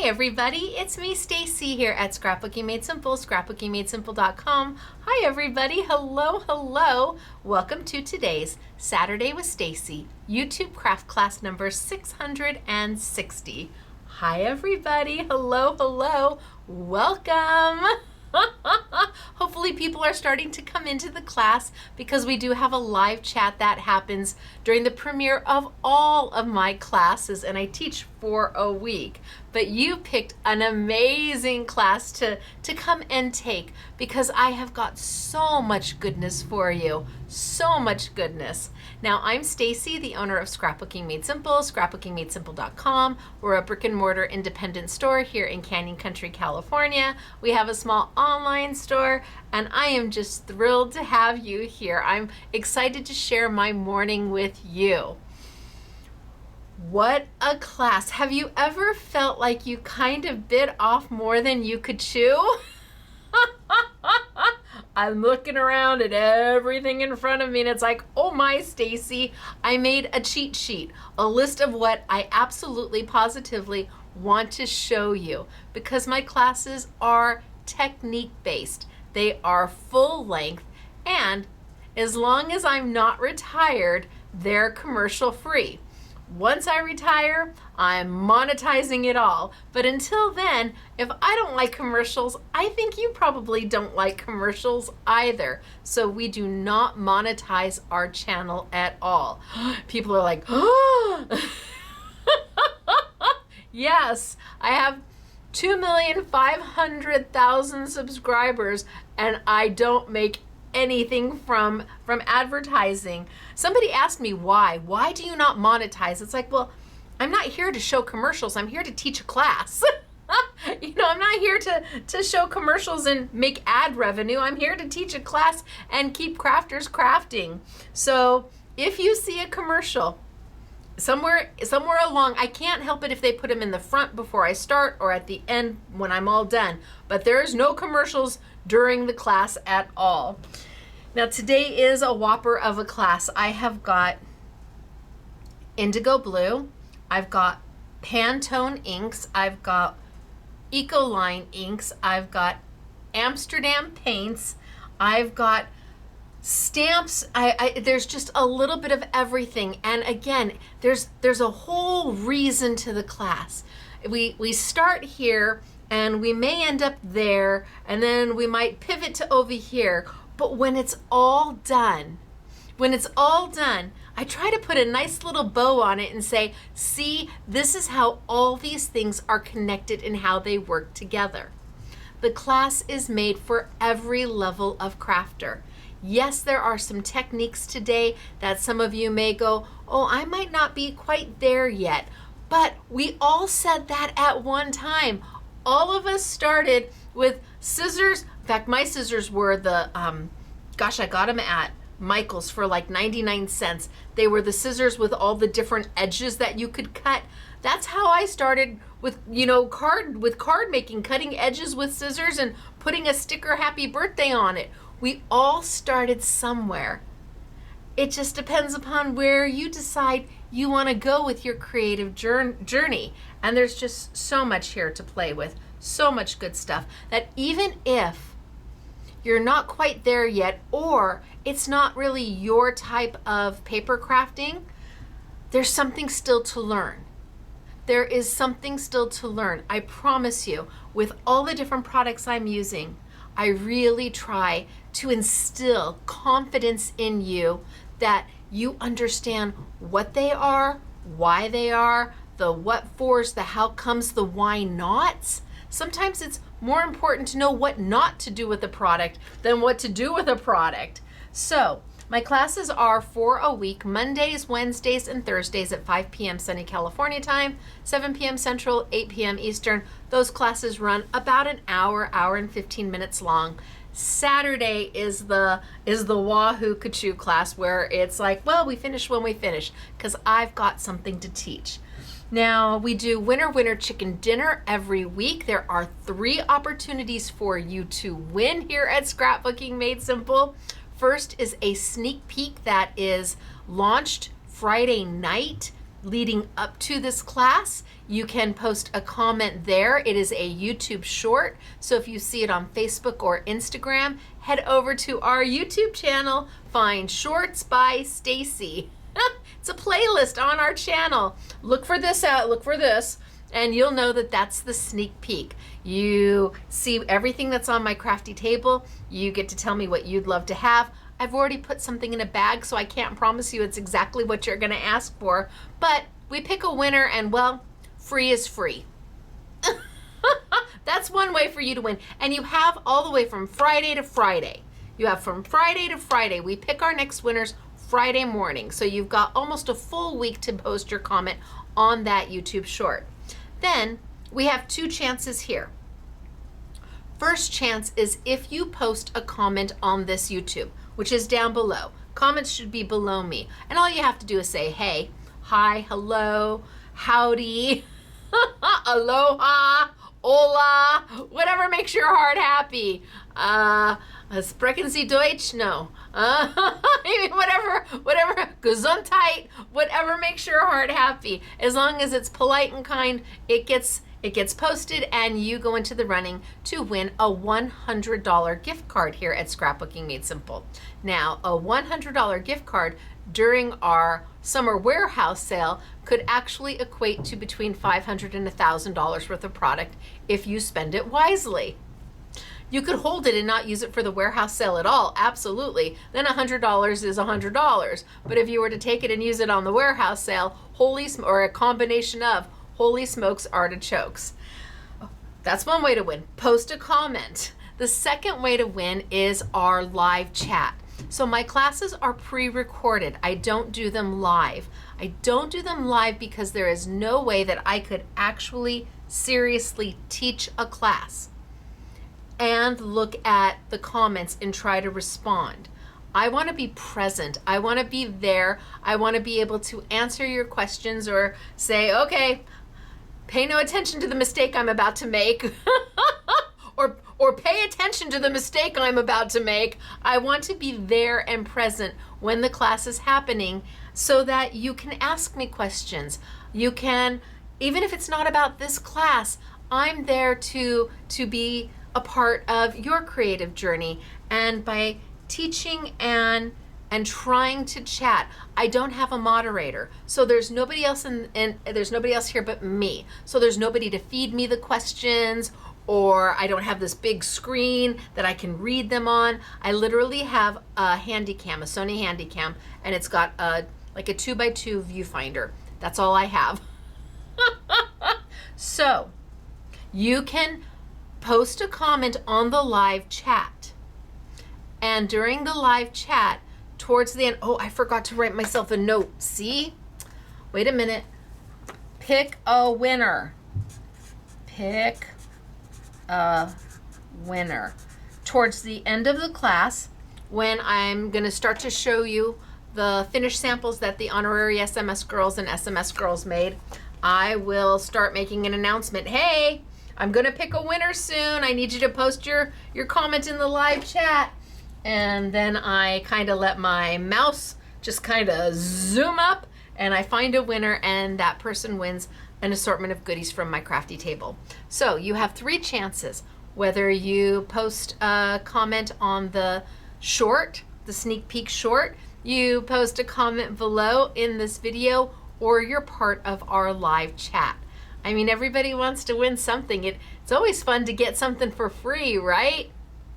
Hi everybody, it's me Stacey here at Scrapbooking Made Simple, scrapbookingmadesimple.com. Hi everybody, hello. Welcome to today's Saturday with Stacey YouTube craft class number 660. Hi everybody, hello, welcome. Hopefully people are starting to come into the class because we do have a live chat that happens during the premiere of all of my classes, and I teach for a week. But you picked an amazing class to come and take because I have got so much goodness for you. So much goodness. Now, I'm Stacey, the owner of Scrapbooking Made Simple, scrapbookingmadesimple.com. We're a brick and mortar independent store here in Canyon Country, California. We have a small online store, and I am just thrilled to have you here. I'm excited to share my morning with you. What a class. Have you ever felt like you kind of bit off more than you could chew? I'm looking around at everything in front of me and it's like, oh my, Stacey, I made a cheat sheet, a list of what I absolutely positively want to show you because my classes are technique based. They are full length, and as long as I'm not retired, they're commercial free. Once I retire, I'm monetizing it all. But until then, if I don't like commercials, I think you probably don't like commercials either. So we do not monetize our channel at all. People are like, oh. Yes, I have 2,500,000 subscribers and I don't make anything from advertising. Somebody asked me why do you not monetize? It's like, well, I'm not here to show commercials. I'm here to teach a class. You know, I'm not here to show commercials and make ad revenue. I'm here to teach a class and keep crafters crafting. So if you see a commercial somewhere along, I can't help it if they put them in the front before I start or at the end when I'm all done, but there's no commercials during the class at all. Now today is a whopper of a class. I have got IndigoBlu, I've got Panton inks, I've got Ecoline inks, I've got Amsterdam paints, I've got stamps. There's just a little bit of everything, and again, there's a whole reason to the class. We start here and we may end up there, and then we might pivot to over here. But when it's all done, I try to put a nice little bow on it and say, see, this is how all these things are connected and how they work together. The class is made for every level of crafter. Yes, there are some techniques today that some of you may go, oh, I might not be quite there yet. But we all said that at one time. All of us started with scissors. In fact, my scissors were the, I got them at Michael's for like 99 cents. They were the scissors with all the different edges that you could cut. That's how I started with, card making, cutting edges with scissors and putting a sticker happy birthday on it. We all started somewhere. It just depends upon where you decide you want to go with your creative journey. And there's just so much here to play with, so much good stuff, that even if you're not quite there yet, or it's not really your type of paper crafting, there's something still to learn. There is something still to learn. I promise you, with all the different products I'm using, I really try to instill confidence in you that you understand what they are, why they are, the what fors, the how comes, the why nots. Sometimes it's more important to know what not to do with a product than what to do with a product. So my classes are for a week, Mondays, Wednesdays, and Thursdays at 5 p.m. sunny California time, 7 p.m. Central, 8 p.m. Eastern. Those classes run about an hour and 15 minutes long. Saturday is the Wahoo Kachoo class where it's like, well, we finish when we finish because I've got something to teach. Now, we do winner chicken dinner every week. There are 3 opportunities for you to win here at Scrapbooking Made Simple. First is a sneak peek that is launched Friday night leading up to this class. You can post a comment there. It is a YouTube short. So if you see it on Facebook or Instagram, head over to our YouTube channel, find Shorts by Stacey. It's a playlist on our channel. Look for this out, look for this, and you'll know that that's the sneak peek. You see everything that's on my crafty table. You get to tell me what you'd love to have. I've already put something in a bag, so I can't promise you it's exactly what you're gonna ask for, but we pick a winner and, well, free is free. That's one way for you to win. And you have all the way from Friday to Friday. You have from Friday to Friday. We pick our next winners Friday morning. So you've got almost a full week to post your comment on that YouTube short. Then we have two chances here. First chance is if you post a comment on this YouTube, which is down below. Comments should be below me. And all you have to do is say, hey, hi, hello, howdy, aloha, hola, whatever makes your heart happy. Sprechen Sie Deutsch? No. Whatever, Gesundheit, whatever makes your heart happy. As long as it's polite and kind, it gets posted and you go into the running to win a $100 gift card here at Scrapbooking Made Simple. Now, a $100 gift card during our summer warehouse sale could actually equate to between $500 and $1,000 worth of product if you spend it wisely. You could hold it and not use it for the warehouse sale at all, absolutely. Then $100 is $100. But if you were to take it and use it on the warehouse sale, or a combination of, holy smokes, artichokes. That's one way to win. Post a comment. The second way to win is our live chat. So my classes are pre-recorded. I don't do them live. I don't do them live because there is no way that I could actually seriously teach a class and look at the comments and try to respond. I want to be present. I want to be there. I want to be able to answer your questions or say, okay, pay no attention to the mistake I'm about to make. or pay attention to the mistake I'm about to make. I want to be there and present when the class is happening so that you can ask me questions. You can, even if it's not about this class, I'm there to be a part of your creative journey. And by teaching and trying to chat, I don't have a moderator, so there's nobody else there's nobody else here but me. So there's nobody to feed me the questions, or I don't have this big screen that I can read them on. I literally have a Handycam, a Sony Handycam, and it's got like a 2x2 viewfinder. That's all I have. So you can post a comment on the live chat, and during the live chat, towards the end, oh, I forgot to write myself a note. See? Wait a minute. Pick a winner. Pick a winner. Towards the end of the class, when I'm going to start to show you the finished samples that the honorary SMS girls and SMS girls made, I will start making an announcement. Hey, I'm going to pick a winner soon. I need you to post your comment in the live chat. And then I kind of let my mouse just kind of zoom up and I find a winner, and that person wins an assortment of goodies from my crafty table. So you have three chances, whether you post a comment on the short, the sneak peek short, you post a comment below in this video, or you're part of our live chat. I mean, everybody wants to win something. It's always fun to get something for free, right?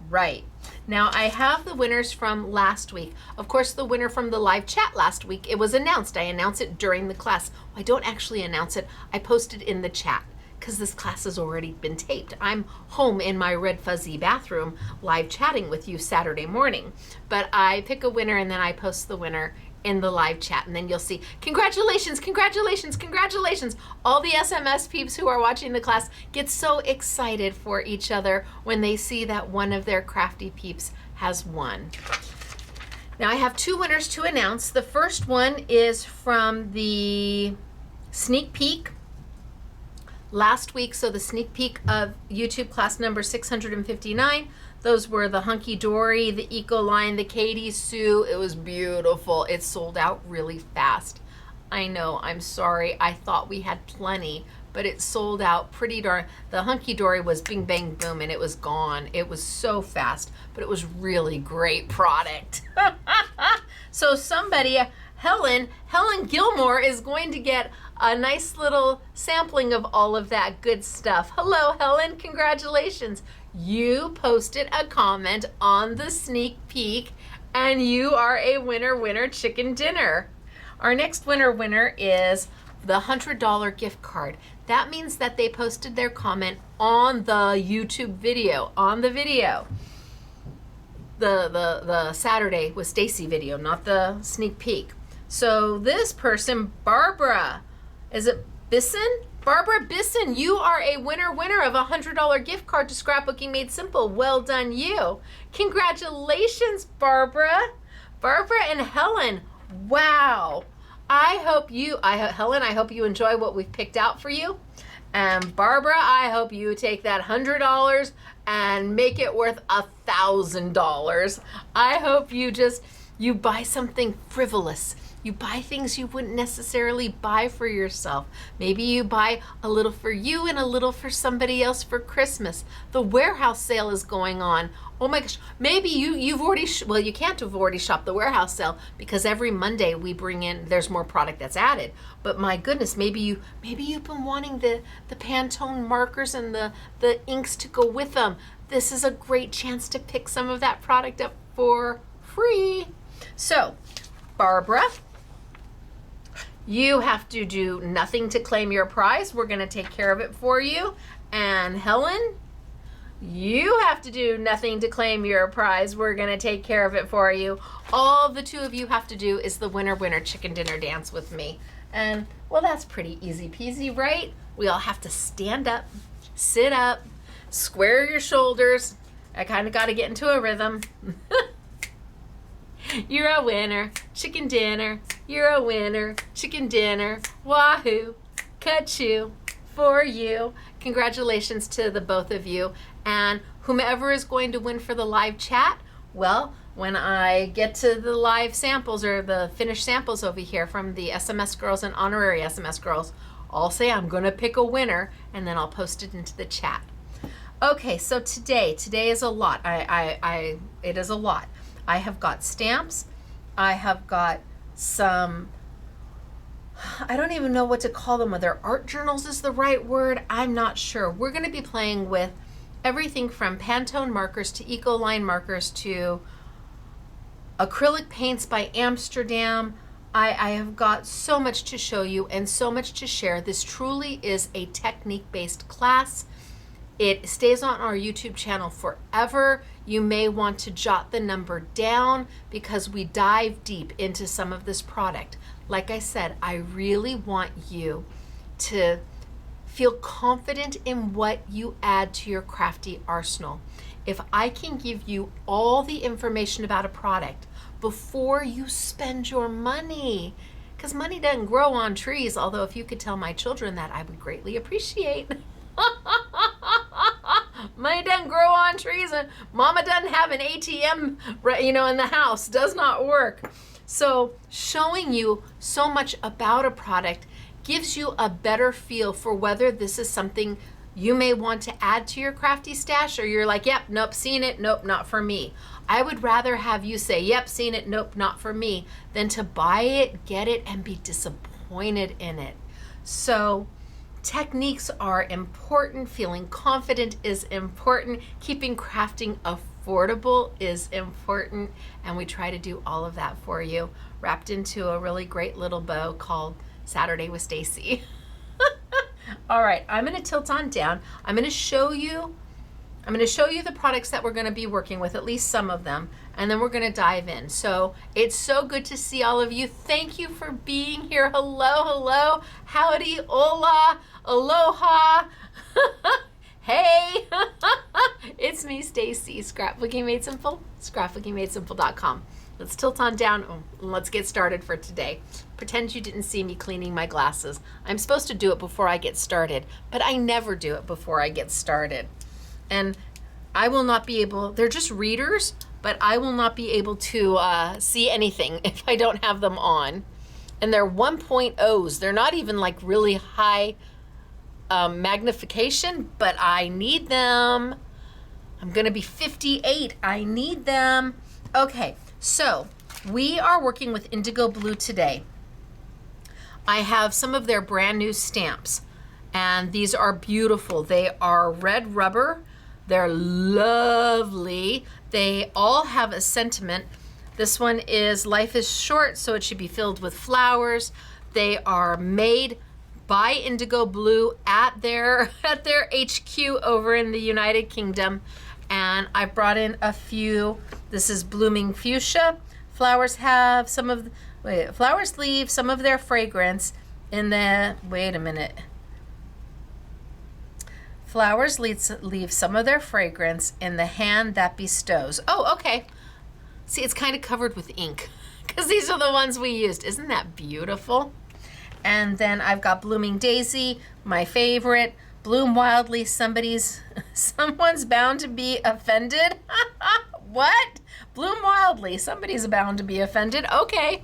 Right. Now I have the winners from last week. Of course, the winner from the live chat last week, it was announced. I announce it during the class. I don't actually announce it. I post it in the chat because this class has already been taped. I'm home in my red fuzzy bathroom live chatting with you Saturday morning. But I pick a winner and then I post the winner in the live chat, and then you'll see, congratulations, congratulations, congratulations. All the SMS peeps who are watching the class get so excited for each other when they see that one of their crafty peeps has won. Now I have two winners to announce. The first one is from the sneak peek last week, so the sneak peek of YouTube class number 659. Those were the Hunky Dory, the Ecoline, the Katie Sue. It was beautiful. It sold out really fast. I know, I'm sorry. I thought we had plenty, but it sold out pretty darn. The Hunky Dory was bing, bang, boom, and it was gone. It was so fast, but it was really great product. So somebody, Helen Gilmore is going to get a nice little sampling of all of that good stuff. Hello, Helen, congratulations. You posted a comment on the sneak peek and you are a winner chicken dinner. Our next winner is the $100 gift card. That means that they posted their comment on the YouTube video, the Saturday with Stacey video, not the sneak peek. So this person, Barbara, is it Bisson? Barbara Bisson, you are a winner of a $100 gift card to Scrapbooking Made Simple. Well done, you. Congratulations, Barbara. Barbara and Helen, wow. Helen, I hope you enjoy what we've picked out for you. And Barbara, I hope you take that $100 and make it worth $1,000. I hope you buy something frivolous. You buy things you wouldn't necessarily buy for yourself. Maybe you buy a little for you and a little for somebody else for Christmas. The warehouse sale is going on. Oh my gosh, maybe you've already, well, you can't have already shopped the warehouse sale because every Monday we bring in, there's more product that's added. But my goodness, maybe you've been wanting the Panton markers and the inks to go with them. This is a great chance to pick some of that product up for free. So, Barbara, you have to do nothing to claim your prize. We're going to take care of it for you. And Helen, you have to do nothing to claim your prize. We're going to take care of it for you. All the two of you have to do is the winner chicken dinner dance with me. And, well, that's pretty easy peasy, right? We all have to stand up, sit up, square your shoulders. I kind of got to get into a rhythm. You're a winner, chicken dinner. You're a winner, chicken dinner. Wahoo, ka-choo for you. Congratulations to the both of you. And whomever is going to win for the live chat, well, when I get to the live samples or the finished samples over here from the SMS girls and honorary SMS girls, I'll say I'm going to pick a winner and then I'll post it into the chat. Okay, so today is a lot. It is a lot. I have got stamps. I have got some, I don't even know what to call them, whether art journals is the right word. I'm not sure. We're going to be playing with everything from Panton markers to Ecoline markers to acrylic paints by Amsterdam. I have got so much to show you and so much to share. This truly is a technique-based class. It stays on our YouTube channel forever. You may want to jot the number down because we dive deep into some of this product. Like I said, I really want you to feel confident in what you add to your crafty arsenal. If I can give you all the information about a product before you spend your money, because money doesn't grow on trees, although if you could tell my children that, I would greatly appreciate. Money doesn't grow on trees and mama doesn't have an ATM, in the house. Does not work. So showing you so much about a product gives you a better feel for whether this is something you may want to add to your crafty stash or you're like, yep, nope, seen it, nope, not for me. I would rather have you say, yep, seen it, nope, not for me, than to buy it, get it, and be disappointed in it. So techniques are important. Feeling confident is important. Keeping crafting affordable is important. And we try to do all of that for you, wrapped into a really great little bow called Saturday with Stacey. All right, I'm going to tilt on down. I'm going to show you the products that we're going to be working with, at least some of them, and then we're going to dive in. So it's so good to see all of you. Thank you for being here. Hello, howdy, hola, aloha. Hey, it's me, Stacey, Scrapbooking Made Simple, scrapbookingmadesimple.com. Let's tilt on down and let's get started for today. Pretend you didn't see me cleaning my glasses. I'm supposed to do it before I get started, but I never do it before I get started. And I will not be able, they're just readers, but I will not be able to see anything if I don't have them on. And they're 1.0s. They're not even like really high magnification, but I need them. I'm gonna be 58. I need them. Okay, so we are working with IndigoBlu today. I have some of their brand new stamps, and these are beautiful. They are red rubber. They're lovely. They all have a sentiment. This one is life is short, so it should be filled with flowers. They are made by IndigoBlu at their HQ over in the United Kingdom. And I brought in a few. This is blooming fuchsia. Flowers have some of, flowers leave some of their fragrance in the, wait a minute. Flowers leave some of their fragrance in the hand that bestows. Oh, okay. See, it's kind of covered with ink because these are the ones we used. Isn't that beautiful? And then I've got blooming daisy, my favorite. Bloom wildly, someone's bound to be offended. What? Bloom wildly, somebody's bound to be offended. Okay,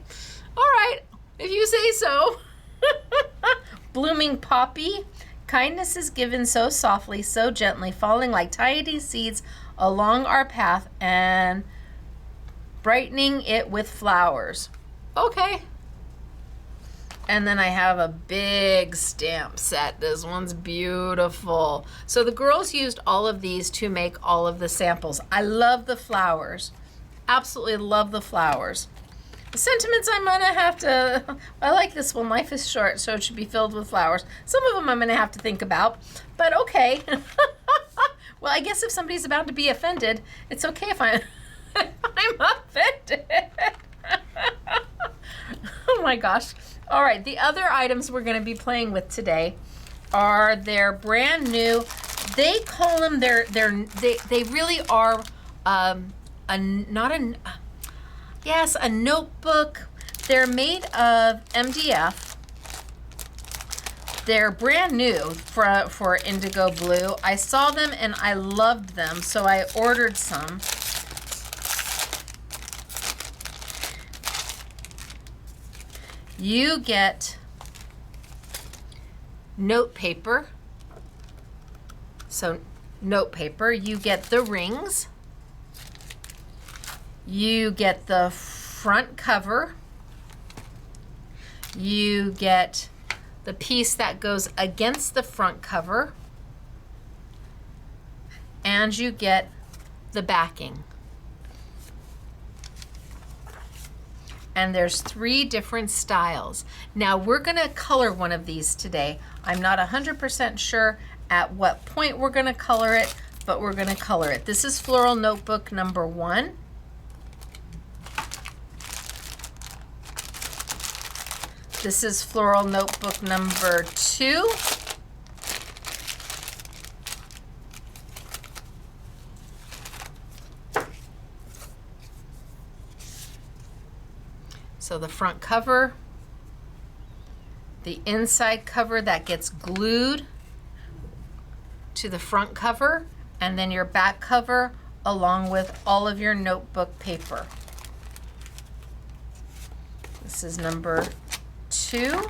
all right, if you say so. Blooming poppy, kindness is given so softly, so gently, falling like tiny seeds along our path and brightening it with flowers. Okay. And then I have a big stamp set. This one's beautiful. So the girls used all of these to make all of the samples. I love the flowers. Absolutely love the flowers. The sentiments I'm gonna have to, I like this one, life is short, so it should be filled with flowers. Some of them I'm gonna have to think about, but okay. Well, I guess if somebody's about to be offended, it's okay if I'm offended. Oh my gosh. All right, the other items we're going to be playing with today are their brand new, they call them they really are a notebook. They're made of MDF. They're brand new for IndigoBlu. I saw them and I loved them, so I ordered some. You get note paper. So note paper, you get the rings. You get the front cover. You get the piece that goes against the front cover. And you get the backing. And there's 3 different styles. Now we're gonna color one of these today. I'm not 100% sure at what point we're gonna color it, but we're gonna color it. This is Floral Notebook number 1. This is Floral Notebook number 2. So the front cover, the inside cover that gets glued to the front cover, and then your back cover along with all of your notebook paper. This is number 2.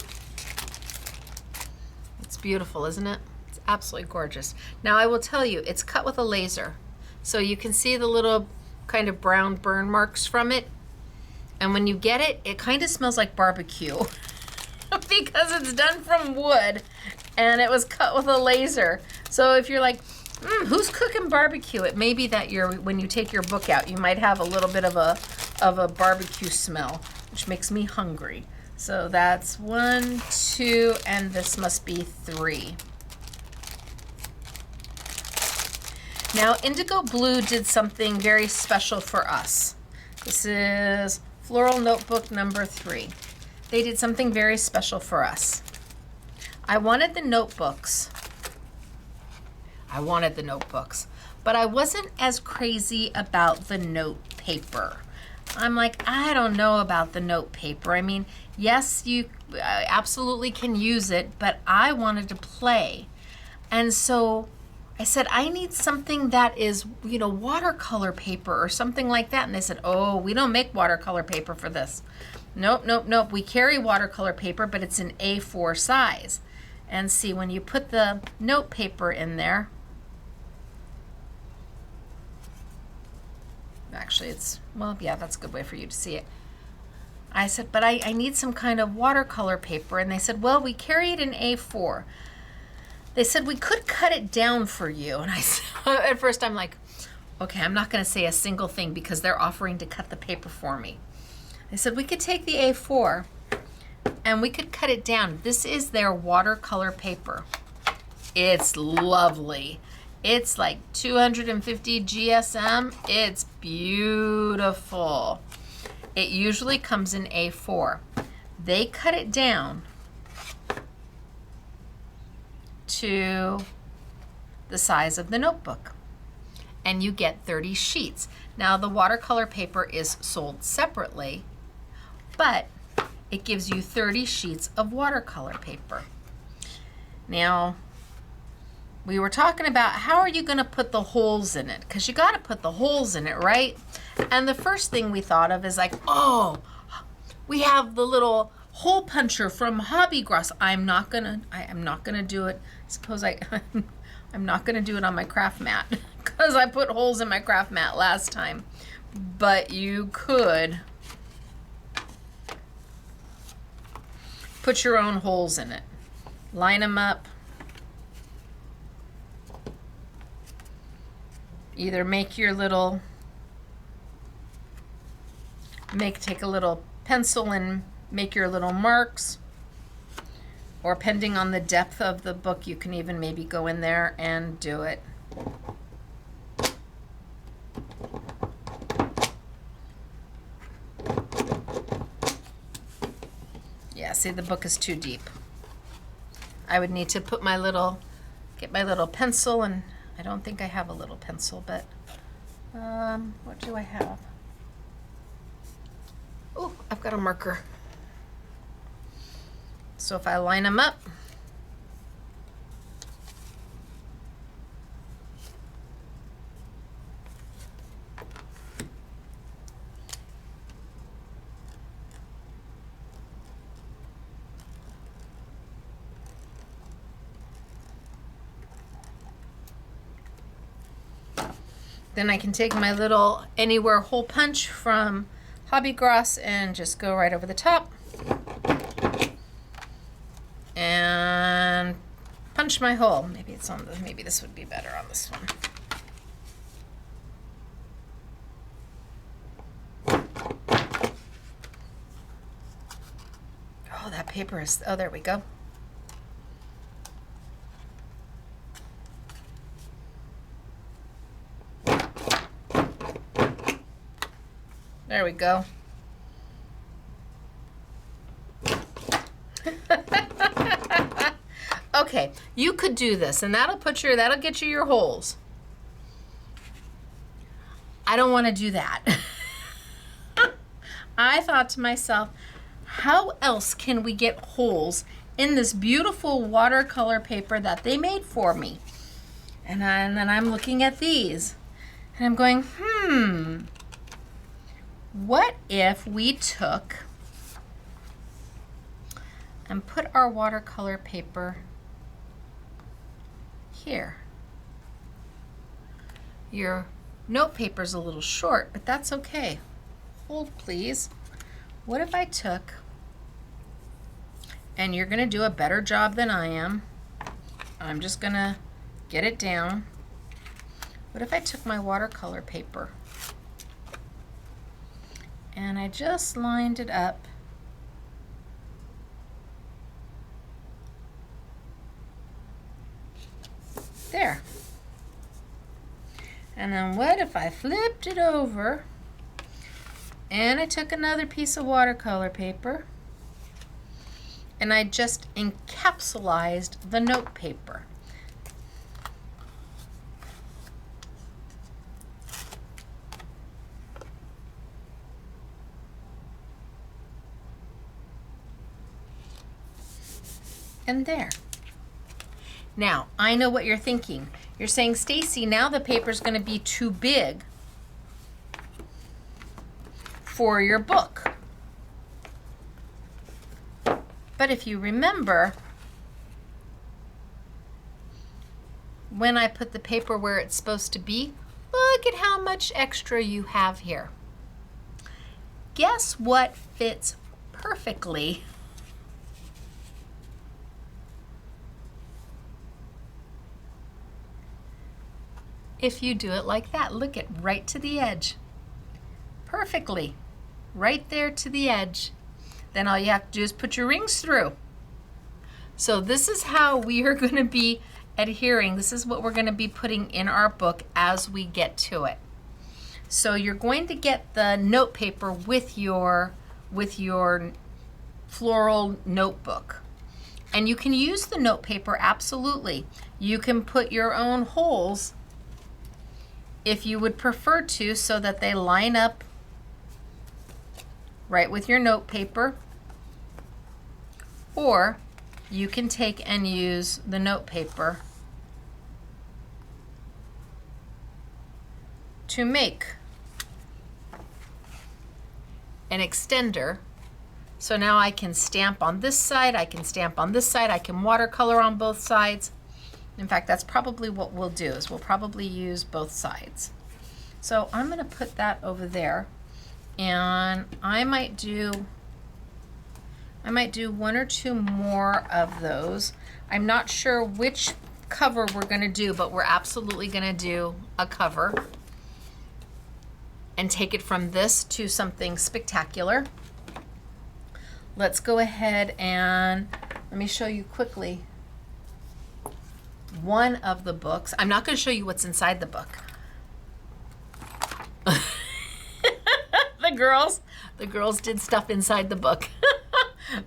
It's beautiful, isn't it? It's absolutely gorgeous. Now I will tell you, it's cut with a laser. So you can see the little kind of brown burn marks from it. And when you get it, it kind of smells like barbecue because it's done from wood and it was cut with a laser. So if you're like, who's cooking barbecue? It may be that when you take your book out, you might have a little bit of a barbecue smell, which makes me hungry. So that's 1, 2, and this must be 3. Now IndigoBlu did something very special for us. This is Floral Notebook number 3. They did something very special for us. I wanted the notebooks, but I wasn't as crazy about the note paper. I'm like, I don't know about the note paper. I mean, yes, you absolutely can use it, but I wanted to play. And so I said, I need something that is, watercolor paper or something like that. And they said, oh, we don't make watercolor paper for this. Nope, nope, nope. We carry watercolor paper, but it's an A4 size. And see, when you put the note paper in there, actually it's, well, yeah, that's a good way for you to see it. I said, but I need some kind of watercolor paper. And they said, well, we carry it in A4. They said, we could cut it down for you. And I said, at first I'm like, okay, I'm not going to say a single thing because they're offering to cut the paper for me. They said, we could take the A4 and we could cut it down. This is their watercolor paper. It's lovely. It's like 250 GSM. It's beautiful. It usually comes in A4. They cut it down to the size of the notebook, and you get 30 sheets. Now the watercolor paper is sold separately, but it gives you 30 sheets of watercolor paper. Now, we were talking about how are you going to put the holes in it, because you got to put the holes in it, right? And the first thing we thought of is like, oh, we have the little hole puncher from Hobby Gross. I'm not gonna do it. Suppose I'm not gonna do it on my craft mat because I put holes in my craft mat last time. But you could put your own holes in it. Line them up. Either make your little, take a little pencil and make your little marks, or depending on the depth of the book, you can even maybe go in there and do it. Yeah, see, the book is too deep. I would need to put my little, get my little pencil, and I don't think I have a little pencil, but what do I have? Oh, I've got a marker. So if I line them up, then I can take my little anywhere hole punch from Hobby Gross and just go right over the top and punch my hole. Maybe it's on the, maybe this would be better on this one. Oh, that paper is, oh, there we go. There we go. Okay, you could do this, and that'll get you your holes. I don't want to do that. I thought to myself, how else can we get holes in this beautiful watercolor paper that they made for me? And then I'm looking at these, and I'm going, what if we took and put our watercolor paper here? Your note paper's a little short, but that's okay. Hold, please. What if I took, and you're gonna do a better job than I am, I'm just gonna get it down. What if I took my watercolor paper and I just lined it up there? And then what if I flipped it over and I took another piece of watercolor paper and I just encapsulated the note paper? And there. Now, I know what you're thinking. You're saying, Stacey, now the paper's going to be too big for your book. But if you remember, when I put the paper where it's supposed to be, look at how much extra you have here. Guess what fits perfectly? If you do it like that, look at right to the edge. Perfectly, right there to the edge. Then all you have to do is put your rings through. So this is how we are going to be adhering. This is what we're going to be putting in our book as we get to it. So you're going to get the note paper with your floral notebook. And you can use the note paper, absolutely. You can put your own holes if you would prefer to, so that they line up right with your note paper. Or you can take and use the note paper to make an extender. So now I can stamp on this side, I can stamp on this side, I can watercolor on both sides. In fact, that's probably what we'll do, is we'll probably use both sides. So I'm going to put that over there, and I might do one or two more of those. I'm not sure which cover we're going to do, but we're absolutely going to do a cover and take it from this to something spectacular. Let's go ahead and let me show you quickly one of the books. I'm not going to show you what's inside the book. The girls did stuff inside the book.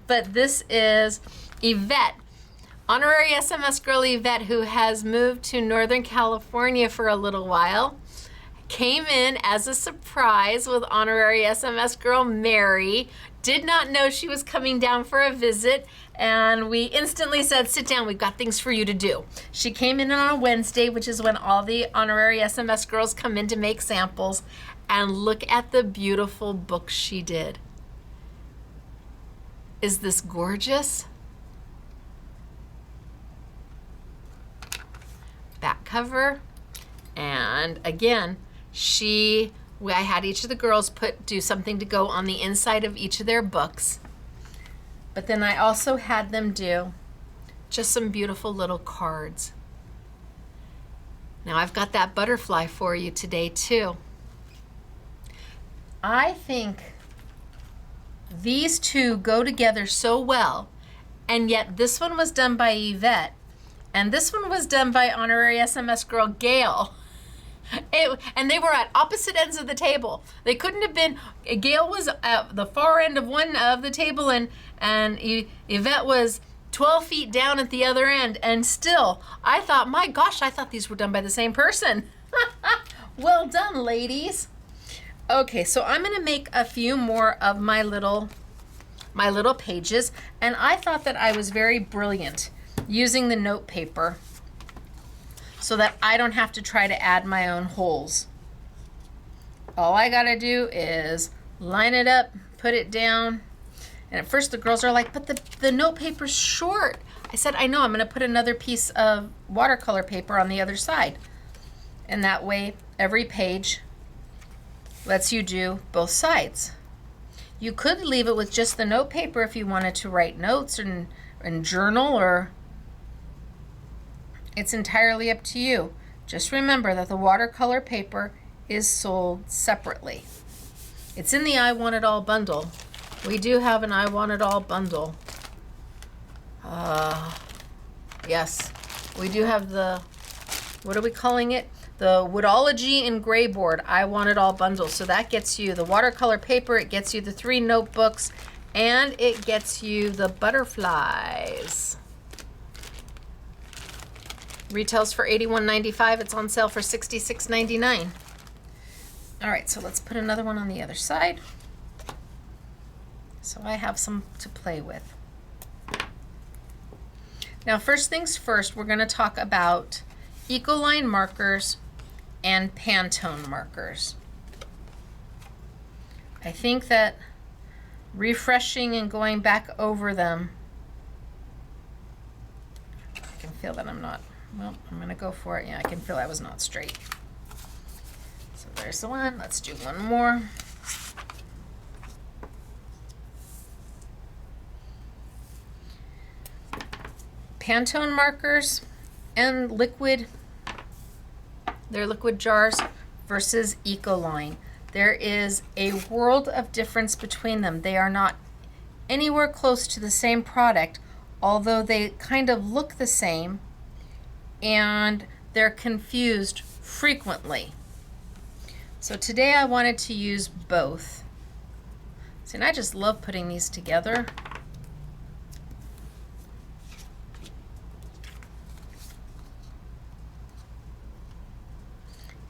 But this is Yvette, honorary SMS girl Yvette, who has moved to Northern California for a little while. Came in as a surprise with honorary SMS girl Mary. Did not know she was coming down for a visit, and we instantly said, sit down, we've got things for you to do. She came in on a Wednesday, which is when all the honorary SMS girls come in to make samples, and look at the beautiful book she did. Is this gorgeous? Back cover, and again, I had each of the girls do something to go on the inside of each of their books. But then I also had them do just some beautiful little cards. Now I've got that butterfly for you today too. I think these two go together so well, and yet this one was done by Yvette, and this one was done by honorary SMS girl Gail. And they were at opposite ends of the table. They couldn't have been. Gail was at the far end of one of the table, and Yvette was 12 feet down at the other end. And still, I thought, my gosh, I thought these were done by the same person. Well done, ladies. Okay, so I'm going to make a few more of my little pages, and I thought that I was very brilliant using the note paper, so that I don't have to try to add my own holes. All I gotta do is line it up, put it down. And at first the girls are like, but the note paper's short. I said, I know, I'm gonna put another piece of watercolor paper on the other side. And that way, every page lets you do both sides. You could leave it with just the note paper if you wanted to write notes and journal, or it's entirely up to you. Just remember that the watercolor paper is sold separately. It's in the I Want It All bundle. We do have an I Want It All bundle. Yes, we do have the, what are we calling it? The Woodology and Gray Board I Want It All bundle. So that gets you the watercolor paper, it gets you the 3 notebooks, and it gets you the butterflies. Retails for $81.95. It's on sale for $66.99. All right, so let's put another one on the other side. So I have some to play with. Now, first things first, we're going to talk about Ecoline markers and Panton markers. I think that refreshing and going back over them feel that I'm not, well, I'm gonna go for it. Yeah, I can feel I was not straight. So there's the one. Let's do one more. Panton markers and liquid, they're liquid jars versus Ecoline. There is a world of difference between them. They are not anywhere close to the same product, although they kind of look the same, and they're confused frequently. So today I wanted to use both. See, and I just love putting these together.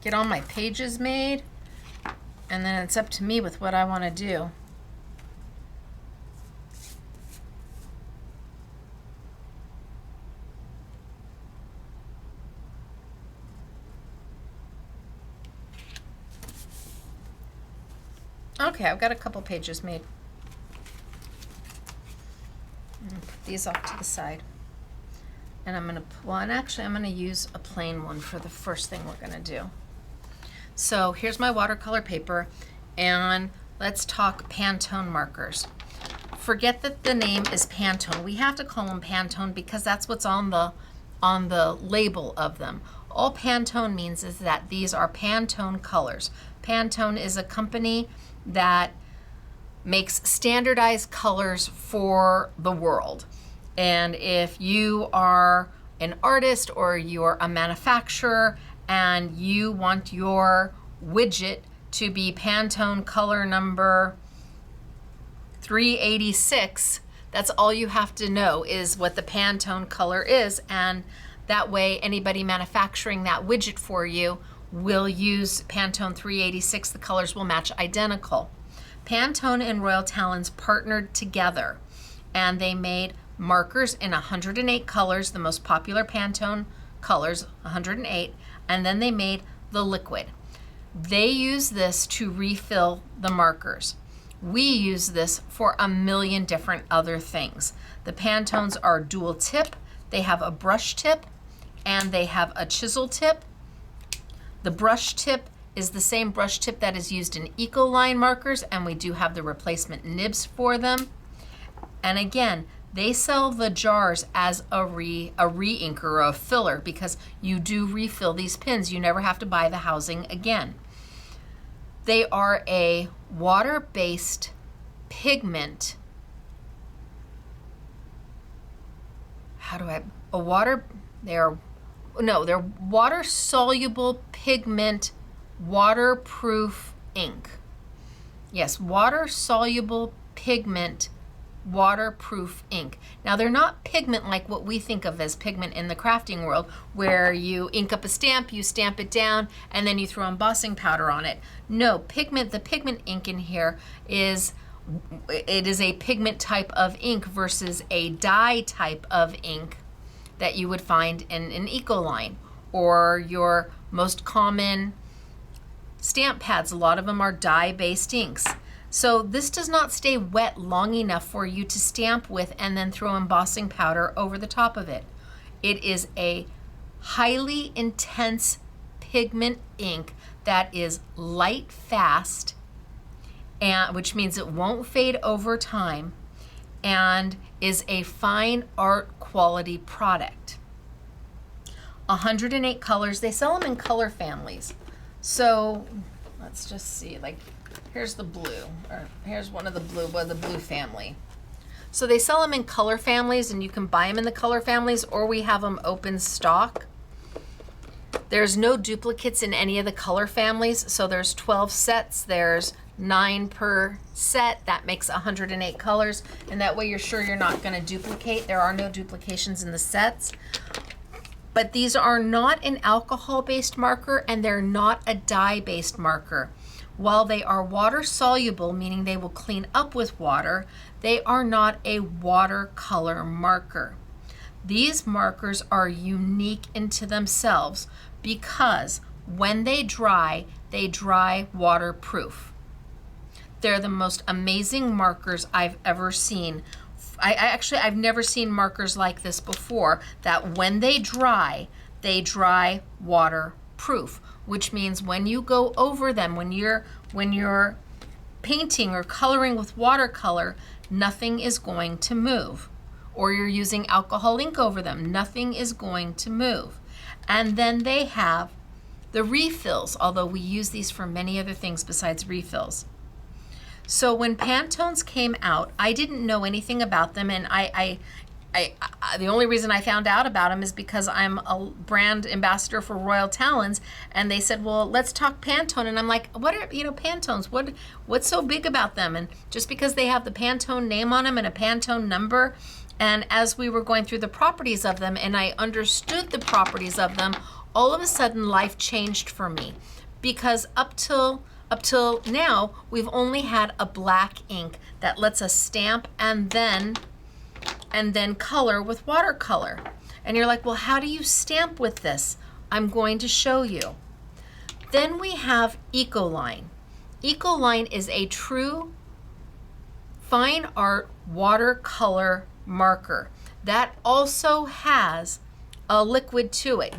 Get all my pages made, and then it's up to me with what I want to do. Okay, I've got a couple pages made. I'm gonna put these off to the side. And I'm gonna, well, and actually I'm gonna use a plain one for the first thing we're gonna do. So here's my watercolor paper, and let's talk Panton markers. Forget that the name is Panton. We have to call them Panton because that's what's on the label of them. All Panton means is that these are Pantone colors. Panton is a company that makes standardized colors for the world. And if you are an artist or you're a manufacturer and you want your widget to be Pantone color number 386, that's all you have to know is what the Pantone color is, and that way anybody manufacturing that widget for you will use Pantone 386. The colors will match identical. Pantone and Royal Talons partnered together, and they made markers in 108 colors, the most popular Pantone colors, 108, and then they made the liquid. They use this to refill the markers. We use this for a million different other things. The Pantones are dual tip, they have a brush tip, and they have a chisel tip. The brush tip is the same brush tip that is used in Ecoline markers, and we do have the replacement nibs for them. And again, they sell the jars as a re-inker or a filler because you do refill these pins. You never have to buy the housing again. They are a water-based pigment. They're water-soluble pigment waterproof ink. Yes, water-soluble pigment waterproof ink. Now they're not pigment like what we think of as pigment in the crafting world, where you ink up a stamp, you stamp it down, and then you throw embossing powder on it. No, pigment, the pigment ink in here is a pigment type of ink versus a dye type of ink that you would find in an Ecoline or your most common stamp pads. A lot of them are dye-based inks. So this does not stay wet long enough for you to stamp with and then throw embossing powder over the top of it. It is a highly intense pigment ink that is light fast, and which means it won't fade over time, and is a fine art quality product. 108 colors. They sell them in color families. So let's just see, like here's the blue, or here's one of the blue, the blue family. So they sell them in color families, and you can buy them in the color families, or we have them open stock. There's no duplicates in any of the color families, so there's 12 sets. There's 9 per set. That makes 108 colors, and that way you're sure you're not going to duplicate. There are no duplications in the sets. But these are not an alcohol-based marker, and they're not a dye-based marker. While they are water soluble, meaning they will clean up with water, they are not a watercolor marker. These markers are unique into themselves because when they dry waterproof. They're the most amazing markers I've ever seen. I've never seen markers like this before, that when they dry waterproof, which means when you go over them, when you're painting or coloring with watercolor, nothing is going to move. Or you're using alcohol ink over them, nothing is going to move. And then they have the refills, although we use these for many other things besides refills. So when Pantones came out, I didn't know anything about them, and the only reason I found out about them is because I'm a brand ambassador for Royal Talons, and they said, well, let's talk Pantone. And I'm like, what are, Pantones? What's so big about them? And just because they have the Pantone name on them and a Pantone number, and as we were going through the properties of them and I understood the properties of them, all of a sudden life changed for me. Because up till now, we've only had a black ink that lets us stamp and then color with watercolor. And you're like, well, how do you stamp with this? I'm going to show you. Then we have Ecoline. Ecoline is a true fine art watercolor marker that also has a liquid to it.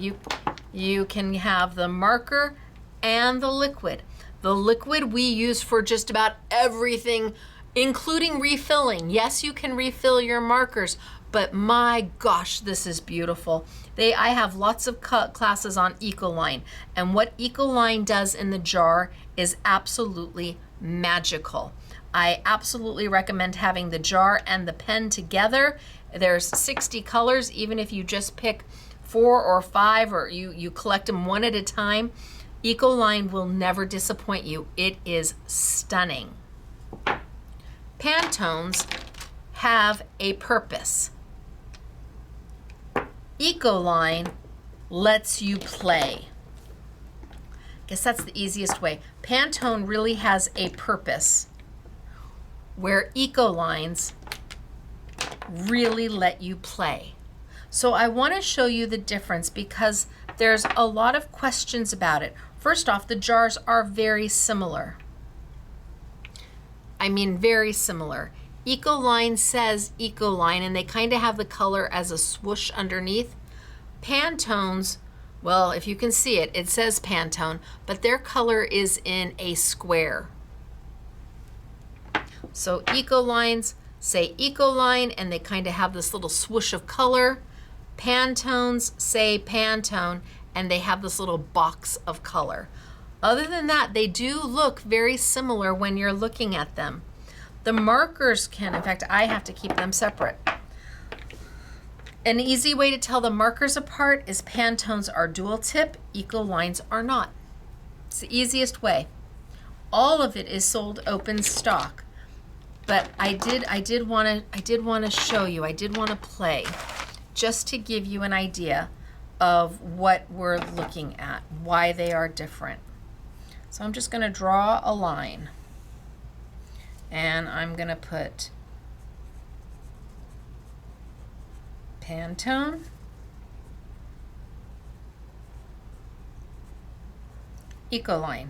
You can have the marker and the liquid. The liquid we use for just about everything, including refilling. Yes, you can refill your markers, but my gosh, this is beautiful. I have lots of classes on Ecoline, and what Ecoline does in the jar is absolutely magical. I absolutely recommend having the jar and the pen together. There's 60 colors, even if you just pick 4 or 5, or you collect them one at a time. Ecoline will never disappoint you. It is stunning. Pantones have a purpose. Ecoline lets you play. Guess that's the easiest way. Pantone really has a purpose, where Ecolines really let you play. So I want to show you the difference because there's a lot of questions about it. First off, the jars are very similar. I mean, very similar. Ecoline says Ecoline, and they kind of have the color as a swoosh underneath. Pantones, well, if you can see it, it says Pantone, but their color is in a square. So Ecolines say Ecoline, and they kind of have this little swoosh of color. Pantones say Pantone, and they have this little box of color. Other than that, they do look very similar when you're looking at them. The markers can, in fact, I have to keep them separate. An easy way to tell the markers apart is Pantones are dual tip, Ecolines are not. It's the easiest way. All of it is sold open stock. But I did want to show you, I did want to play just to give you an idea of what we're looking at, why they are different. So I'm just going to draw a line, and I'm going to put Pantone, Ecoline.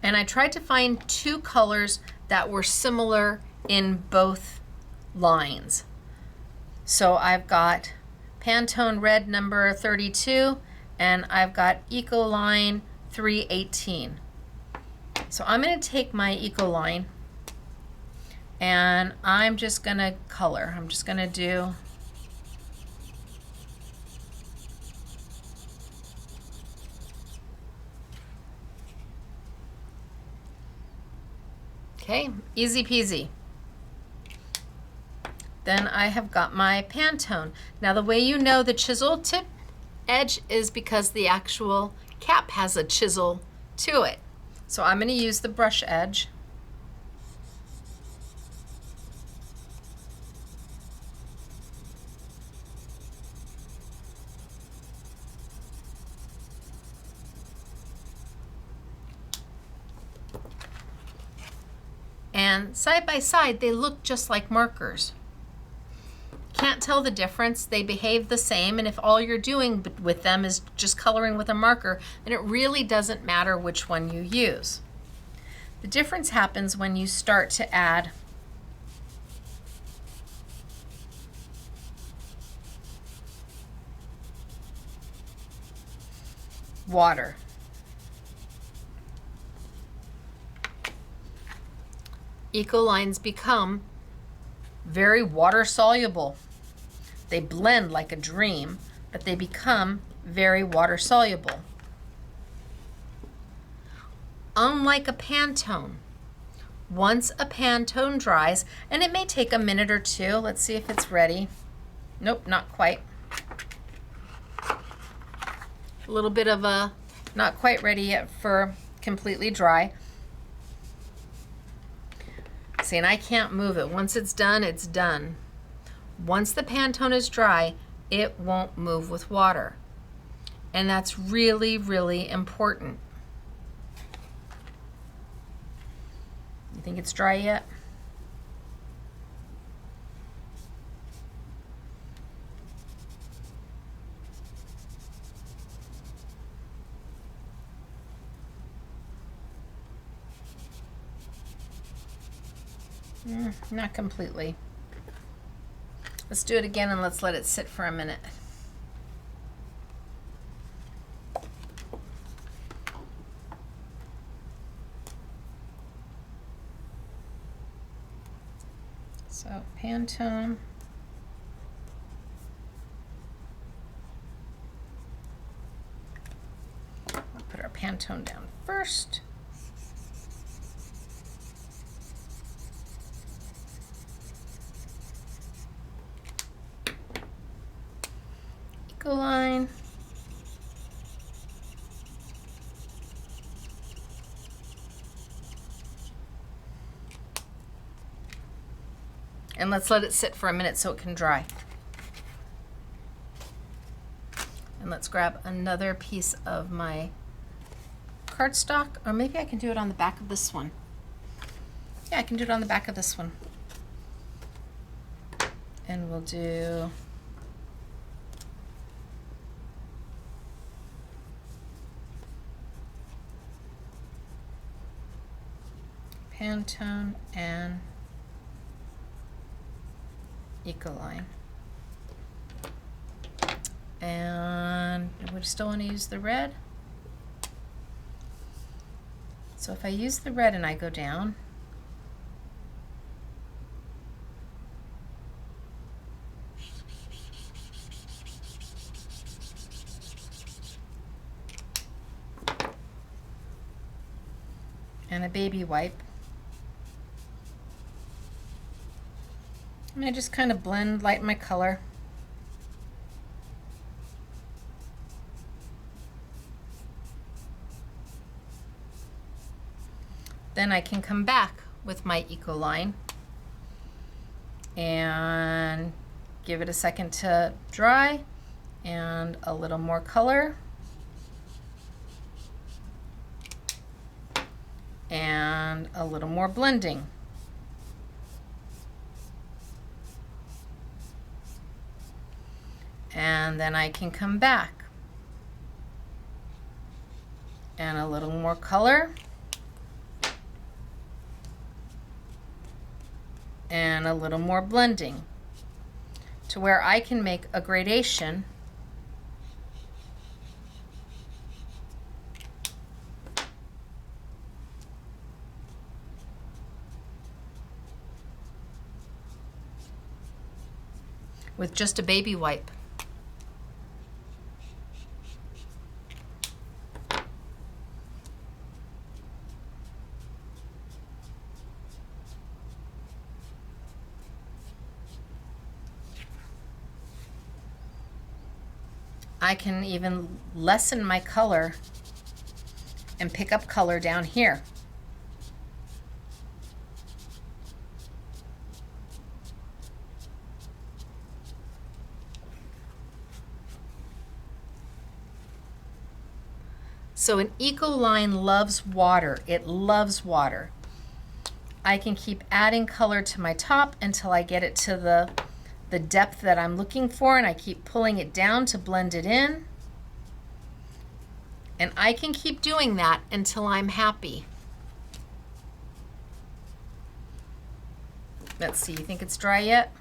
And I tried to find 2 colors that were similar in both lines. So I've got Pantone red number 32, and I've got Ecoline 318. So I'm going to take my Ecoline, and I'm just going to color. I'm just going to do okay, easy peasy. Then I have got my Pantone. Now the way you know the chisel tip edge is because the actual cap has a chisel to it. So I'm going to use the brush edge. And side by side, they look just like markers. Can't tell the difference. They behave the same, and if all you're doing with them is just coloring with a marker, then it really doesn't matter which one you use. The difference happens when you start to add water. Ecolines become very water soluble. They blend like a dream, but they become very water soluble. Unlike a Pantone, once a Pantone dries, and it may take a minute or two, let's see if it's ready. Nope, not quite. A little bit of a not quite ready yet for completely dry. See, and I can't move it. Once it's done, it's done. Once the Pantone is dry, it won't move with water. And that's really, really important. You think it's dry yet? Not completely. Let's do it again and let's let it sit for a minute. So Pantone. I'll put our Pantone down first. Ecoline. And let's let it sit for a minute so it can dry. And let's grab another piece of my cardstock, or maybe I can do it on the back of this one. Yeah, I can do it on the back of this one. And we'll do Pantone and Ecoline. And we still want to use the red. So if I use the red and I go down, and a baby wipe, and I just kind of blend, lighten my color. Then I can come back with my Ecoline and give it a second to dry and a little more color and a little more blending. And then I can come back and a little more color and a little more blending to where I can make a gradation with just a baby wipe. I can even lessen my color and pick up color down here. So an Ecoline loves water. It loves water. I can keep adding color to my top until I get it to the depth that I'm looking for, and I keep pulling it down to blend it in. And I can keep doing that until I'm happy. Let's see, you think it's dry yet?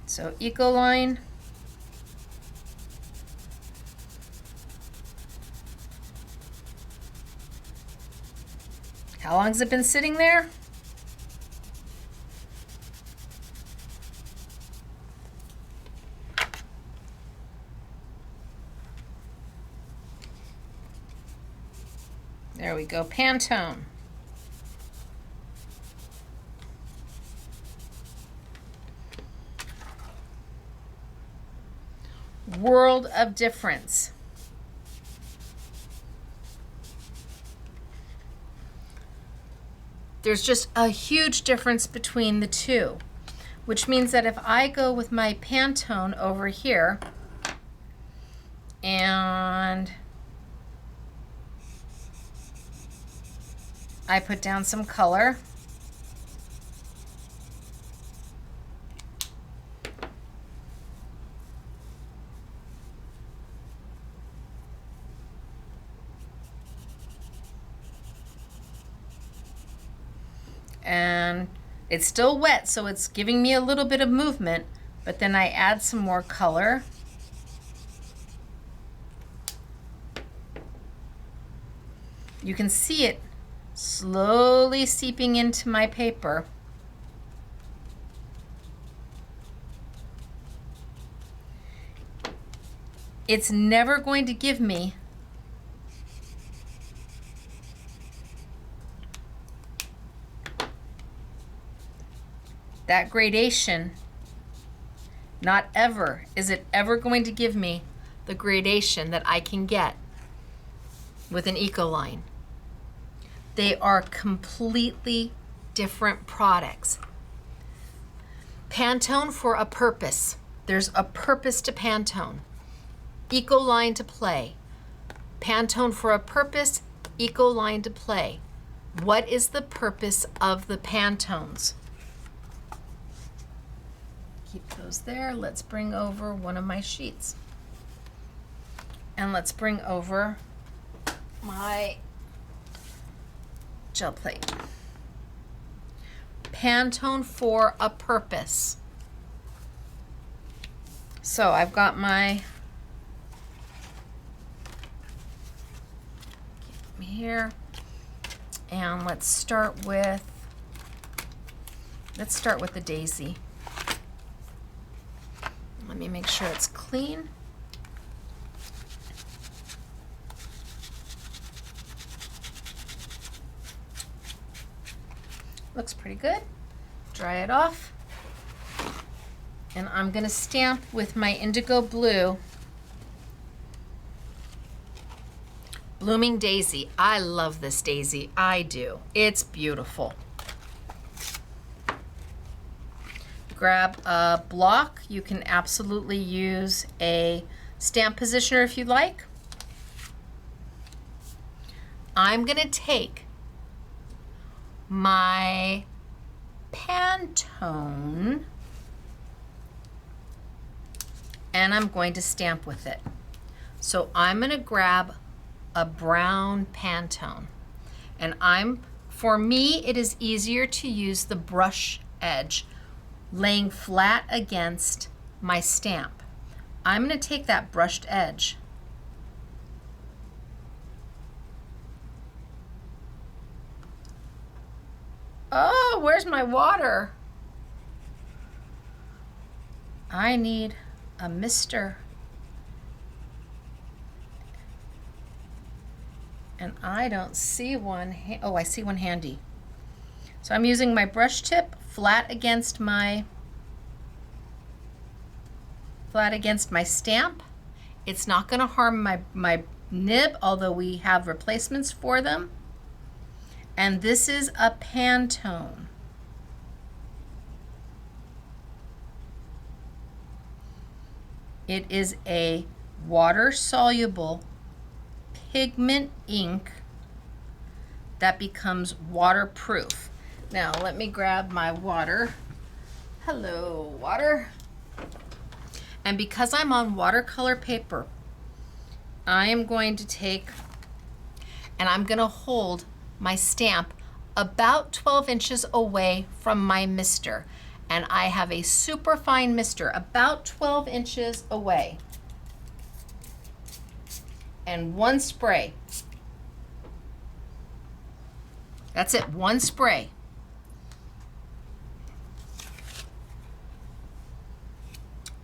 So Ecoline, How long has it been sitting there? There we go, Panton. World of difference. There's just a huge difference between the two, which means that if I go with my Panton over here and I put down some color, and it's still wet, so it's giving me a little bit of movement, but then I add some more color. You can see it slowly seeping into my paper. It's never going to give me that gradation. Not ever is it ever going to give me the gradation that I can get with an Ecoline. They are completely different products. Panton for a purpose. There's a purpose to Panton. Ecoline to play. Panton for a purpose, Ecoline to play. What is the purpose of the Pantons? Keep those there. Let's bring over one of my sheets. And let's bring over my gel plate. Panton for a purpose. So I've got my, keep them here, and let's start with the daisy. Let me make sure it's clean. Looks pretty good. Dry it off. And I'm going to stamp with my IndigoBlu Blooming Daisy. I love this daisy. I do. It's beautiful. Grab a block. You can absolutely use a stamp positioner if you like. I'm going to take my Panton and I'm going to stamp with it. So I'm going to grab a brown Panton, and for me it is easier to use the brush edge laying flat against my stamp. I'm going to take that brushed edge Oh, where's my water? I need a mister. And I don't see one. Oh, I see one handy. So I'm using my brush tip flat against my stamp. It's not going to harm my nib, although we have replacements for them. And this is a Panton. It is a water-soluble pigment ink that becomes waterproof. Now let me grab my water. Hello, water. And because I'm on watercolor paper, I am going to take and I'm going to hold my stamp about 12 inches away from my mister. And I have a super fine mister about 12 inches away. And one spray. That's it, one spray.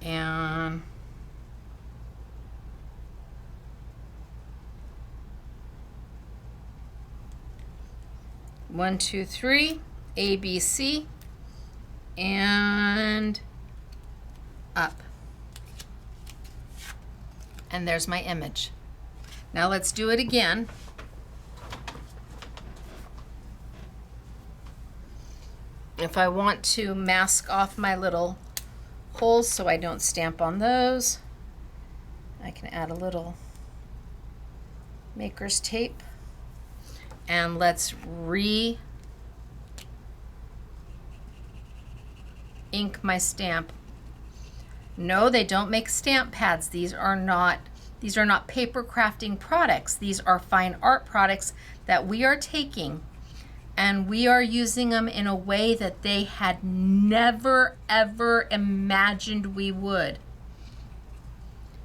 And one, two, three, A, B, C, and up. And there's my image. Now let's do it again. If I want to mask off my little holes so I don't stamp on those, I can add a little maker's tape. And let's re-ink my stamp. No, they don't make stamp pads. These are not paper crafting products. These are fine art products that we are taking and we are using them in a way that they had never ever imagined we would.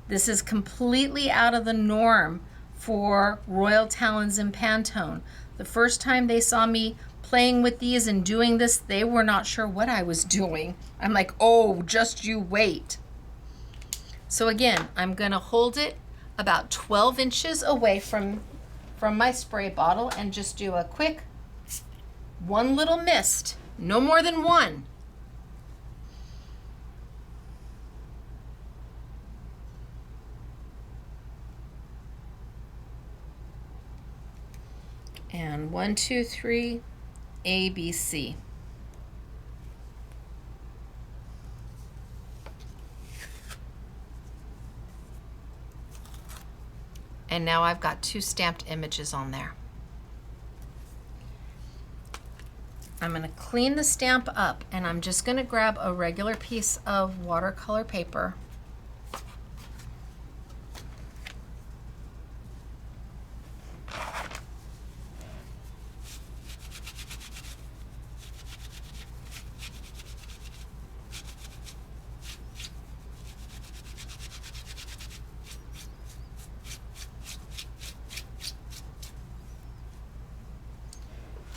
This is completely out of the norm for Royal Talons and Panton. The first time they saw me playing with these and doing this, they were not sure what I was doing. I'm like, oh, just you wait. So again, I'm gonna hold it about 12 inches away from my spray bottle and just do a quick one little mist, no more than one. And 1, 2, 3, A, B, C. And now I've got 2 stamped images on there. I'm going to clean the stamp up and I'm just going to grab a regular piece of watercolor paper.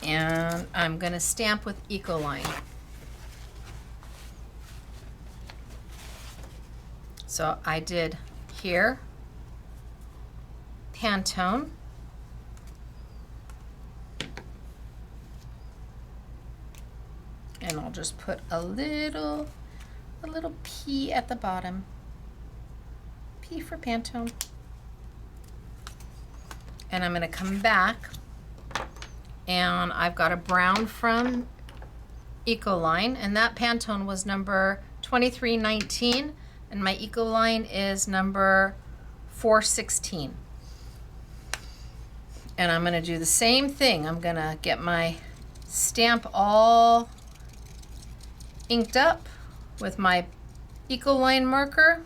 And I'm going to stamp with Ecoline. So I did here, Panton, and I'll just put a little P at the bottom. P for Panton. And I'm going to come back. And I've got a brown from Ecoline, and that Panton was number 2319, and my Ecoline is number 416. And I'm going to do the same thing. I'm going to get my stamp all inked up with my Ecoline marker.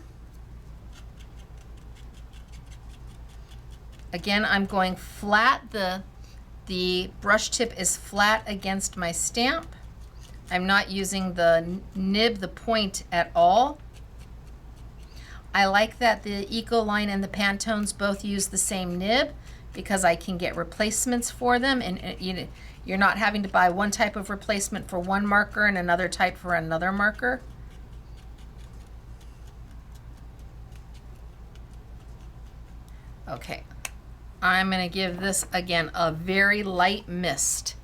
Again, I'm going flat. The brush tip is flat against my stamp. I'm not using the nib, the point at all. I like that the Ecoline and the Pantons both use the same nib because I can get replacements for them, and you're not having to buy one type of replacement for one marker and another type for another marker. Okay. I'm going to give this, again, a very light mist.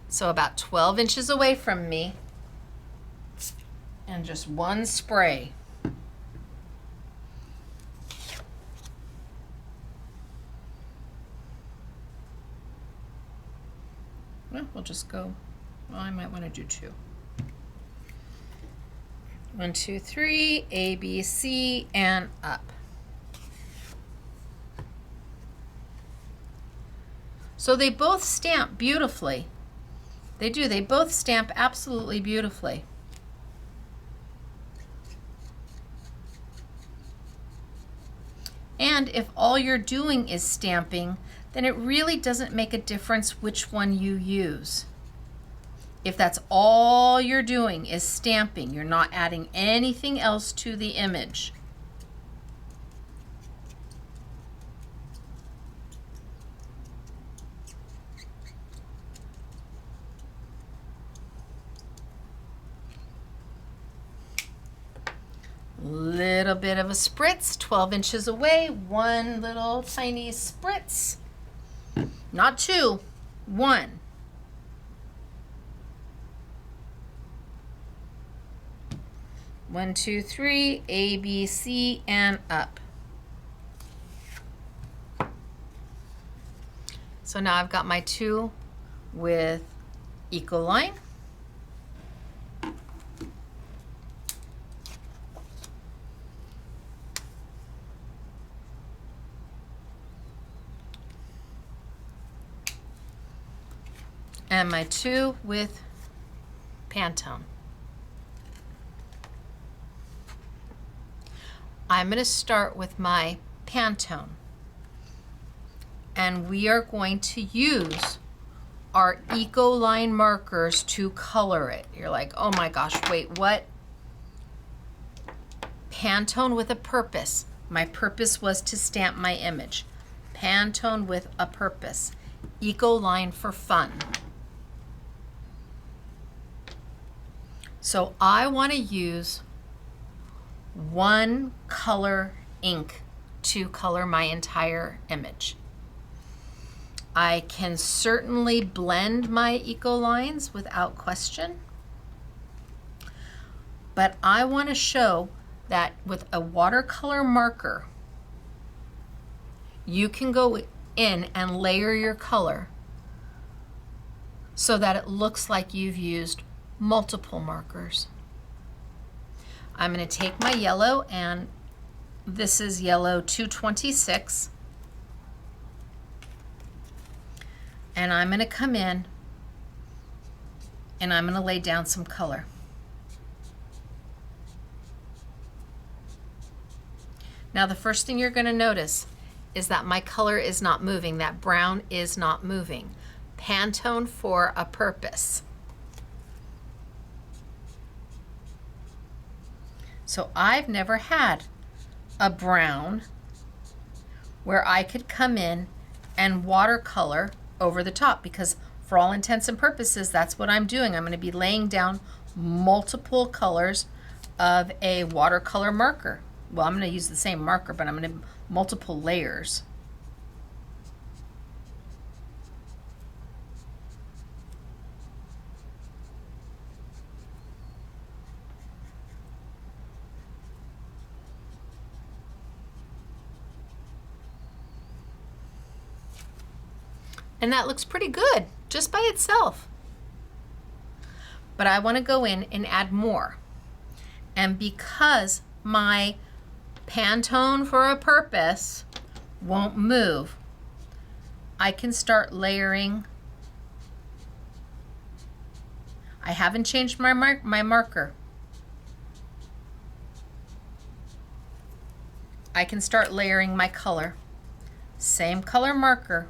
So about 12 inches away from me. And just one spray. Well, we'll just go, well, I might want to do 2. 1, 2, 3, A, B, C, and up. So they both stamp beautifully. They do, they both stamp absolutely beautifully. And if all you're doing is stamping, then it really doesn't make a difference which one you use. If that's all you're doing is stamping, you're not adding anything else to the image. little bit of a spritz, 12 inches away, one little tiny spritz. Not two, one. One, two, three, A, B, C, and up. So now I've got my two with Ecoline. And my two with Panton. I'm going to start with my Panton. And we are going to use our Ecoline markers to color it. You're like, oh my gosh, wait, what? Panton with a purpose. My purpose was to stamp my image. Panton with a purpose. Ecoline for fun. So I want to use one color ink to color my entire image. I can certainly blend my Ecolines without question, but I want to show that with a watercolor marker, you can go in and layer your color so that it looks like you've used multiple markers. I'm going to take my yellow, and this is yellow 226, and I'm going to come in and I'm going to lay down some color. Now the first thing you're going to notice is that my color is not moving. That brown is not moving. Panton for a purpose. So I've never had a brown where I could come in and watercolor over the top, because for all intents and purposes, that's what I'm doing. I'm going to be laying down multiple colors of a watercolor marker. Well, I'm going to use the same marker, but I'm going to multiple layers. And that looks pretty good just by itself. But I want to go in and add more. And because my Panton for a purpose won't move, I can start layering. I haven't changed my marker. I can start layering my color. Same color marker.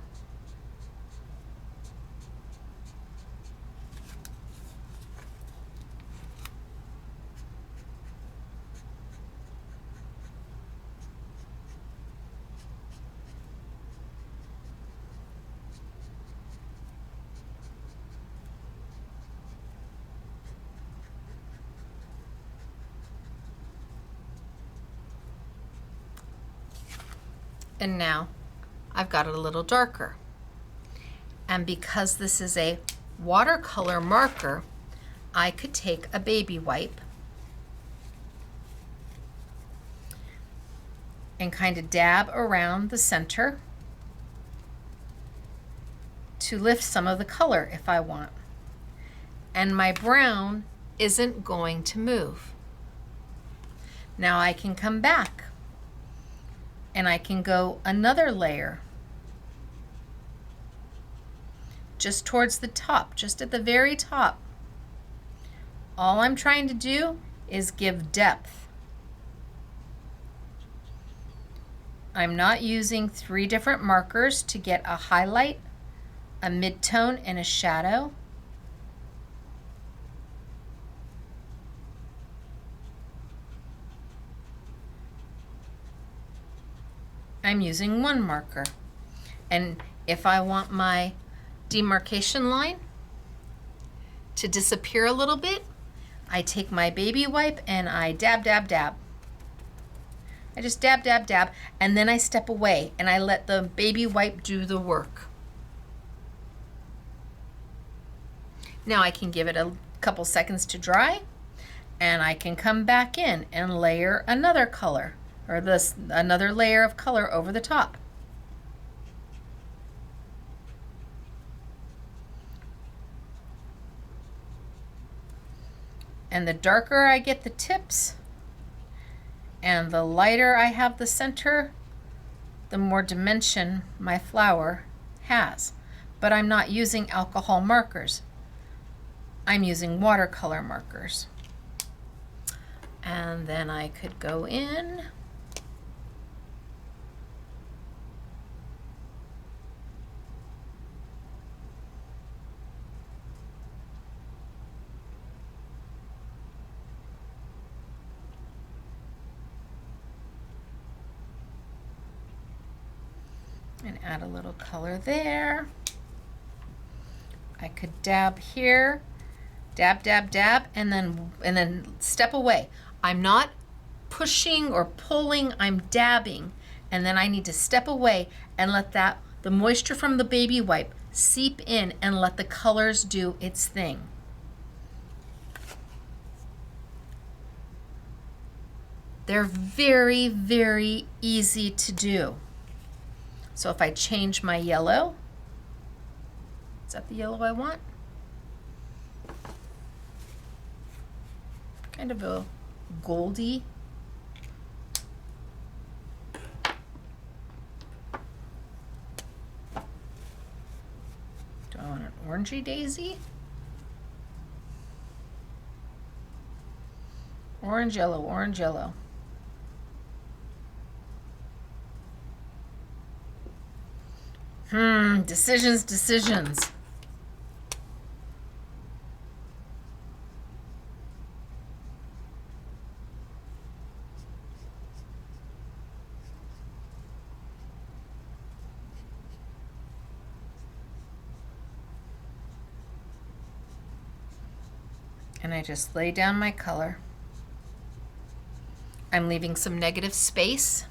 And now I've got it a little darker. And because this is a watercolor marker, I could take a baby wipe and kind of dab around the center to lift some of the color if I want. And my brown isn't going to move. Now I can come back and I can go another layer just towards the top, just at the very top. All I'm trying to do is give depth. I'm not using 3 different markers to get a highlight, a midtone, and a shadow. I'm using 1 marker. And if I want my demarcation line to disappear a little bit, I take my baby wipe and I dab, dab, dab. I just dab, dab, dab, and then I step away and I let the baby wipe do the work. Now I can give it a couple seconds to dry, and I can come back in and layer another color, or another layer of color over the top. And the darker I get the tips and the lighter I have the center, the more dimension my flower has. But I'm not using alcohol markers. I'm using watercolor markers. And then I could go in and add a little color there. I could dab here, dab, dab, dab, and then step away. I'm not pushing or pulling, I'm dabbing, and then I need to step away and let the moisture from the baby wipe seep in and let the colors do its thing. They're very, very easy to do. So if I change my yellow, is that the yellow I want? Kind of a goldy. Do I want an orangey daisy? Orange yellow, orange yellow. Decisions, decisions. And I just lay down my color. I'm leaving some negative space.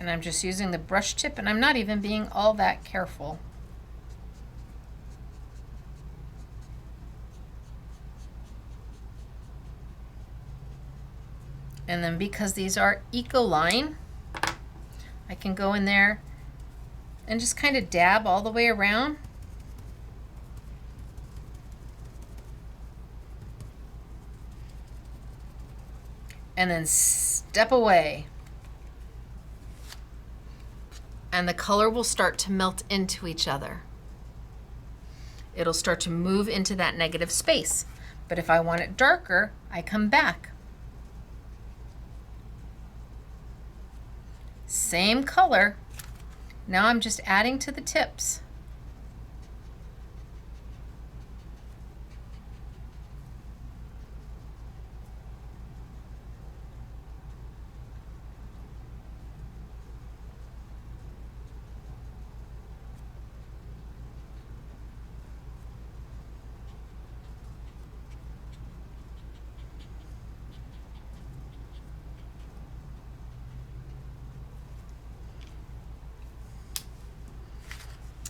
And I'm just using the brush tip, and I'm not even being all that careful. And then because these are Ecoline, I can go in there and just kind of dab all the way around. And then step away. And the color will start to melt into each other. It'll start to move into that negative space. But if I want it darker, I come back. Same color. Now I'm just adding to the tips.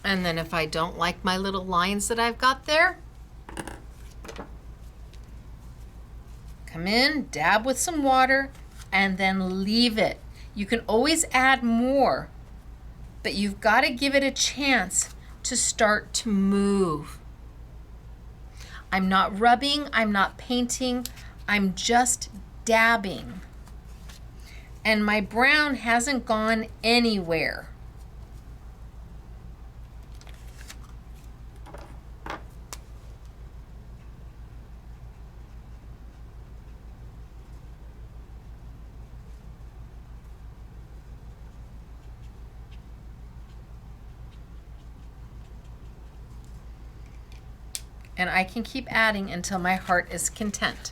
And then if I don't like my little lines that I've got there, come in, dab with some water, and then leave it. You can always add more, but you've got to give it a chance to start to move. I'm not rubbing, I'm not painting, I'm just dabbing. And my brown hasn't gone anywhere. And I can keep adding until my heart is content.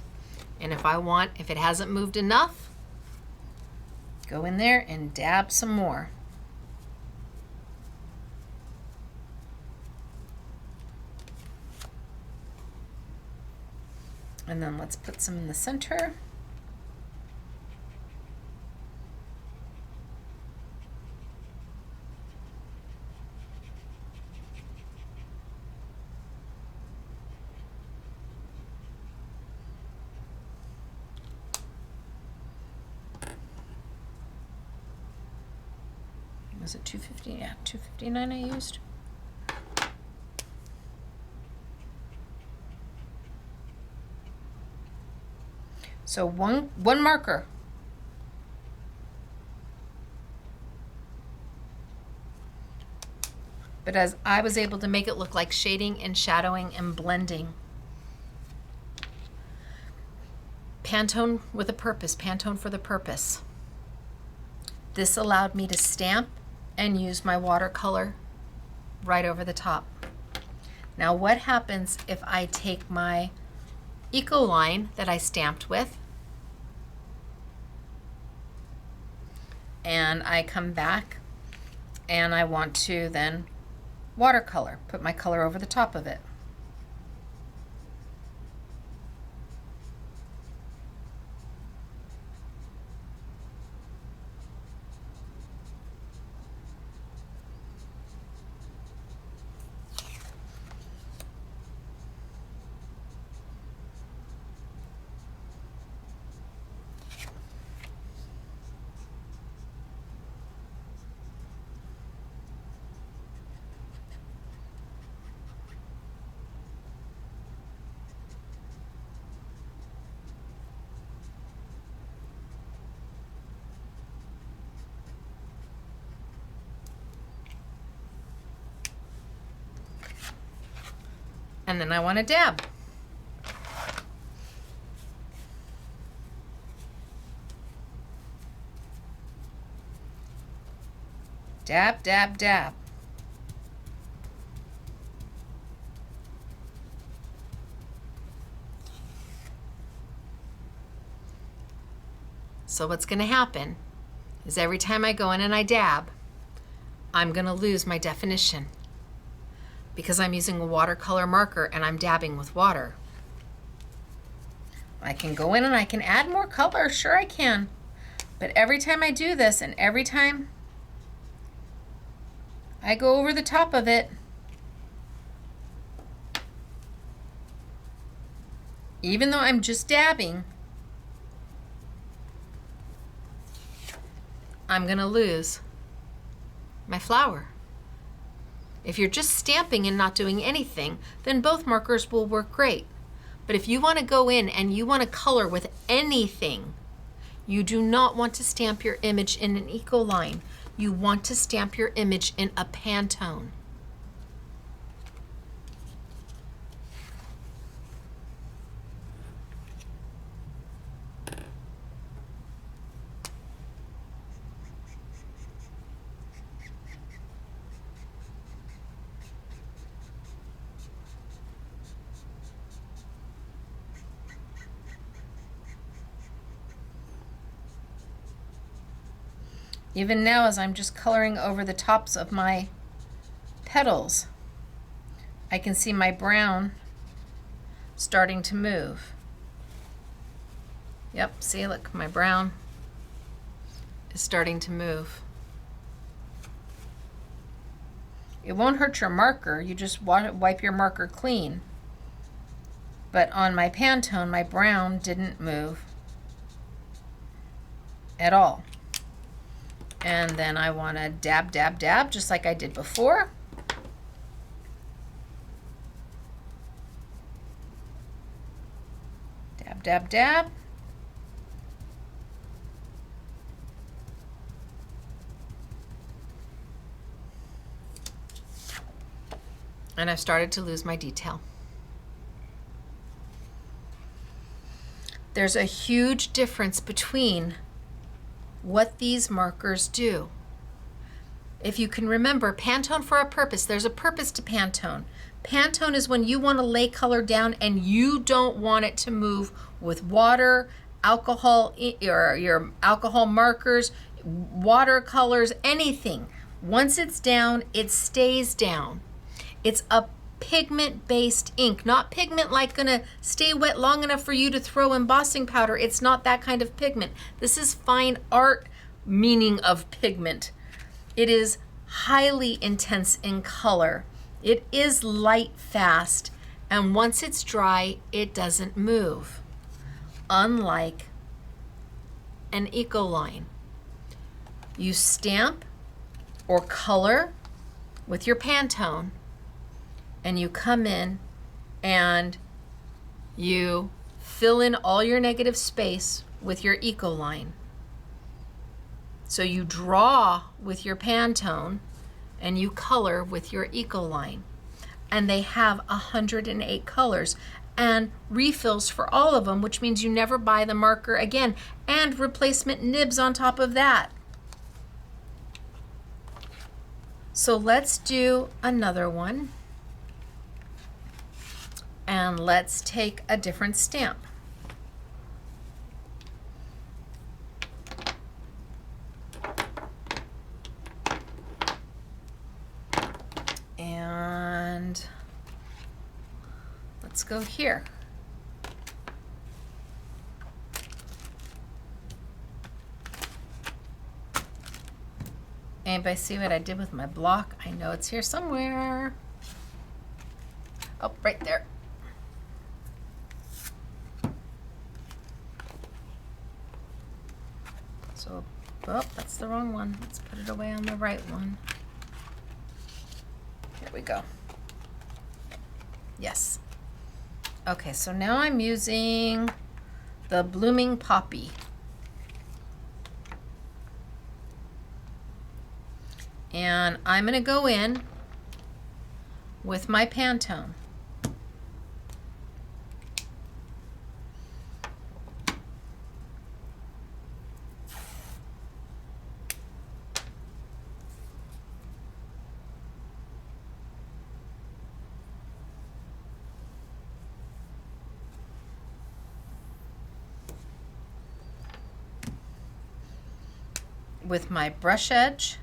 And if it hasn't moved enough, Go in there and dab some more. And then let's put some in the center. Was it 250? Yeah, 259 I used. So one marker. But as I was able to make it look like shading and shadowing and blending. Pantone with a purpose, Pantone for the purpose. This allowed me to stamp and use my watercolor right over the top. Now what happens if I take my Ecoline that I stamped with and I come back and I want to then watercolor, put my color over the top of it. And then I want to dab. Dab, dab, dab. So what's going to happen is every time I go in and I dab, I'm going to lose my definition because I'm using a watercolor marker and I'm dabbing with water. I can go in and I can add more color, sure I can. But every time I do this and every time I go over the top of it, even though I'm just dabbing, I'm gonna lose my flower. If you're just stamping and not doing anything, then both markers will work great. But if you want to go in and you want to color with anything, you do not want to stamp your image in an Ecoline. You want to stamp your image in a Pantone. Even now, as I'm just coloring over the tops of my petals, I can see my brown starting to move. Yep, see, look, my brown is starting to move. It won't hurt your marker, you just wipe your marker clean. But on my Pantone, my brown didn't move at all. And then I want to dab, dab, dab, just like I did before. Dab, dab, dab. And I've started to lose my detail. There's a huge difference between what these markers do. If you can remember, Pantone for a purpose, there's a purpose to Pantone. Pantone is when you want to lay color down and you don't want it to move with water, alcohol, or your alcohol markers. watercolors, anything. Once it's down, it stays down. It's a pigment-based ink, not pigment like gonna stay wet long enough for you to throw embossing powder. It's not that kind of pigment. This is fine art meaning of pigment. It is highly intense in color. It is light fast, and once it's dry, it doesn't move. Unlike an Ecoline. You stamp or color with your Pantone, and you come in and you fill in all your negative space with your Ecoline. So you draw with your Pantone and you color with your Ecoline. And they have 108 colors and refills for all of them, which means you never buy the marker again, and replacement nibs on top of that. So let's do another one. And let's take a different stamp. And let's go here. Anybody see what I did with my block? I know it's here somewhere. Oh, right there. So, oh, that's the wrong one. Let's put it away on the right one. Here we go. Yes. Okay, so now I'm using the Blooming Poppy. And I'm going to go in with my Pantone. With my brush edge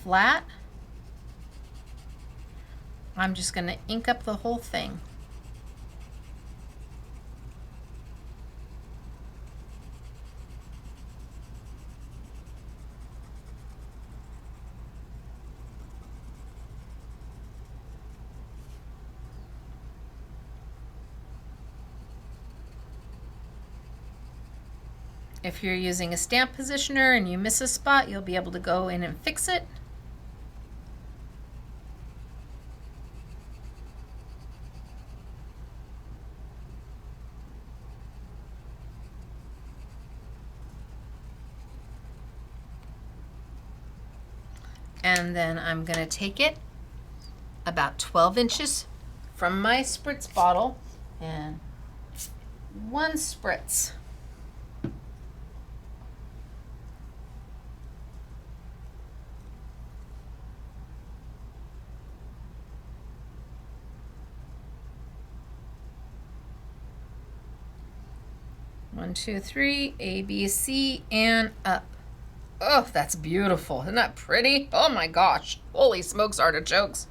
flat, I'm just going to ink up the whole thing. If you're using a stamp positioner and you miss a spot, you'll be able to go in and fix it. And then I'm going to take it about 12 inches from my spritz bottle and one spritz. One, two, three, A, B, C, and up. Oh, that's beautiful. Isn't that pretty? Oh my gosh. Holy smokes, artichokes.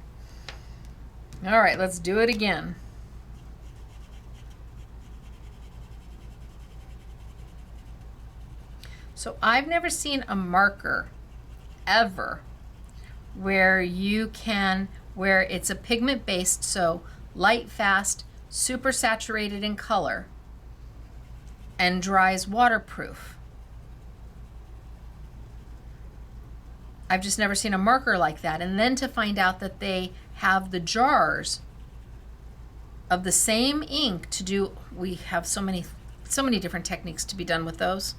All right, let's do it again. So I've never seen a marker ever where it's a pigment based, so light, fast, super saturated in color, and dries waterproof. I've just never seen a marker like that. And then to find out that they have the jars of the same ink to do, we have so many different techniques to be done with those,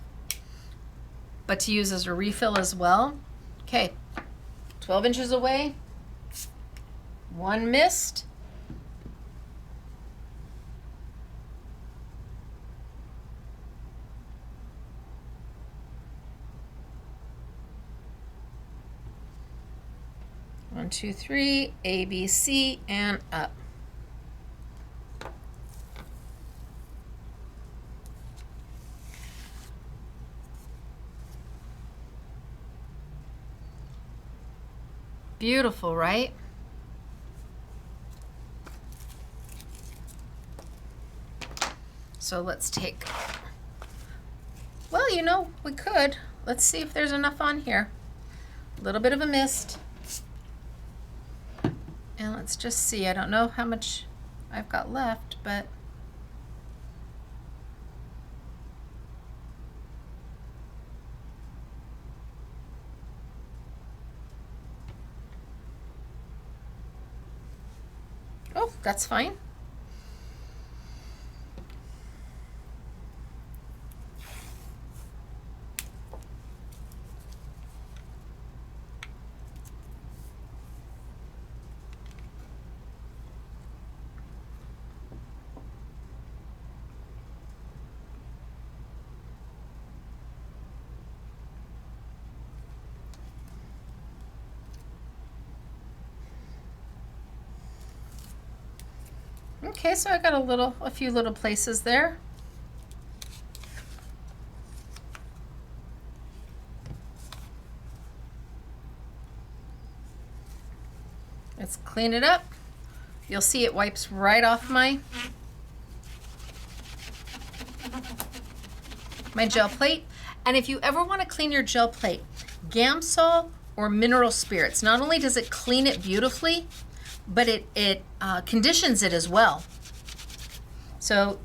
but to use as a refill as well. Okay, 12 inches away, one missed. One, two, three, A, B, C, and up. Beautiful, right? So let's take, well, you know, we could. Let's see if there's enough on here. A little bit of a mist. And let's just see. I don't know how much I've got left, but oh, that's fine. Okay, so I got a few little places there. Let's clean it up. You'll see it wipes right off my gel plate. And if you ever want to clean your gel plate, Gamsol or mineral spirits, not only does it clean it beautifully, but it conditions it as well. So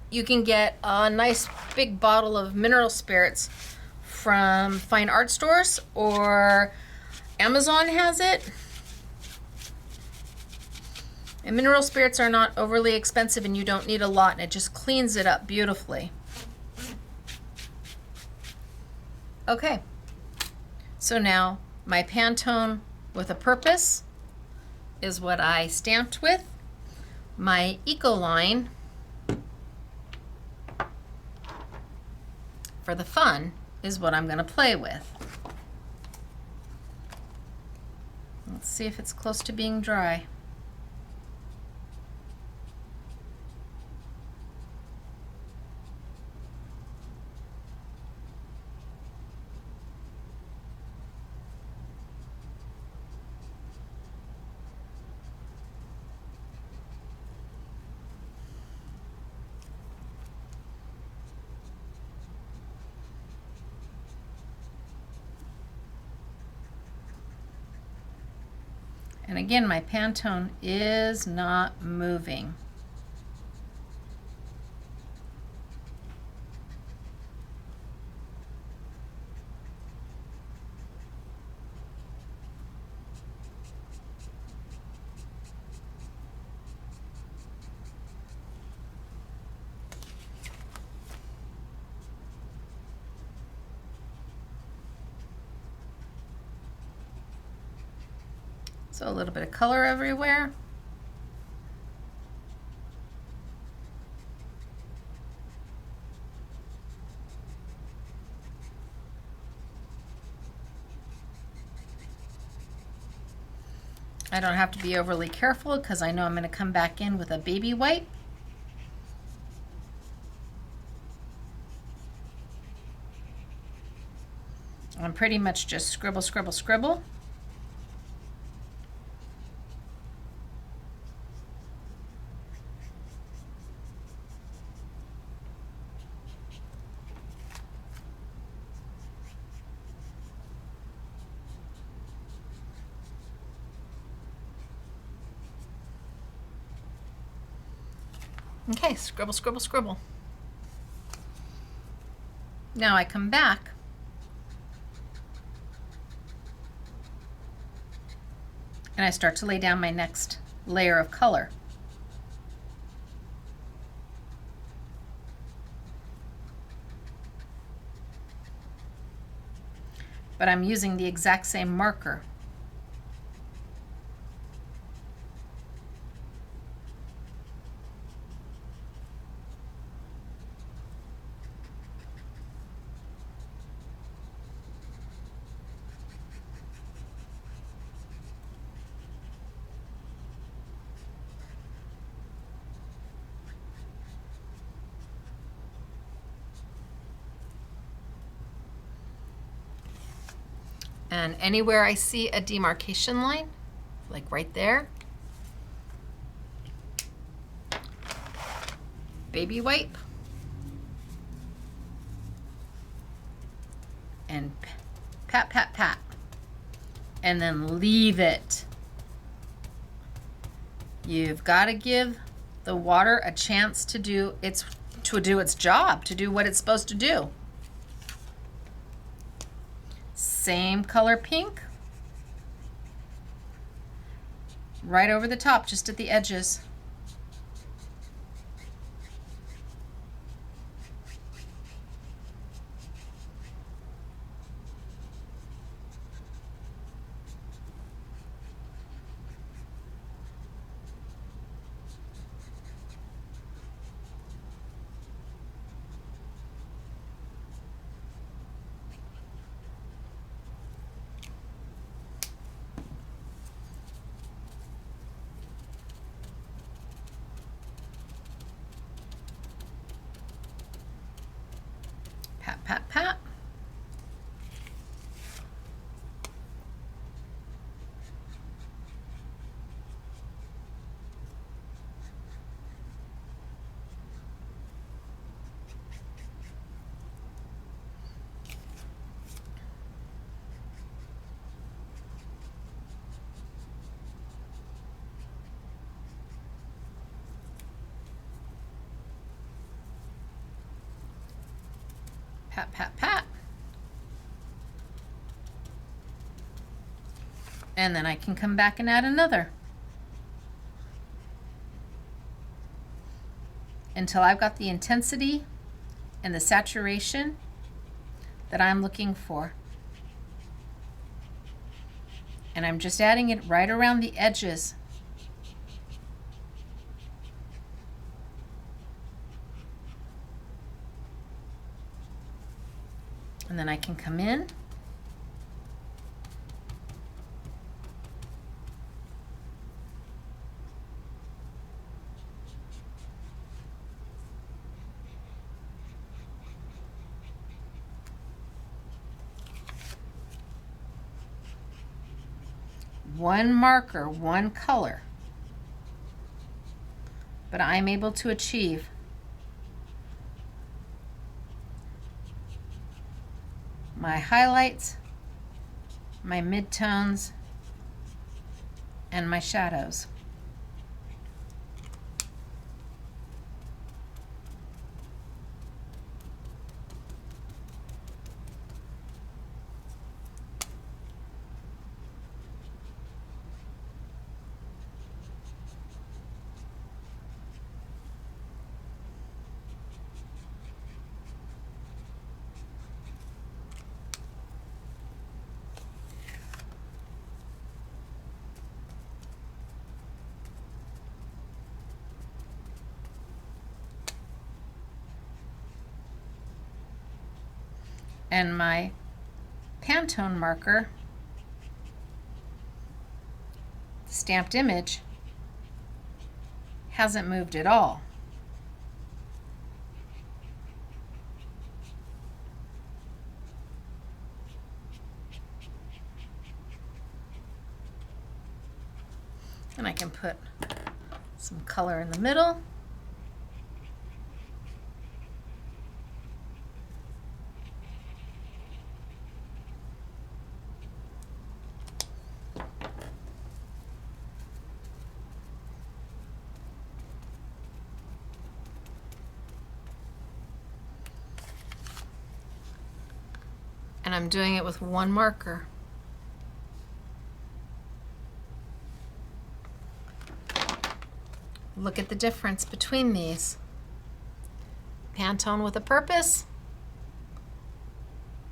you can get a nice big bottle of mineral spirits from fine art stores, or Amazon has it. And mineral spirits are not overly expensive, and you don't need a lot, and it just cleans it up beautifully. Okay, so now my Pantone with a purpose is what I stamped with. My Ecoline for the fun is what I'm going to play with. Let's see if it's close to being dry. And again, my Pantone is not moving. So a little bit of color everywhere. I don't have to be overly careful because I know I'm going to come back in with a baby wipe. I'm pretty much just scribble, scribble, scribble. Okay, scribble, scribble, scribble. Now I come back and I start to lay down my next layer of color. But I'm using the exact same marker. And anywhere I see a demarcation line, like right there, baby wipe, and pat, pat, pat, and then leave it. You've got to give the water a chance to do its job, to do what it's supposed to do. Same color pink, right over the top, just at the edges. Pat, pat, pat. Pat, pat, pat. And then I can come back and add another until I've got the intensity and the saturation that I'm looking for. And I'm just adding it right around the edges. And then I can come in one marker, one color, but I'm able to achieve my highlights, my midtones, and my shadows. And my Panton marker, stamped image, hasn't moved at all. And I can put some color in the middle. And I'm doing it with one marker. Look at the difference between these. Panton with a purpose,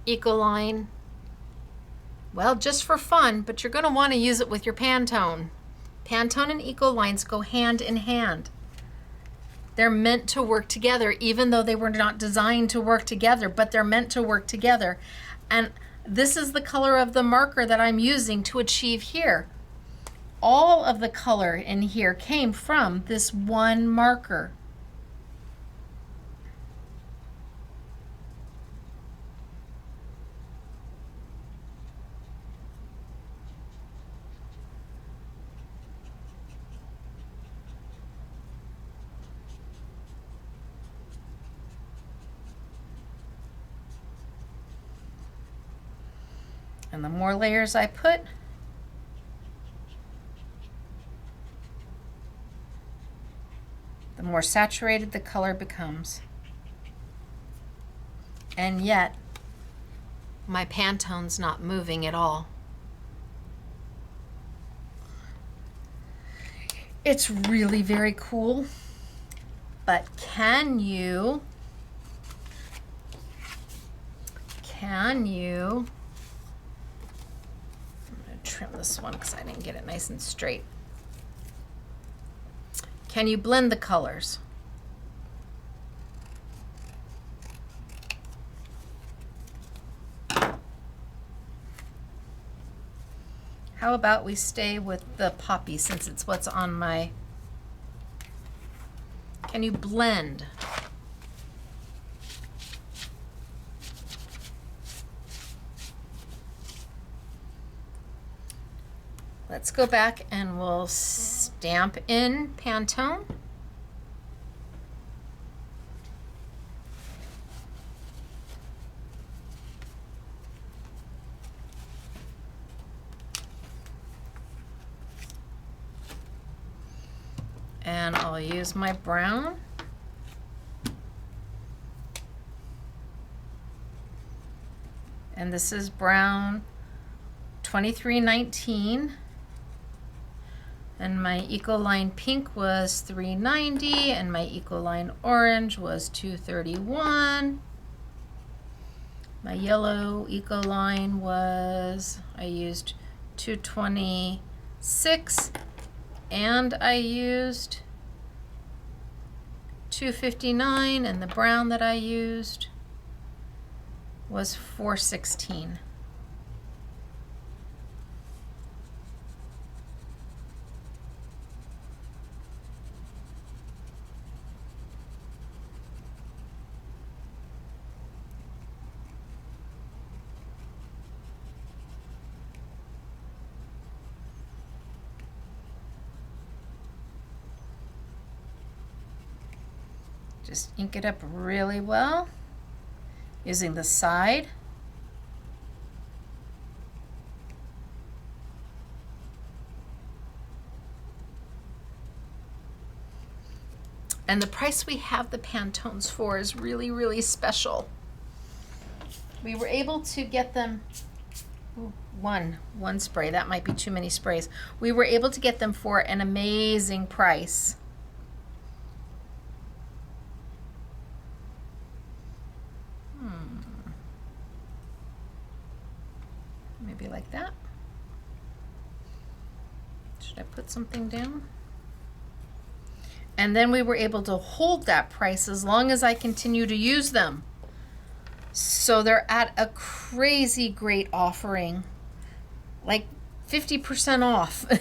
Ecoline, well, just for fun, but you're going to want to use it with your Panton. Panton and Ecolines go hand in hand. They're meant to work together, even though they were not designed to work together, but they're meant to work together. And this is the color of the marker that I'm using to achieve here. All of the color in here came from this one marker. And the more layers I put, the more saturated the color becomes. And yet, my Pantone's not moving at all. It's really very cool, but can you I'm going to trim this one because I didn't get it nice and straight. Can you blend the colors? How about we stay with the poppy since it's what's on my... Can you blend? Let's go back and we'll stamp in Panton. And I'll use my brown. And this is brown 2319. And my Ecoline pink was $3.90, and my Ecoline orange was $2.31. My yellow Ecoline was, I used $2.26, and I used $2.59, and the brown that I used was $4.16. Just ink it up really well using the side. And the price we have the Pantones for is really, really special. We were able to get them, one spray, that might be too many sprays. We were able to get them for an amazing price. Maybe like that. Should I put something down? And then we were able to hold that price as long as I continue to use them. So they're at a crazy great offering, like 50% off. Okay,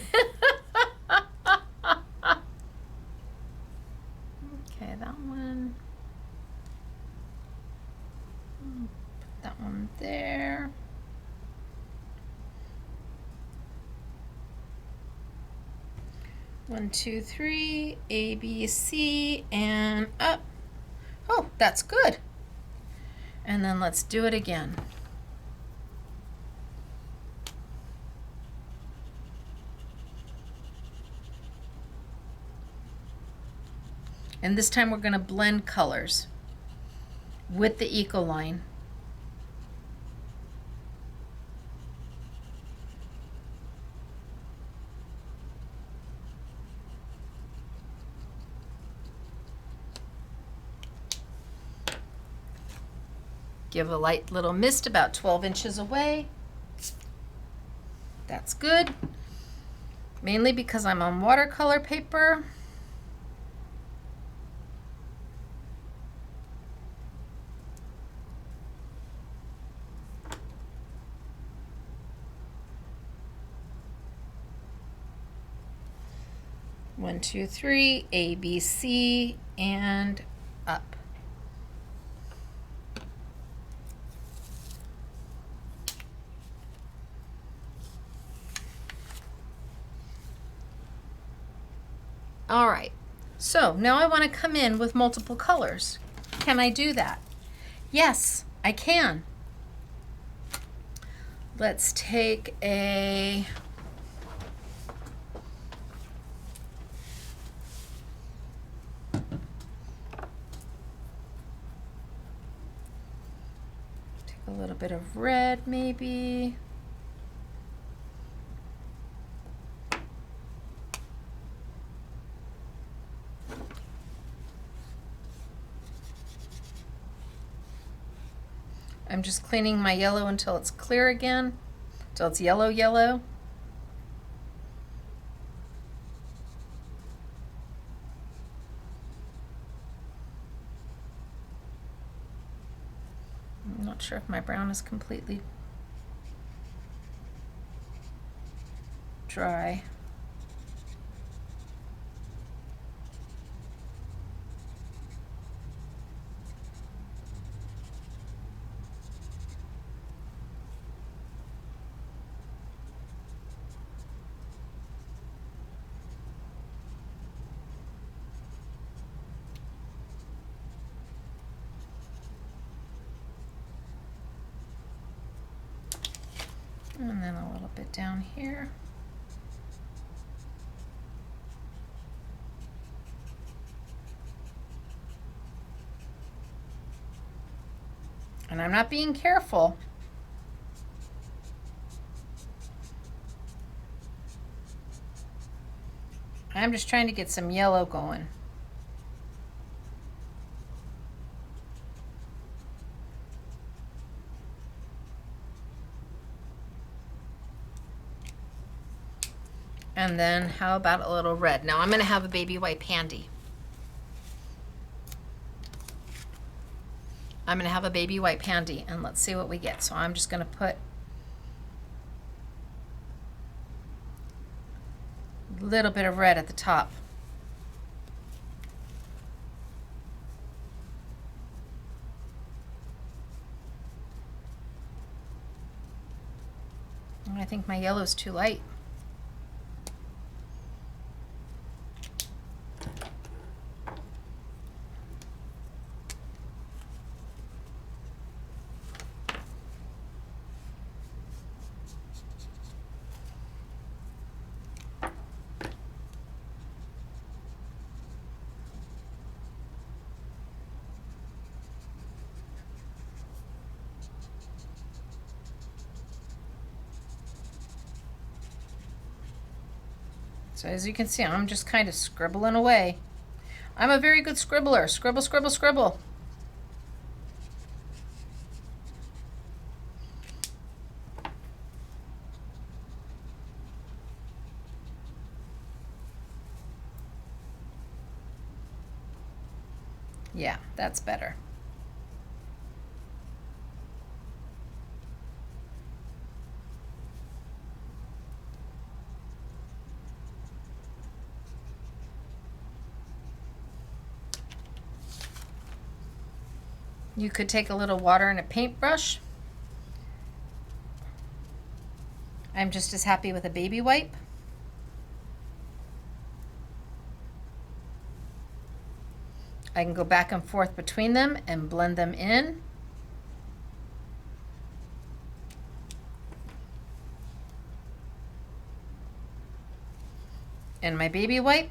that one. Put that one there. One, two, three, A, B, C, and up. Oh, that's good. And then let's do it again. And this time we're going to blend colors with the Ecoline. Give a light little mist about 12 inches away. That's good. Mainly because I'm on watercolor paper. One, two, three, A, B, C, and up. All right, so now I want to come in with multiple colors. Can I do that? Yes, I can. Let's take a little bit of red maybe. I'm just cleaning my yellow until it's clear again, until it's yellow yellow. I'm not sure if my brown is completely dry. And then a little bit down here. And I'm not being careful. I'm just trying to get some yellow going. And then how about a little red? Now I'm going to have a baby wipe handy. I'm going to have a baby wipe handy, and let's see what we get. So I'm just going to put a little bit of red at the top. And I think my yellow is too light. So as you can see, I'm just kind of scribbling away. I'm a very good scribbler. Scribble, scribble, scribble. Yeah, that's better. You could take a little water and a paintbrush. I'm just as happy with a baby wipe. I can go back and forth between them and blend them in. And my baby wipe.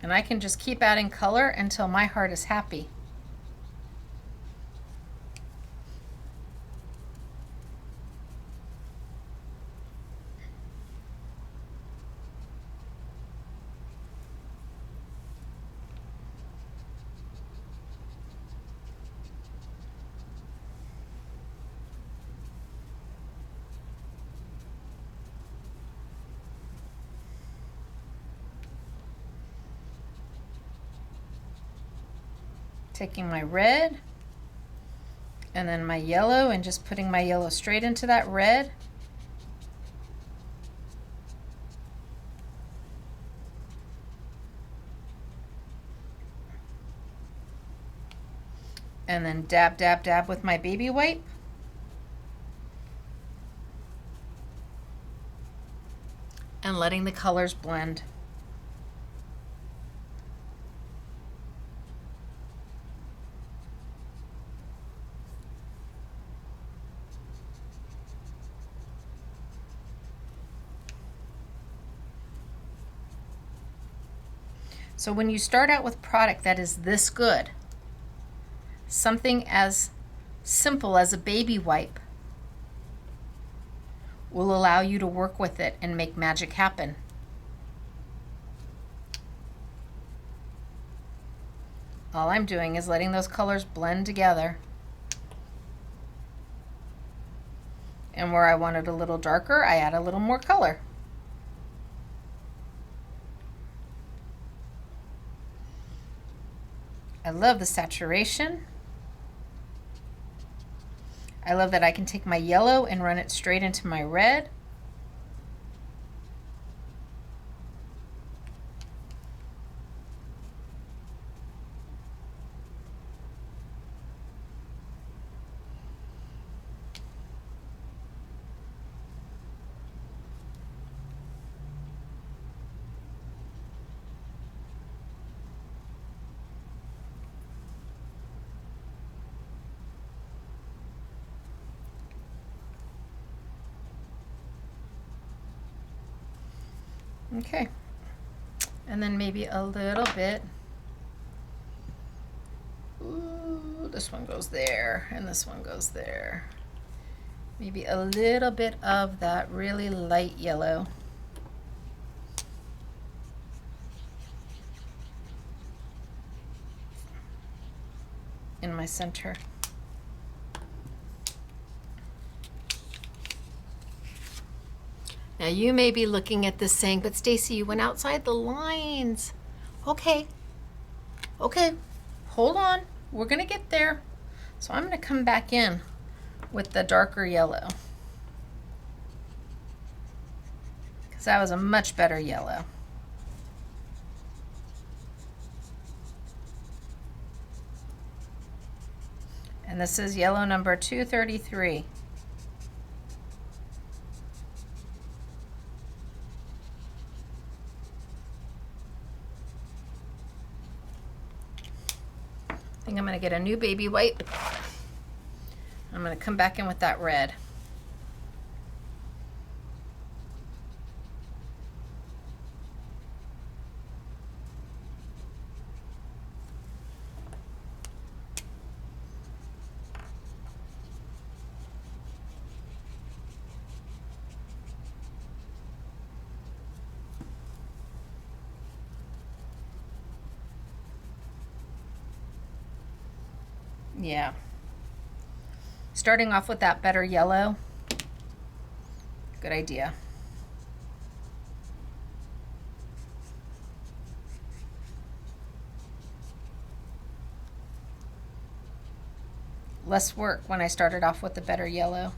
And I can just keep adding color until my heart is happy. Taking my red and then my yellow and just putting my yellow straight into that red. And then dab, dab, dab with my baby wipe. And letting the colors blend. So when you start out with product that is this good, something as simple as a baby wipe will allow you to work with it and make magic happen. All I'm doing is letting those colors blend together. And where I want it a little darker, I add a little more color. I love the saturation. I love that I can take my yellow and run it straight into my red. Okay, and then maybe a little bit. Ooh, this one goes there, and this one goes there. Maybe a little bit of that really light yellow. In my center. Now you may be looking at this saying, but Stacey, you went outside the lines. Okay, hold on. We're gonna get there. So I'm gonna come back in with the darker yellow, because that was a much better yellow. And this is yellow number 233. I think I'm going to get a new baby wipe. I'm going to come back in with that red. Yeah. Starting off with that better yellow. Good idea. Less work when I started off with the better yellow.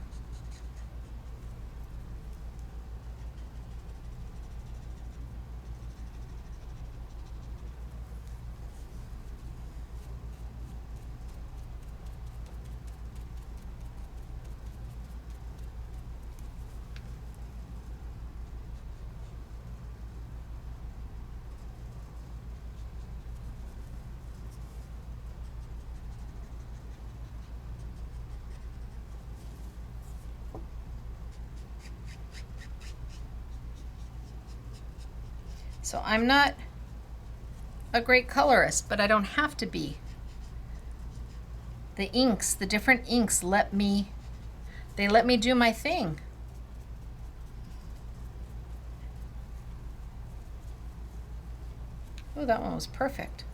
So I'm not a great colorist, but I don't have to be. The inks, the different inks let me do my thing. Oh, that one was perfect.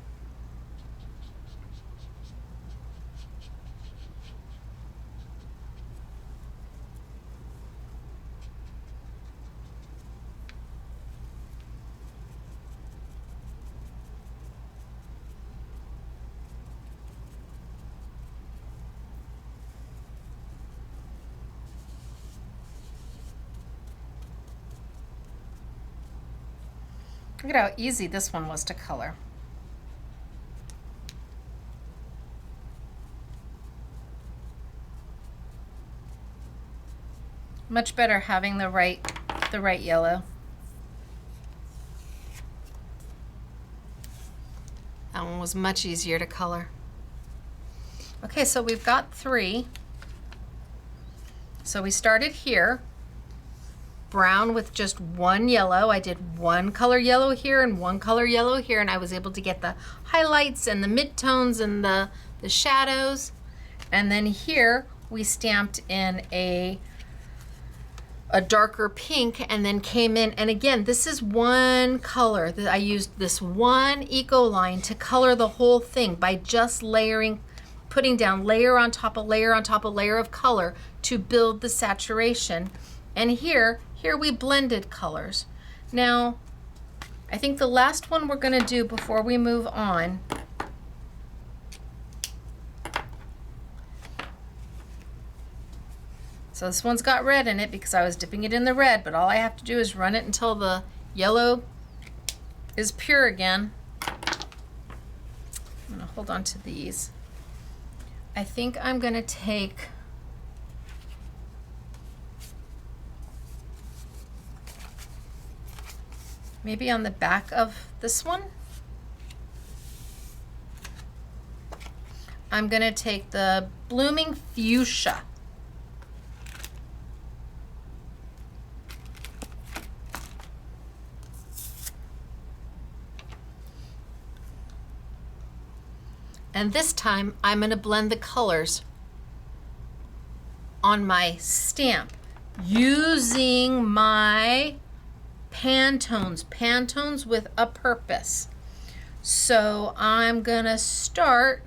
Look at how easy this one was to color. Much better having the right yellow. That one was much easier to color. Okay, so we've got 3. So we started here, brown with just 1 yellow. I did 1 color yellow here and 1 color yellow here, and I was able to get the highlights and the midtones and the shadows. And then here we stamped in a darker pink and then came in, and again, this is 1 color. I used this 1 Ecoline to color the whole thing by just layering, putting down layer on top of layer on top of layer of color to build the saturation. And here we blended colors. Now, I think the last one we're gonna do before we move on so this one's got red in it because I was dipping it in the red, but all I have to do is run it until the yellow is pure again. I'm gonna hold on to these. I think I'm gonna take maybe on the back of this one, I'm gonna take the Blooming Fuchsia. And this time, I'm gonna blend the colors on my stamp using my Pantones with a purpose. So I'm gonna start,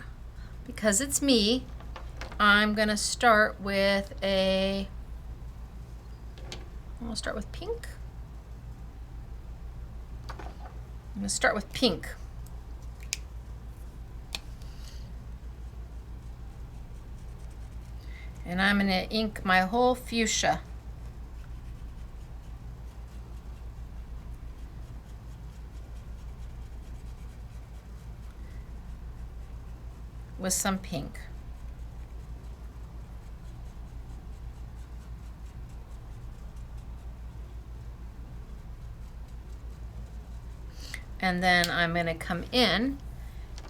because it's me, I'm gonna start with I'm gonna start with pink. I'm gonna start with pink. And I'm gonna ink my whole fuchsia. With some pink. And then I'm gonna come in,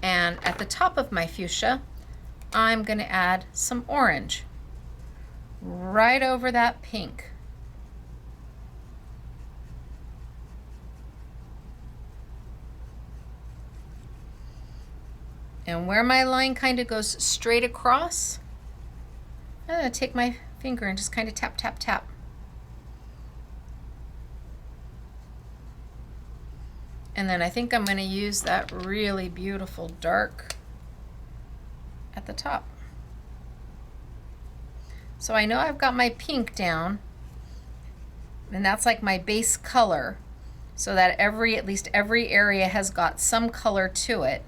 and at the top of my fuchsia, I'm gonna add some orange right over that pink. And where my line kind of goes straight across, I'm gonna take my finger and just kind of tap, tap, tap. And then I think I'm gonna use that really beautiful dark at the top. So I know I've got my pink down, and that's like my base color, so that at least every area has got some color to it.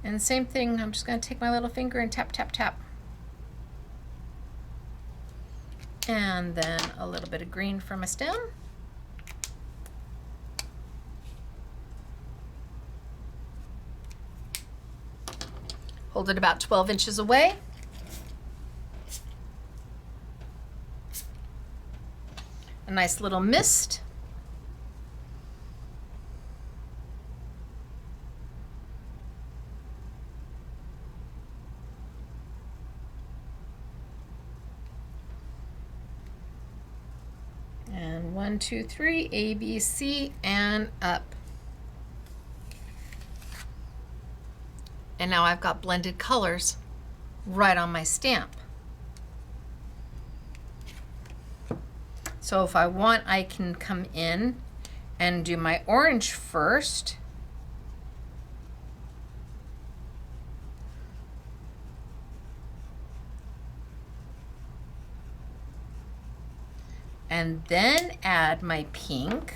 And same thing, I'm just gonna take my little finger and tap, tap, tap. And then a little bit of green for my stem. Hold it about 12 inches away. A nice little mist. And 1, 2, 3, A, B, C, and up. And now I've got blended colors right on my stamp. So if I want, I can come in and do my orange first. And then add my pink.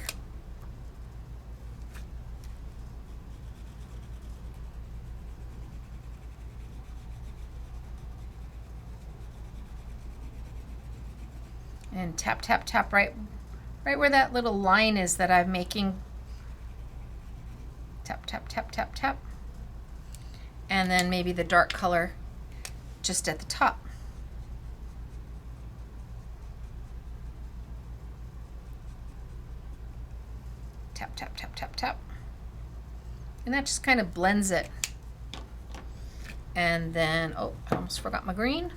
And tap, tap, tap right right where that little line is that I'm making. Tap, tap, tap, tap, tap. And then maybe the dark color just at the top. Tap, tap, tap, tap, tap. And that just kind of blends it. And then, oh, I almost forgot my green.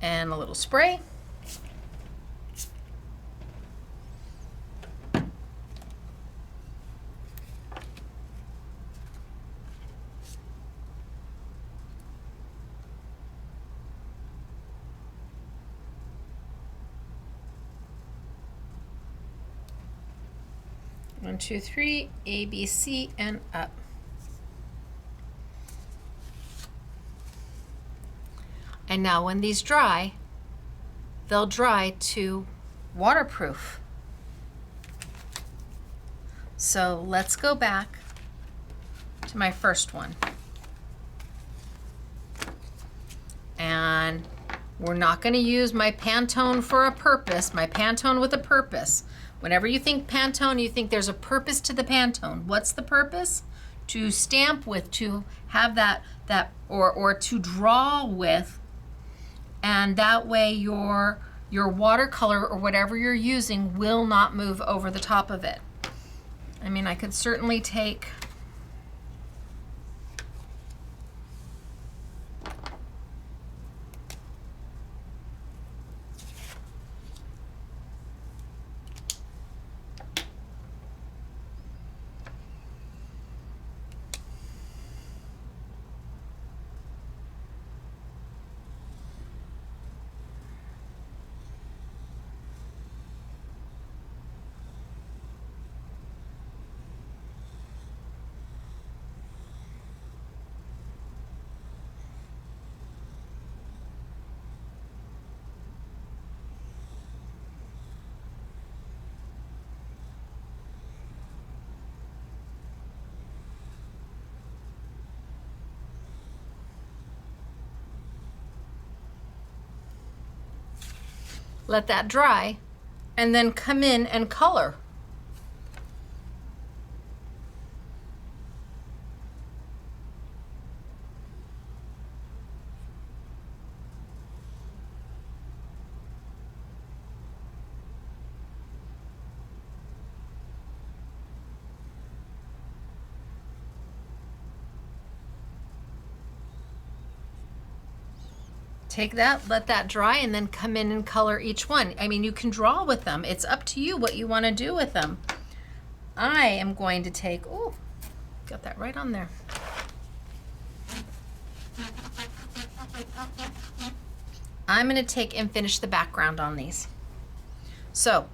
And a little spray. One, two, three, A, B, C, and up. And now when these dry, they'll dry to waterproof. So let's go back to my first one. And we're not going to use my Panton for a purpose, my Panton with a purpose. Whenever you think Panton, you think there's a purpose to the Panton. What's the purpose? To stamp with, to have that or to draw with, and that way your watercolor or whatever you're using will not move over the top of it. I mean, I could certainly take let that dry, and then come in and color. Take that, let that dry, and then come in and color each one. I mean, you can draw with them. It's up to you what you want to do with them. I am going to take, oh, got that right on there. I'm going to take and finish the background on these. So,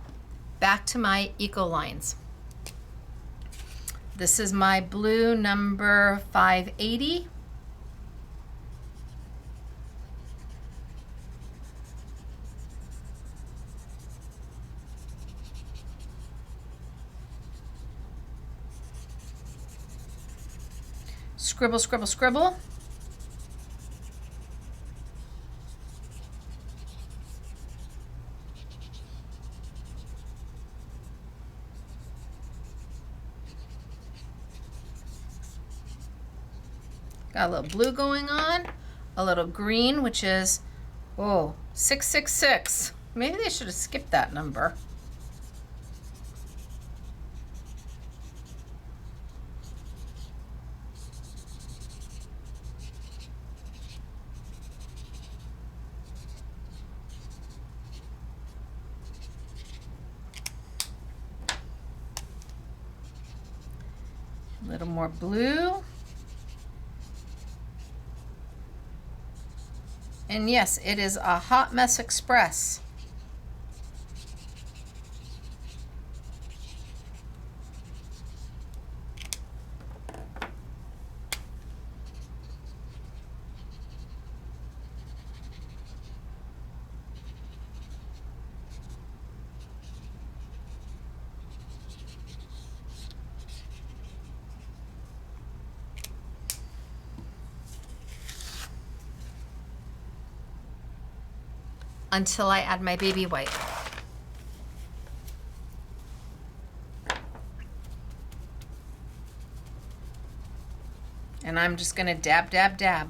back to my Ecolines. This is my blue number 580. Scribble, scribble, scribble. Got a little blue going on, a little green, which is, oh, 666. Maybe they should have skipped that number. A little more blue. And yes, it is a Hot Mess Express. until I add my baby wipe. And I'm just gonna dab, dab, dab.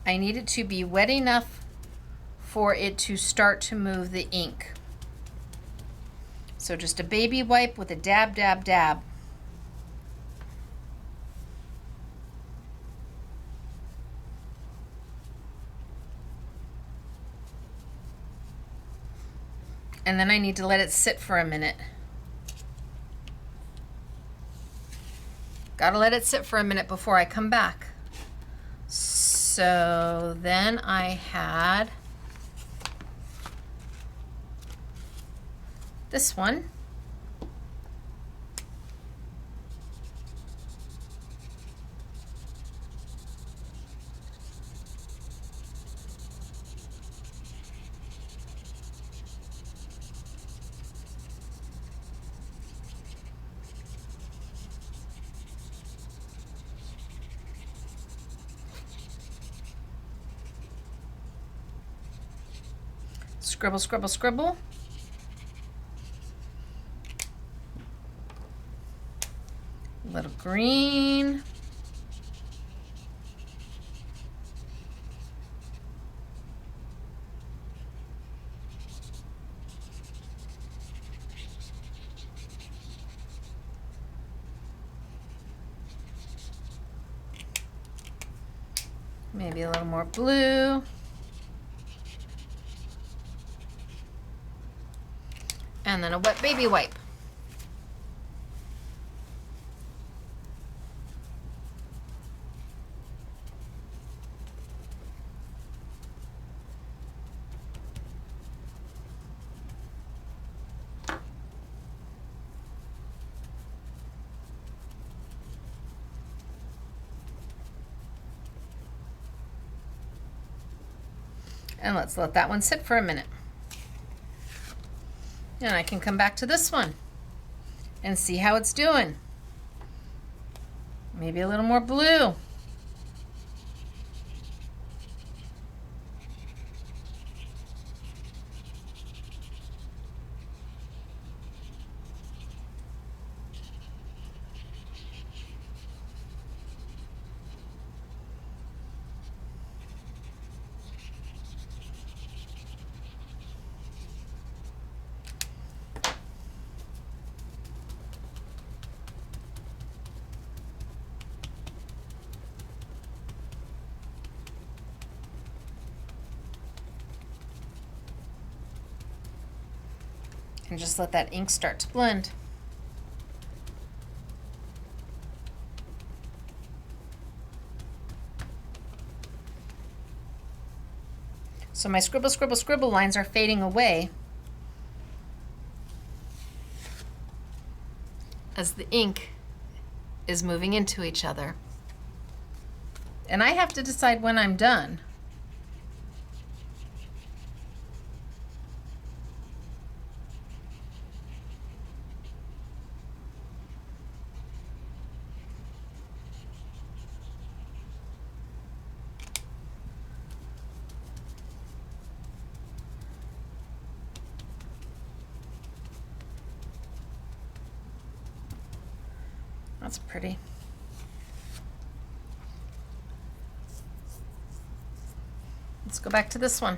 I need it to be wet enough for it to start to move the ink. So just a baby wipe with a dab, dab, dab. And then I need to let it sit for a minute. Gotta let it sit for a minute before I come back. So then I had this one. Scribble, scribble, scribble. Little green. Maybe a little more blue. And then a wet baby wipe. And let's let that one sit for a minute. And I can come back to this one and see how it's doing. Maybe a little more blue. And just let that ink start to blend. So my scribble, scribble, scribble lines are fading away as the ink is moving into each other. And I have to decide when I'm done. That's pretty. Let's go back to this one.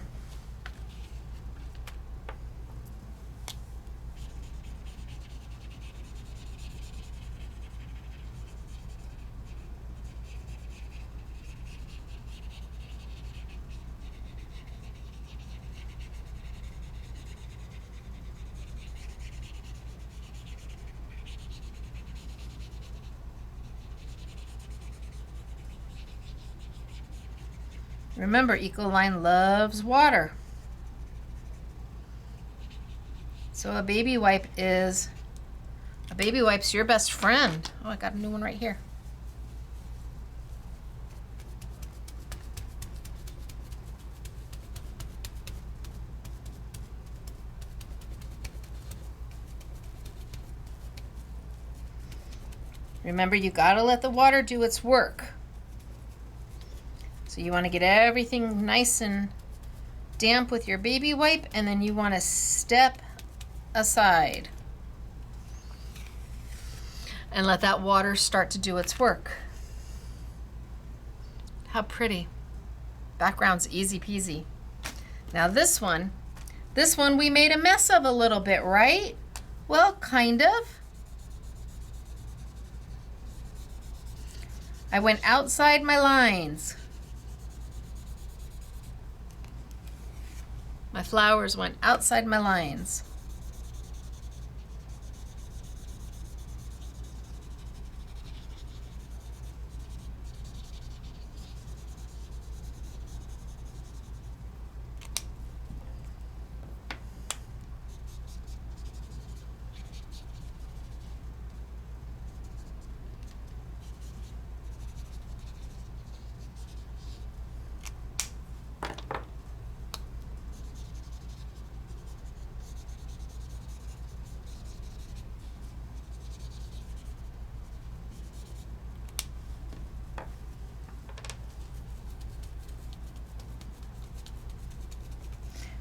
Remember, Ecoline loves water. So a baby wipe's your best friend. Oh, I got a new one right here. Remember, you gotta let the water do its work. So you want to get everything nice and damp with your baby wipe, and then you want to step aside and let that water start to do its work. How pretty. Background's easy peasy. Now this one we made a mess of a little bit, right? Well, kind of. I went outside my lines. My flowers went outside my lines.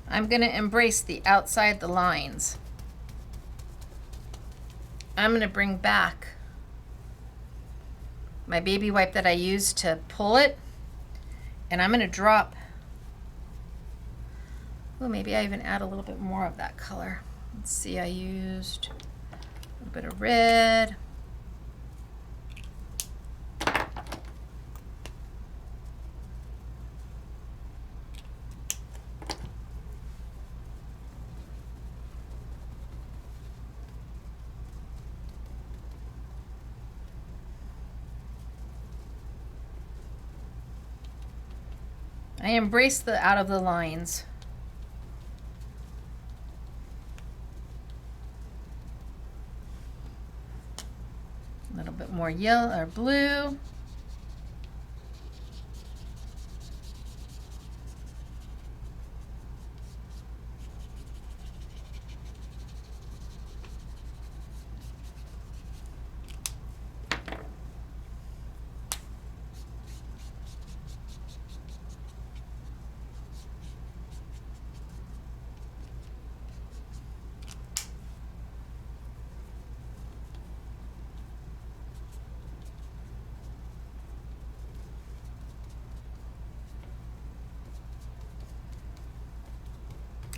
I'm going to embrace the outside the lines. I'm going to bring back my baby wipe that I used to pull it, and I'm going to drop, oh, maybe I even add a little bit more of that color. Let's see, I used a little bit of red. I embrace the out of the lines. A little bit more yellow or blue.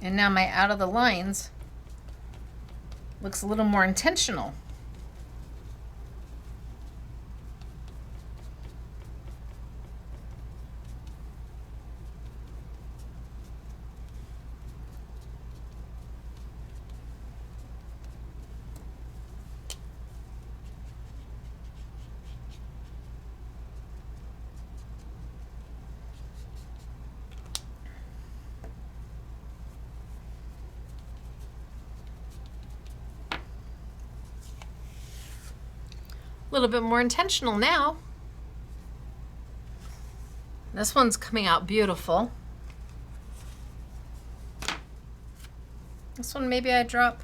And now my out of the lines looks a little more intentional. A little bit more intentional now. This one's coming out beautiful. This one maybe I drop.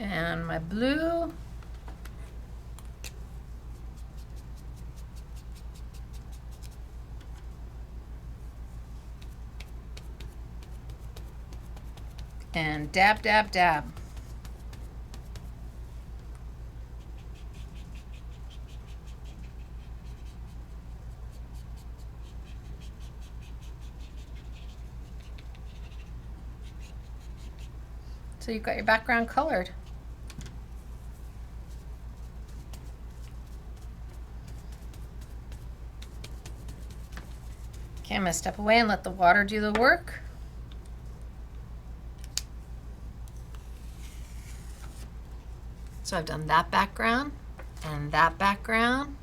And my blue. And dab, dab, dab. So you've got your background colored. Okay, I'm going to step away and let the water do the work. So I've done that background and that background.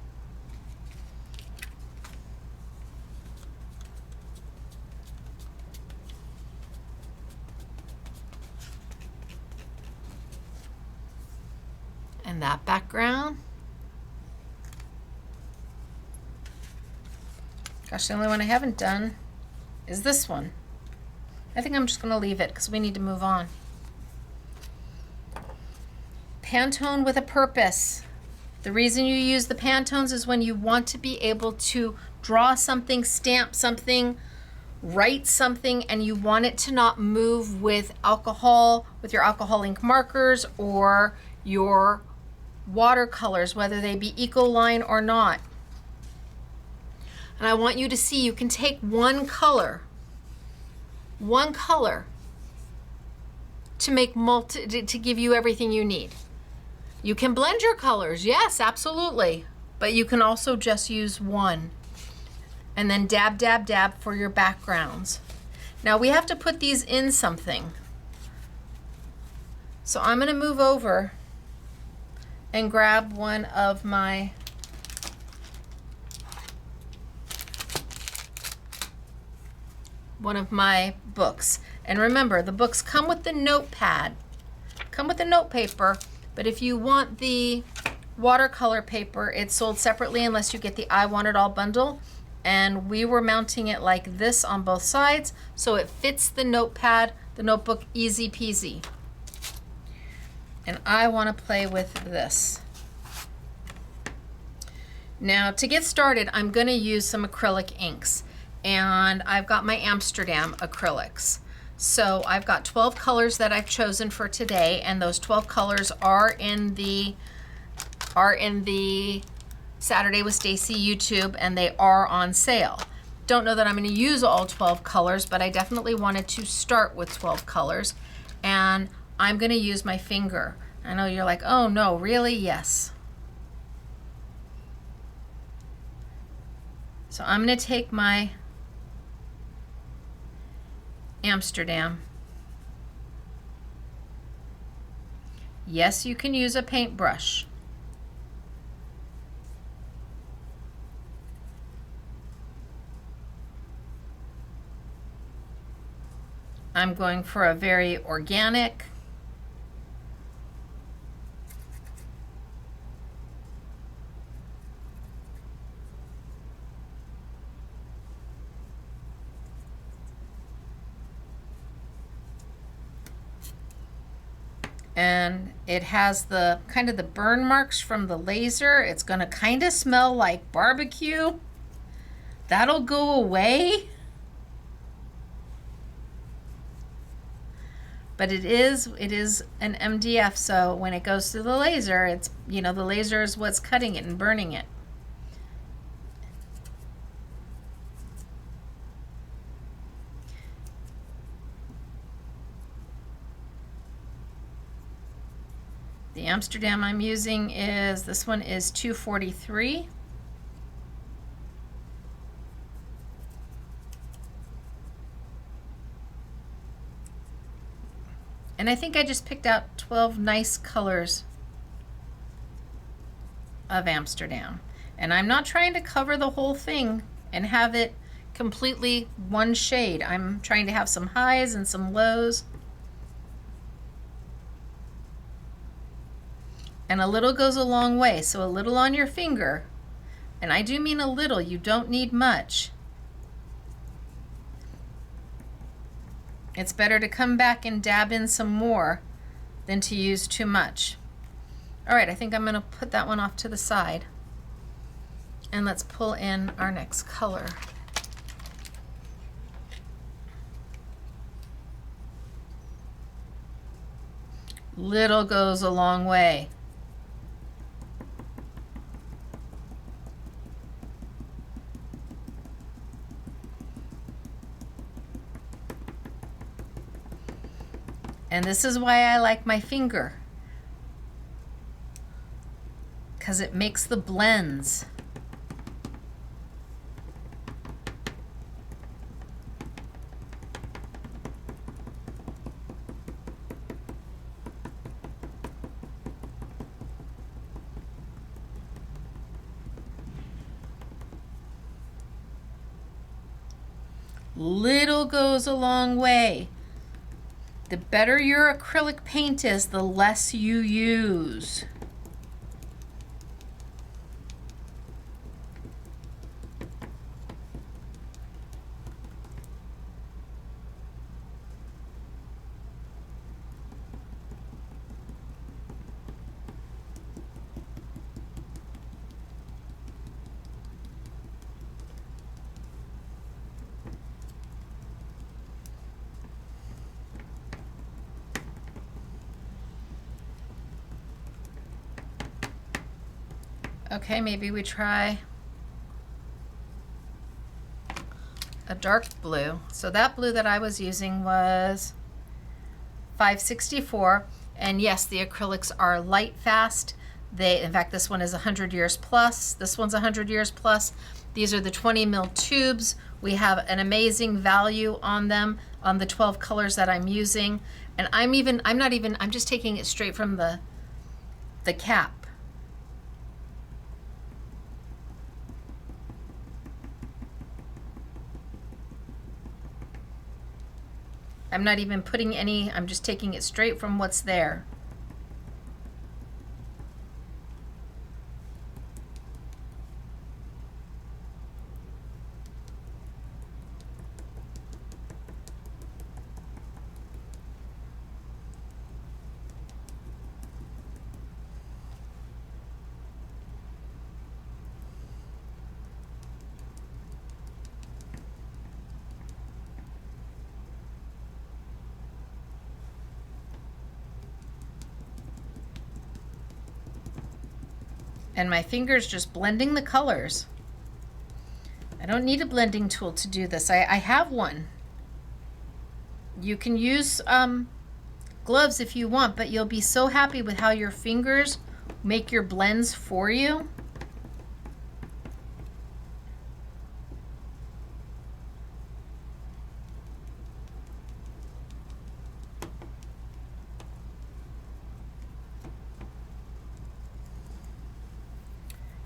And that background. Gosh, the only one I haven't done is this one. I think I'm just going to leave it because we need to move on. Pantone with a purpose. The reason you use the Pantones is when you want to be able to draw something, stamp something, write something, and you want it to not move with alcohol, with your alcohol ink markers or your watercolors, whether they be Ecoline or not. And I want you to see you can take one color to make to give you everything you need. You can blend your colors, yes, absolutely, but you can also just use one and then dab, dab, dab for your backgrounds. Now we have to put these in something. So I'm going to move over and grab one of my books. And remember, the books come with the notepad, come with the note paper, but if you want the watercolor paper, it's sold separately unless you get the I Want It All bundle. And we were mounting it like this on both sides, so it fits the notepad, the notebook, easy peasy. And I want to play with this. Now to get started, I'm going to use some acrylic inks. And I've got my Amsterdam acrylics. So I've got 12 colors that I've chosen for today, and those 12 colors are in the Saturday with Stacey YouTube, and they are on sale. Don't know that I'm going to use all 12 colors, but I definitely wanted to start with 12 colors, and I'm going to use my finger. I know you're like, oh no, really? Yes. So I'm going to take my Amsterdam. Yes, you can use a paintbrush. I'm going for a very organic. And it has the kind of the burn marks from the laser. It's going to kind of smell like barbecue. That'll go away. But it is an MDF, so when it goes through the laser, it's, you know, the laser is what's cutting it and burning it. The Amsterdam I'm using is, this one is 243. And I think I just picked out 12 nice colors of Amsterdam. And I'm not trying to cover the whole thing and have it completely one shade. I'm trying to have some highs and some lows. And a little goes a long way, so a little on your finger, and I do mean a little, you don't need much. It's better to come back and dab in some more than to use too much. All right, I think I'm going to put that one off to the side. And let's pull in our next color. Little goes a long way. And this is why I like my finger, because it makes the blends. Little goes a long way. The better your acrylic paint is, the less you use. Okay, maybe we try a dark blue. So that blue that I was using was 564, and yes, the acrylics are light fast. In fact, this one is 100 years plus. This one's 100 years plus. These are the 20 mil tubes. We have an amazing value on them, on the 12 colors that I'm using. And I'm just taking it straight from the cap. I'm not even putting any, I'm just taking it straight from what's there. And my fingers just blending the colors. I don't need a blending tool to do this. I have one. You can use gloves if you want, but you'll be so happy with how your fingers make your blends for you.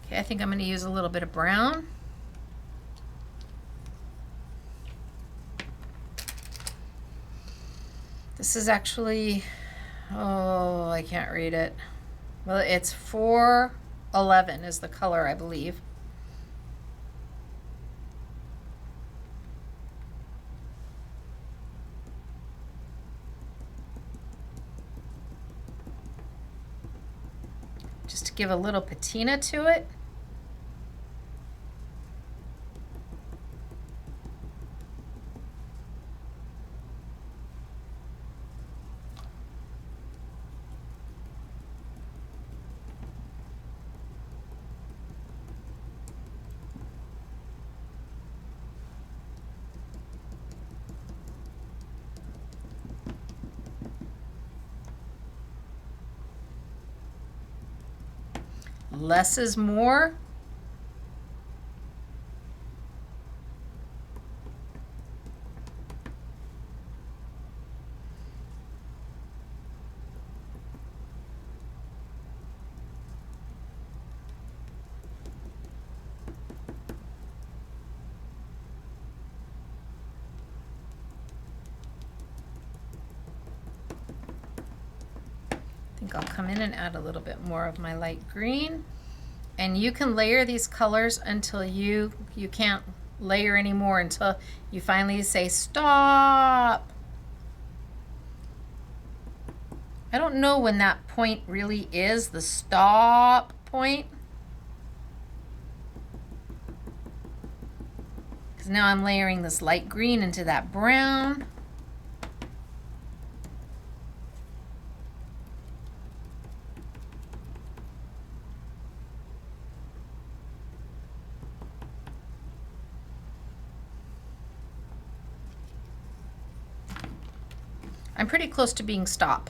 Okay, I think I'm going to use a little bit of brown. This is actually, oh, I can't read it. Well, it's 411 is the color, I believe. Just to give a little patina to it. Less is more. I think I'll come in and add a little bit more of my light green. And you can layer these colors until you can't layer anymore, until you finally say stop. I don't know when that point really is, the stop point. Because now I'm layering this light green into that brown. I'm pretty close to being stop.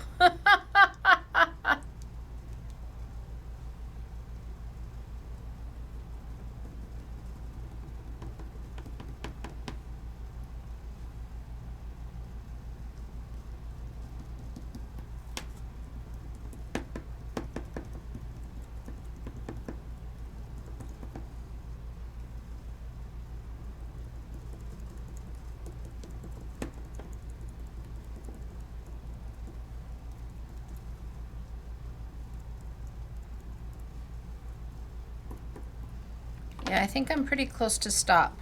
Yeah, I think I'm pretty close to stop.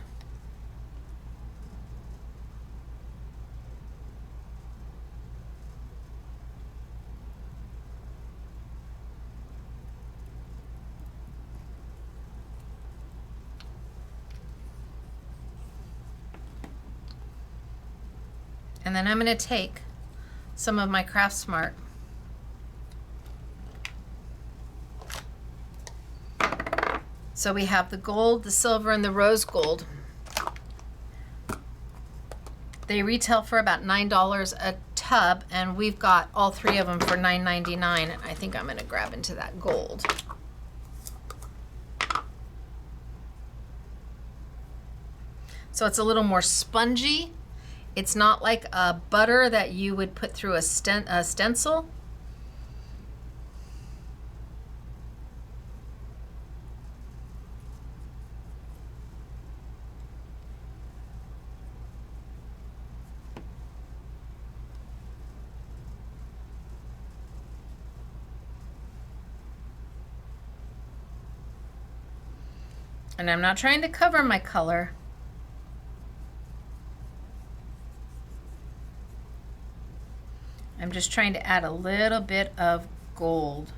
And then I'm going to take some of my Craft Smart so we have the gold, the silver, and the rose gold. They retail for about $9 a tub, and we've got all three of them for $9.99. And I think I'm going to grab into that gold. So it's a little more spongy. It's not like a butter that you would put through a stencil. And I'm not trying to cover my color. I'm just trying to add a little bit of gold.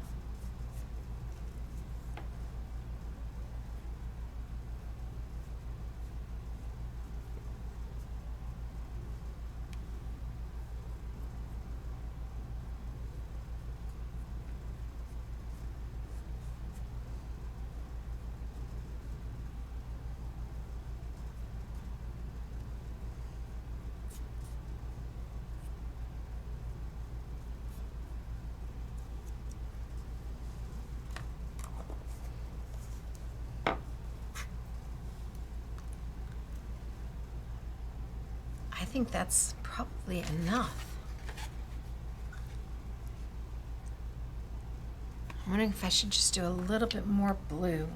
I think that's probably enough. I'm wondering if I should just do a little bit more blue.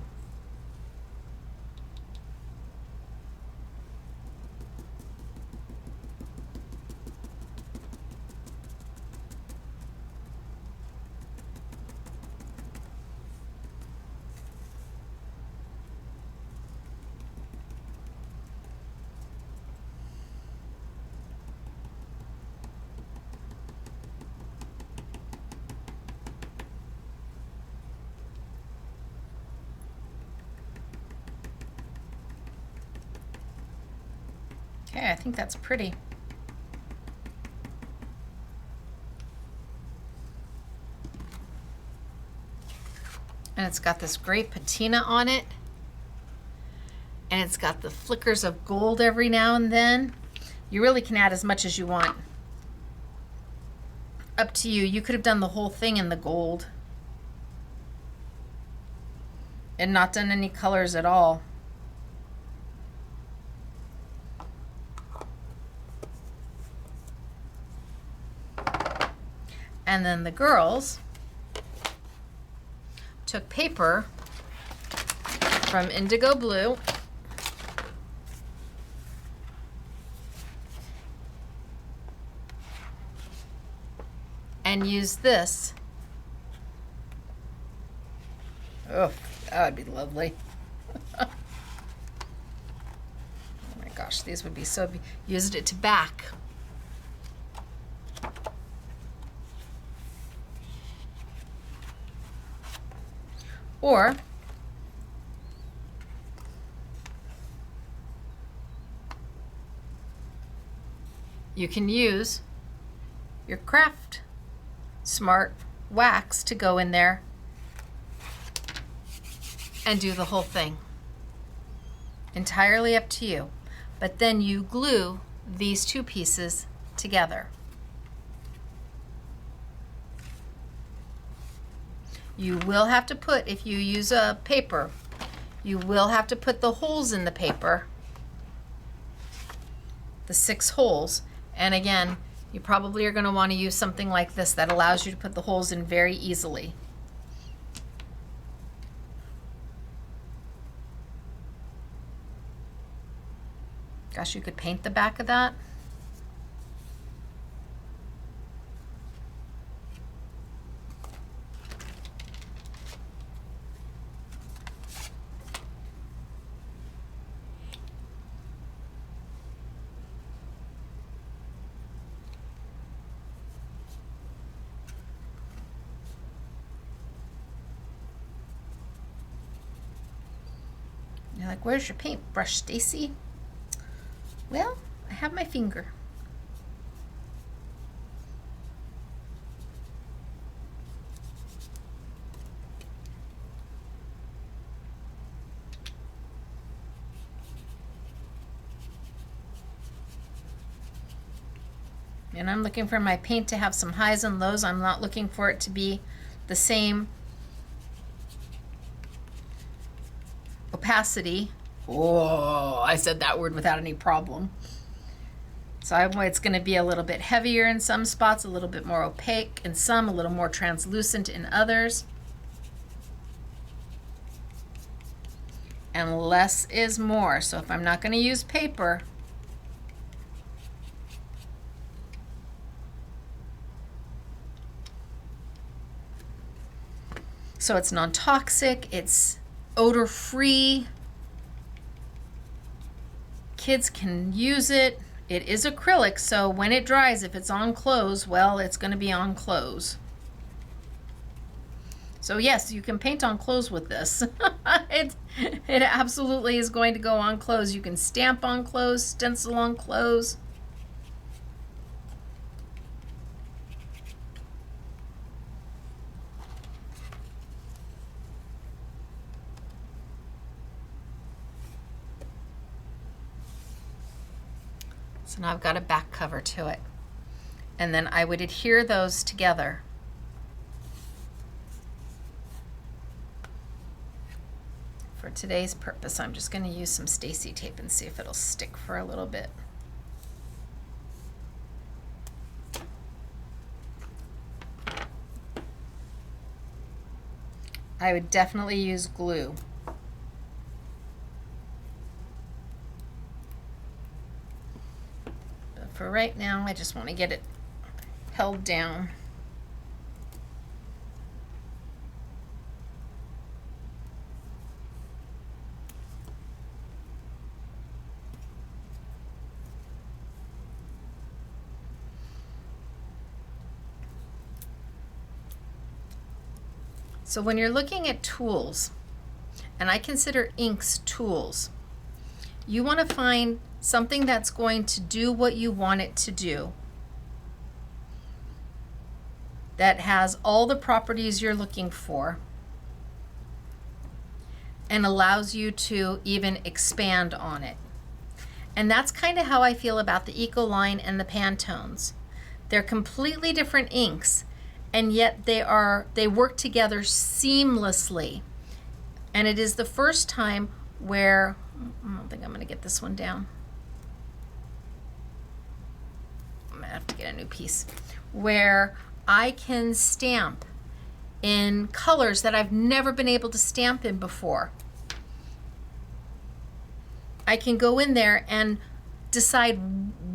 Okay, I think that's pretty. And it's got this great patina on it. And it's got the flickers of gold every now and then. You really can add as much as you want. Up to you. You could have done the whole thing in the gold and not done any colors at all. And then the girls took paper from IndigoBlu and used this. Oh, that would be lovely. Oh my gosh, these would be so. Used it to back. Or you can use your Craft Smart wax to go in there and do the whole thing. Entirely up to you. But then you glue these two pieces together. You will have to put, if you use a paper, you will have to put the holes in the paper, the 6 holes. And again, you probably are going to want to use something like this that allows you to put the holes in very easily. Gosh, you could paint the back of that. like, where's your paintbrush, Stacey? Well, I have my finger. And I'm looking for my paint to have some highs and lows. I'm not looking for it to be the same opacity. Oh, I said that word without any problem. So it's going to be a little bit heavier in some spots, a little bit more opaque in some, a little more translucent in others. And less is more. So if I'm not going to use paper, so it's non-toxic, it's odor-free, kids can use it. It is acrylic, so when it dries, if it's on clothes, well, it's going to be on clothes. So yes, you can paint on clothes with this. It absolutely is going to go on clothes. You can stamp on clothes, stencil on clothes. So now I've got a back cover to it. And then I would adhere those together. For today's purpose, I'm just going to use some Stacey tape and see if it'll stick for a little bit. I would definitely use glue. For right now, I just want to get it held down. So when you're looking at tools, and I consider inks tools, you want to find something that's going to do what you want it to do, that has all the properties you're looking for, and allows you to even expand on it. And that's kind of how I feel about the Ecoline and the Pantones. They're completely different inks, and yet they work together seamlessly. And it is the first time where, I don't think I'm going to get this one down. I'm going to have to get a new piece. Where I can stamp in colors that I've never been able to stamp in before. I can go in there and decide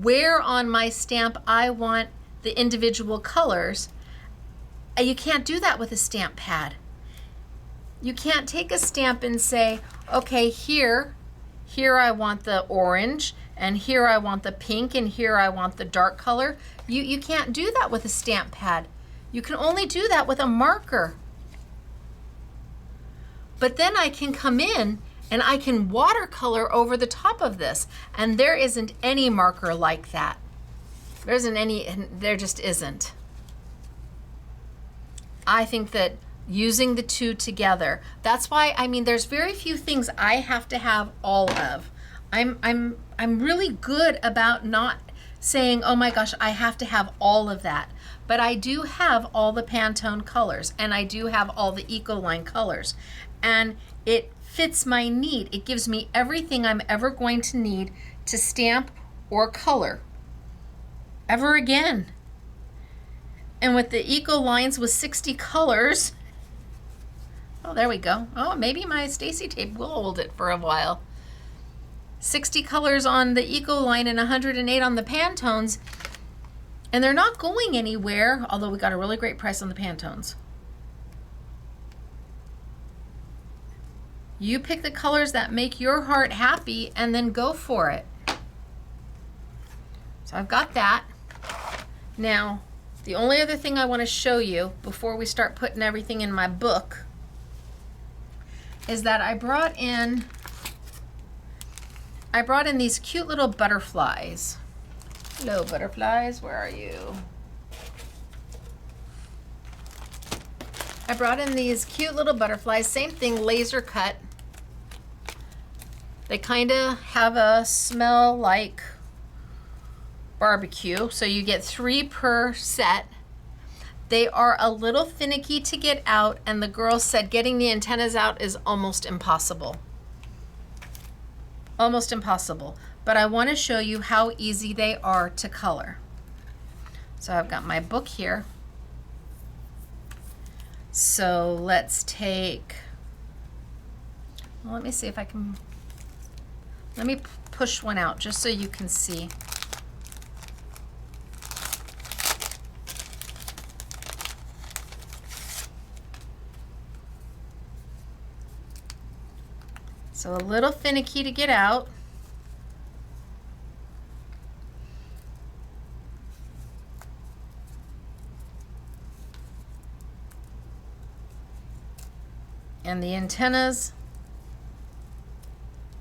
where on my stamp I want the individual colors. And you can't do that with a stamp pad. You can't take a stamp and say, okay, here I want the orange, and here I want the pink, and here I want the dark color. You can't do that with a stamp pad. You can only do that with a marker. But then I can come in and I can watercolor over the top of this, and there isn't any marker like that. There just isn't. I think that using the two together, that's why, I mean, there's very few things I have to have all of. I'm really good about not saying, oh my gosh, I have to have all of that. But I do have all the Pantone colors, and I do have all the Ecoline colors. And it fits my need. It gives me everything I'm ever going to need to stamp or color ever again. And with the Ecolines with 60 colors, oh, there we go. Oh, maybe my Stacey tape will hold it for a while. 60 colors on the Ecoline and 108 on the Pantones, and they're not going anywhere, although we got a really great price on the Pantones. You pick the colors that make your heart happy and then go for it. So I've got that. Now, the only other thing I want to show you before we start putting everything in my book is that I brought in I brought in these cute little butterflies. Hello, butterflies, where are you? I brought in these cute little butterflies, same thing, laser cut. They kind of have a smell like barbecue, so you get 3 per set. They are a little finicky to get out, and the girl said getting the antennas out is almost impossible. Almost impossible. But I want to show you how easy they are to color. So I've got my book here. So let's take, well, let me see if I can, let me push one out just so you can see. So a little finicky to get out. And the antennas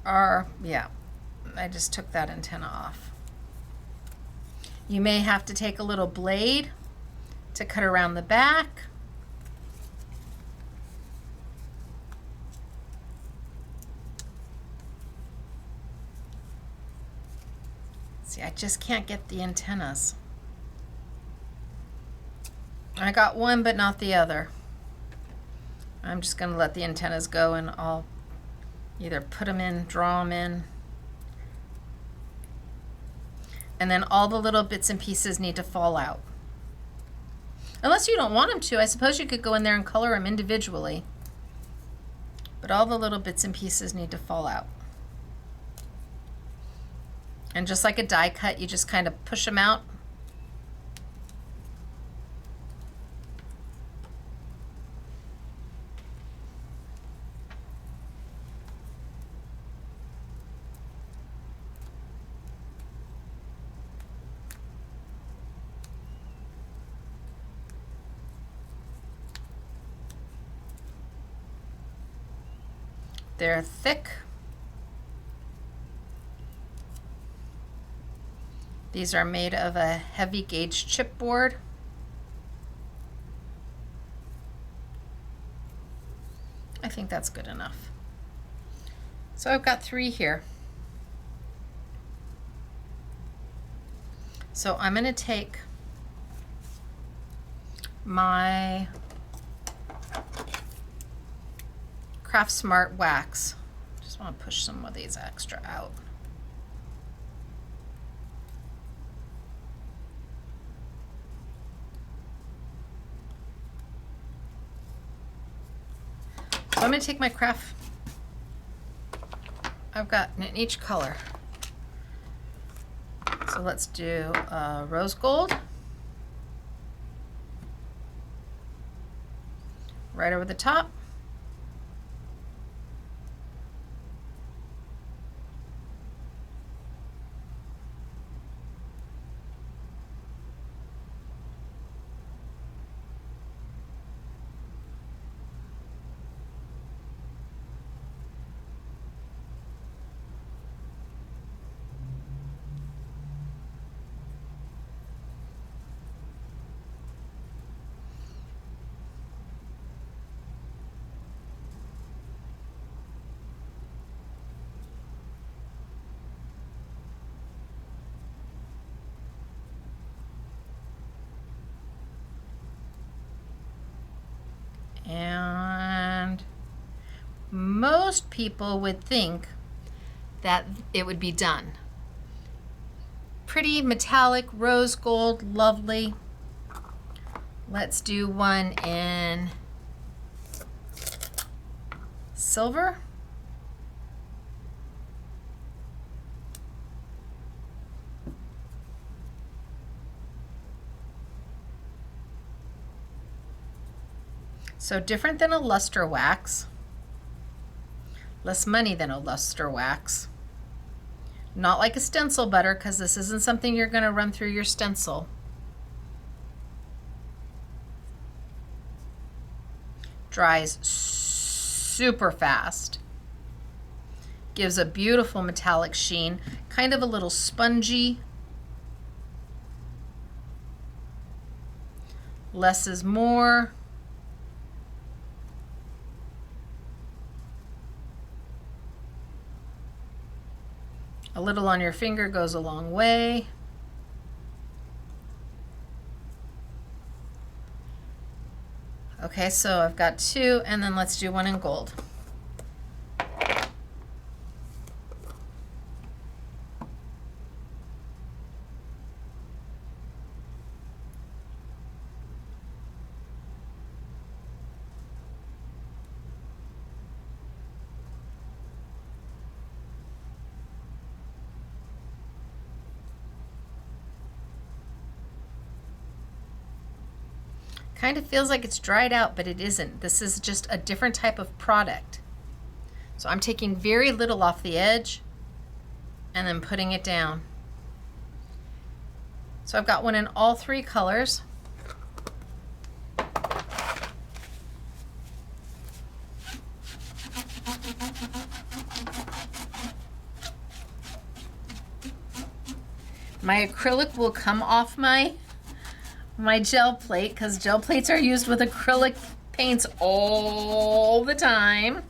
are, yeah, I just took that antenna off. You may have to take a little blade to cut around the back. See, I just can't get the antennas. I got one, but not the other. I'm just going to let the antennas go, and I'll either put them in, draw them in. And then all the little bits and pieces need to fall out. Unless you don't want them to, I suppose you could go in there and color them individually. But all the little bits and pieces need to fall out. And just like a die cut, you just kind of push them out. They're thick. These are made of a heavy gauge chipboard. I think that's good enough. So I've got 3 here. So I'm going to take my Craft Smart wax. Just want to push some of these extra out. So I'm going to take my craft, I've got in each color. So let's do rose gold. Right over the top. And most people would think that it would be done. Pretty metallic rose gold, lovely. Let's do one in silver. So different than a luster wax, less money than a luster wax. Not like a stencil butter, because this isn't something you're going to run through your stencil. Dries super fast. Gives a beautiful metallic sheen, kind of a little spongy. Less is more. A little on your finger goes a long way. Okay, so I've got 2, and then let's do 1 in gold. Kind of feels like it's dried out, but it isn't. This is just a different type of product. So I'm taking very little off the edge and then putting it down. So I've got one in all 3 colors. My acrylic will come off my gel plate, because gel plates are used with acrylic paints all the time.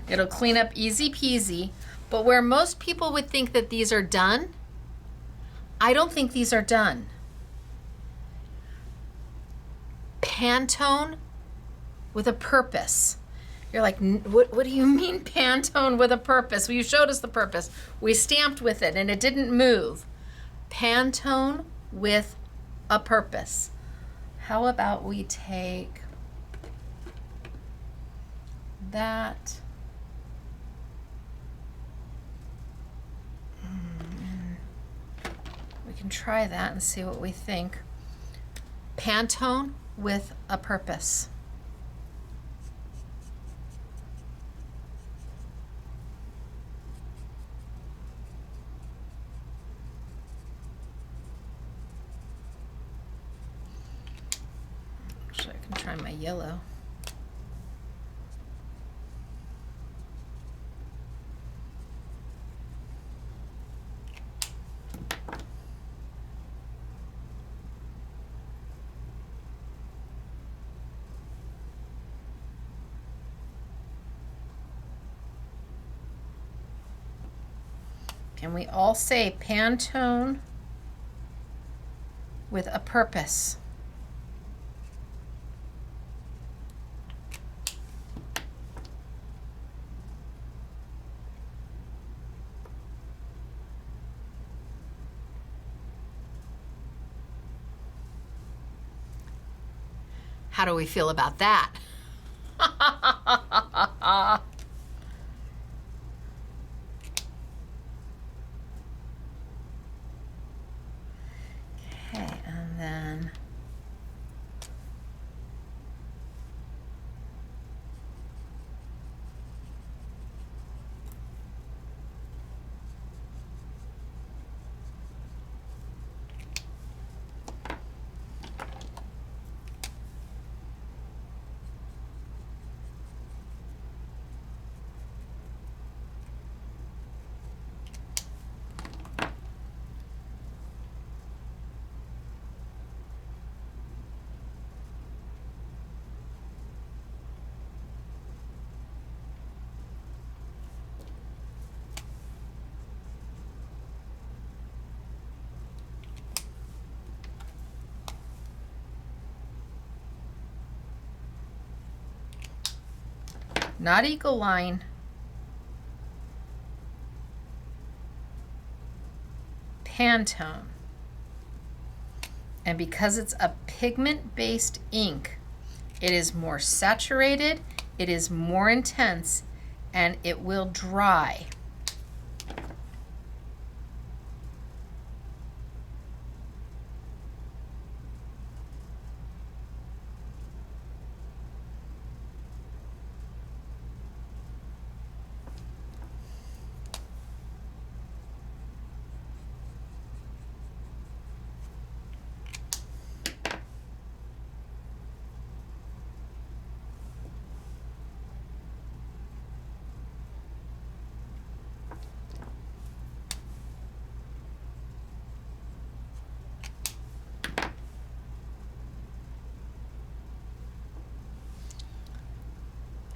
It'll clean up easy peasy. But where most people would think that these are done, I don't think these are done. Pantone with a purpose. You're like, what do you mean Pantone with a purpose? Well, you showed us the purpose. We stamped with it and it didn't move. Pantone with a purpose. How about we take that we can try that and see what we think. Pantone with a purpose. Try my yellow. Can we all say Pantone with a purpose? How do we feel about that? Okay, and then not Ecoline. Pantone. And because it's a pigment-based ink, it is more saturated, it is more intense, and it will dry.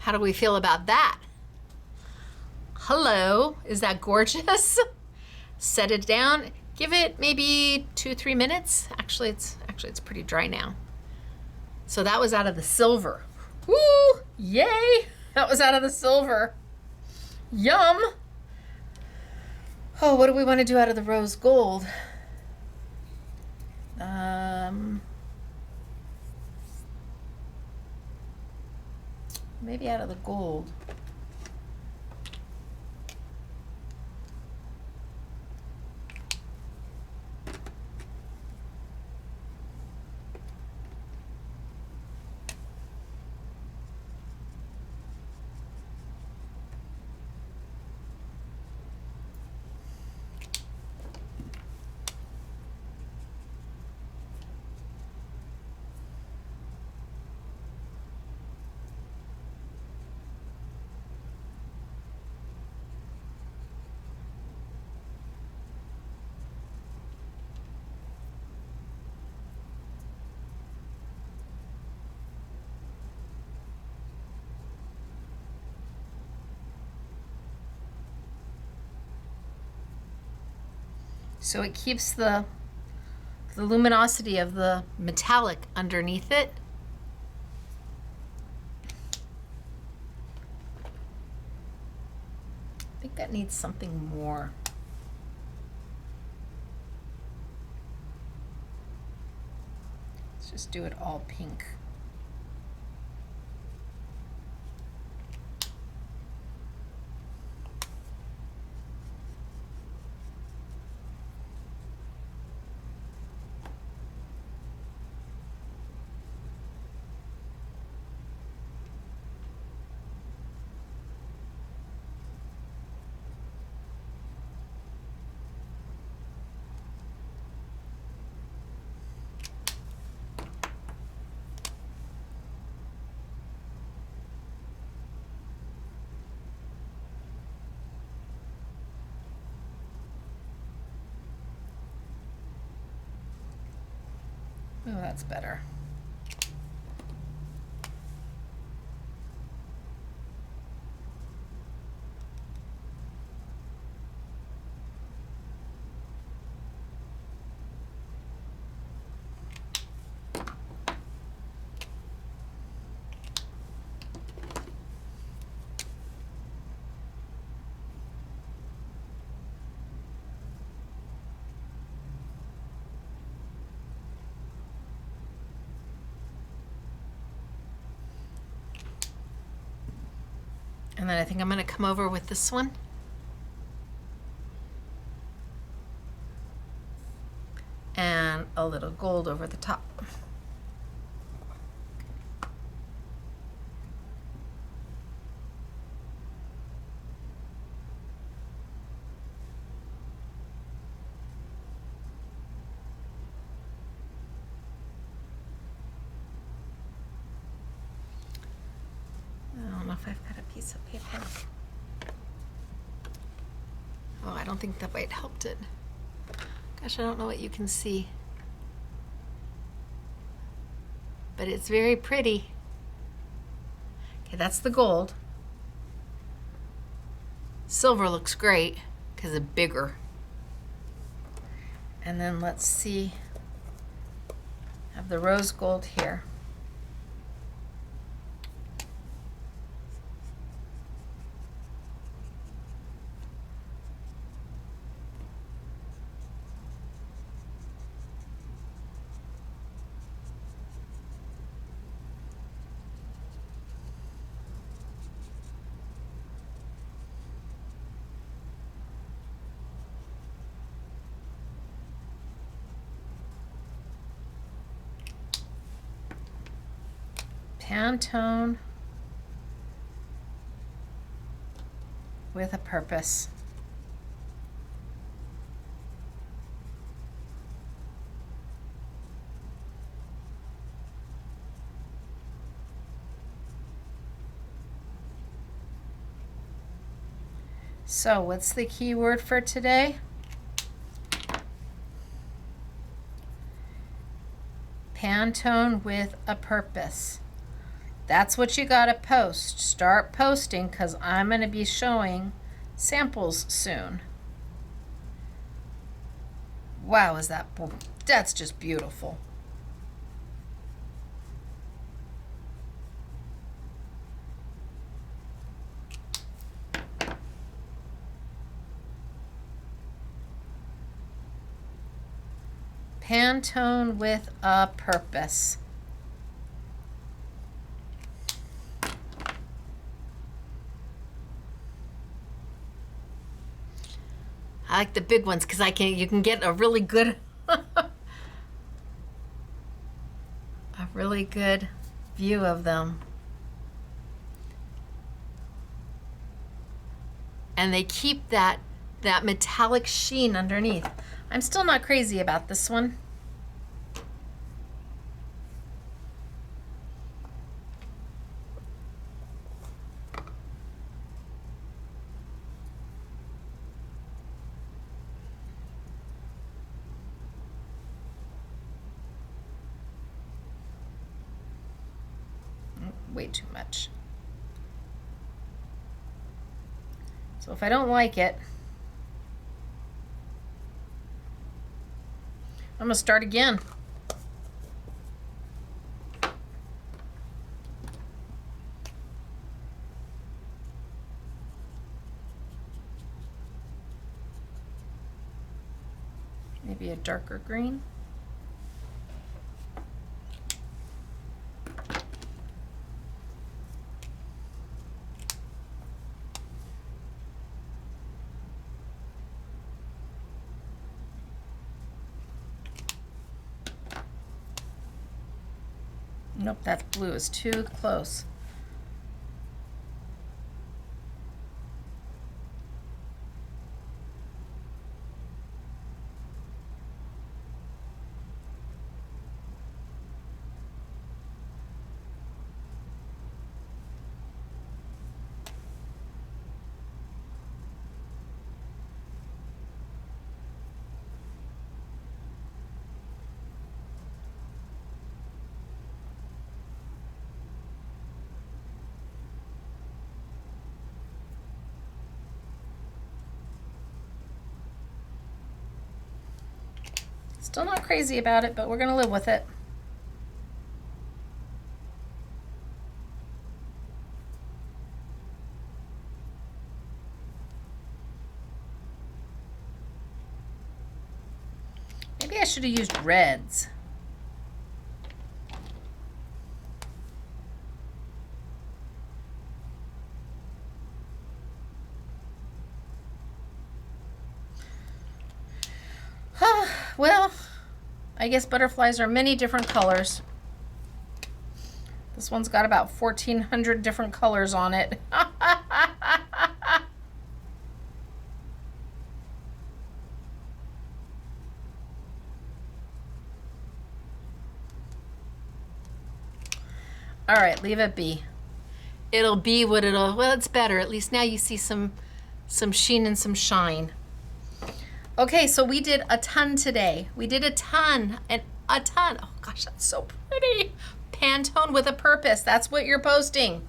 How do we feel about that? Hello, is that gorgeous? Set it down, give it maybe 2-3 minutes. Actually, it's pretty dry now. So that was out of the silver. Woo, yay, that was out of the silver. Yum. Oh, what do we want to do out of the rose gold? Maybe out of the gold. So it keeps the luminosity of the metallic underneath it. I think that needs something more. Let's just do it all pink. Oh, that's better. And then I think I'm going to come over with this one. And a little gold over the top. I don't know if I've got a piece of paper. Oh, I don't think that white helped it. Gosh, I don't know what you can see. But it's very pretty. Okay, that's the gold. Silver looks great because it's bigger. And then let's see, I have the rose gold here. Panton with a purpose. So what's the key word for today? Panton with a purpose. That's what you gotta post. Start posting, because I'm gonna be showing samples soon. Wow, that's just beautiful. Pantone with a purpose. I like the big ones because you can get a really good view of them. And they keep that metallic sheen underneath. I'm still not crazy about this one. Way too much. So if I don't like it, I'm gonna start again. Maybe a darker green. Nope, that blue is too close. Still not crazy about it, but we're gonna live with it. Maybe I should have used reds. Well, I guess butterflies are many different colors. This one's got about 1,400 different colors on it. All right, leave it be. It'll be what well, it's better. At least now you see some sheen and some shine. Okay, so we did a ton today. We did a ton and a ton. Oh gosh, that's so pretty. Pantone with a purpose. That's what you're posting.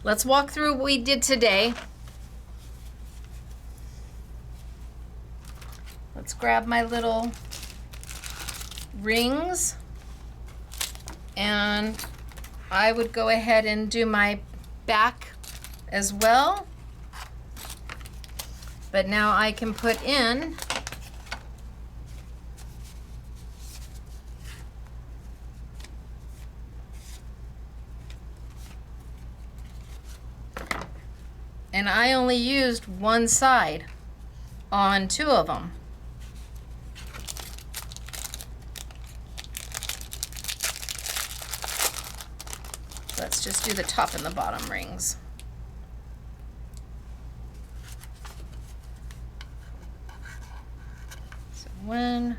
Let's walk through what we did today. Let's grab my little rings, and I would go ahead and do my back as well. But now I can put in and I only used one side on two of them. Let's just do the top and the bottom rings. So one,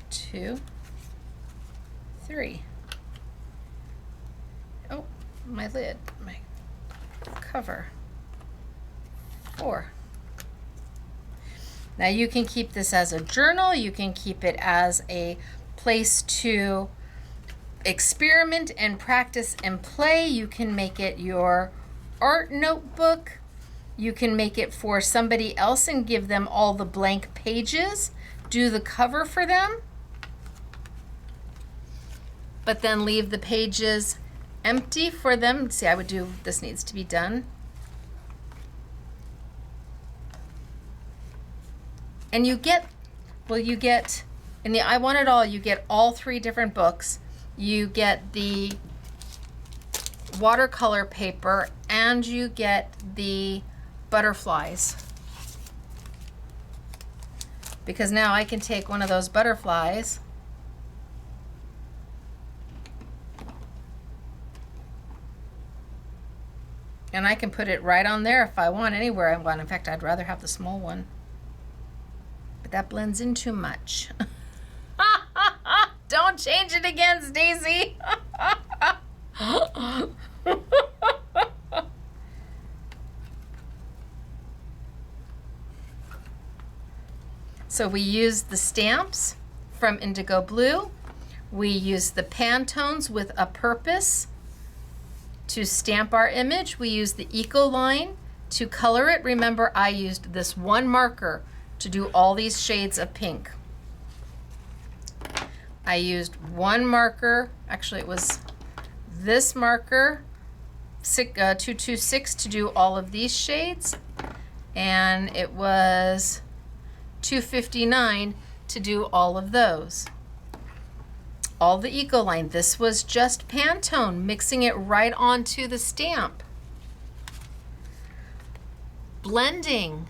2, 3. Oh, my lid, my cover. 4. Now you can keep this as a journal. You can keep it as a place to experiment and practice and play. You can make it your art notebook. You can make it for somebody else and give them all the blank pages. Do the cover for them, but then leave the pages empty for them. See, I would do, this needs to be done. And you get, well, you get, in the I Want It All, you get all 3 different books. You get the watercolor paper and you get the butterflies. Because now I can take one of those butterflies and I can put it right on there if I want, anywhere I want. In fact, I'd rather have the small one. But that blends in too much. Don't change it again, Stacey. So we use the stamps from IndigoBlu. We use the Pantones with a purpose to stamp our image. We use the Ecoline to color it. Remember, I used this one marker to do all these shades of pink. I used one marker, actually it was this marker, 226, to do all of these shades, and it was 259 to do all of those. All the Ecoline. This was just Pantone, mixing it right onto the stamp. Blending.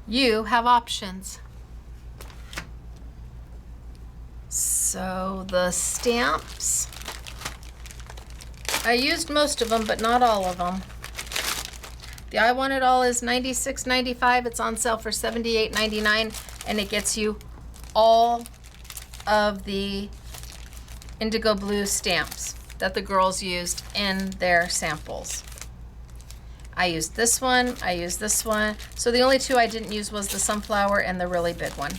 You have options. So the stamps, I used most of them, but not all of them. The I Want It All is $96.95. It's on sale for $78.99, and it gets you all of the IndigoBlu stamps that the girls used in their samples. I used this one, I used this one. So the only 2 I didn't use was the sunflower and the really big one.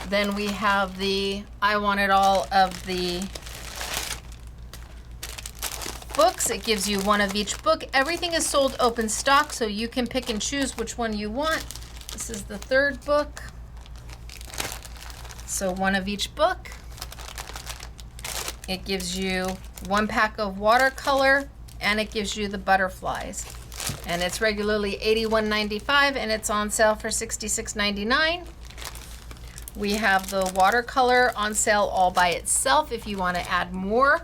Then we have the I Want It All of the books. It gives you one of each book. Everything is sold open stock, so you can pick and choose which one you want. This is the 3rd book. So one of each book. It gives you 1 pack of watercolor, and it gives you the butterflies. And it's regularly $81.95, and it's on sale for $66.99. We have the watercolor on sale all by itself if you want to add more.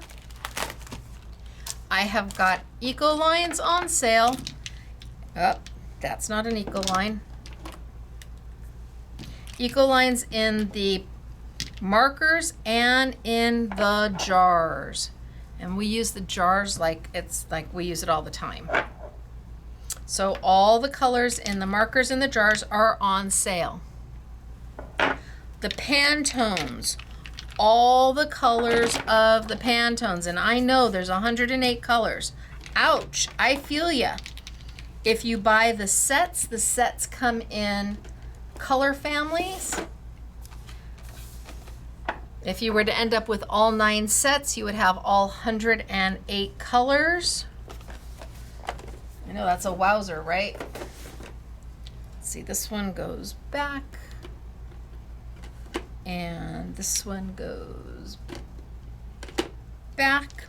I have got Ecolines on sale. Oh, that's not an Ecoline. Ecolines in the markers and in the jars. And we use the jars like it's like we use it all the time. So all the colors in the markers and the jars are on sale. The Pantones, all the colors of the Pantones, and I know there's 108 colors. Ouch, I feel ya. If you buy the sets come in color families. If you were to end up with all 9 sets, you would have all 108 colors. I know that's a wowzer, right? Let's see, this one goes back. And this one goes back.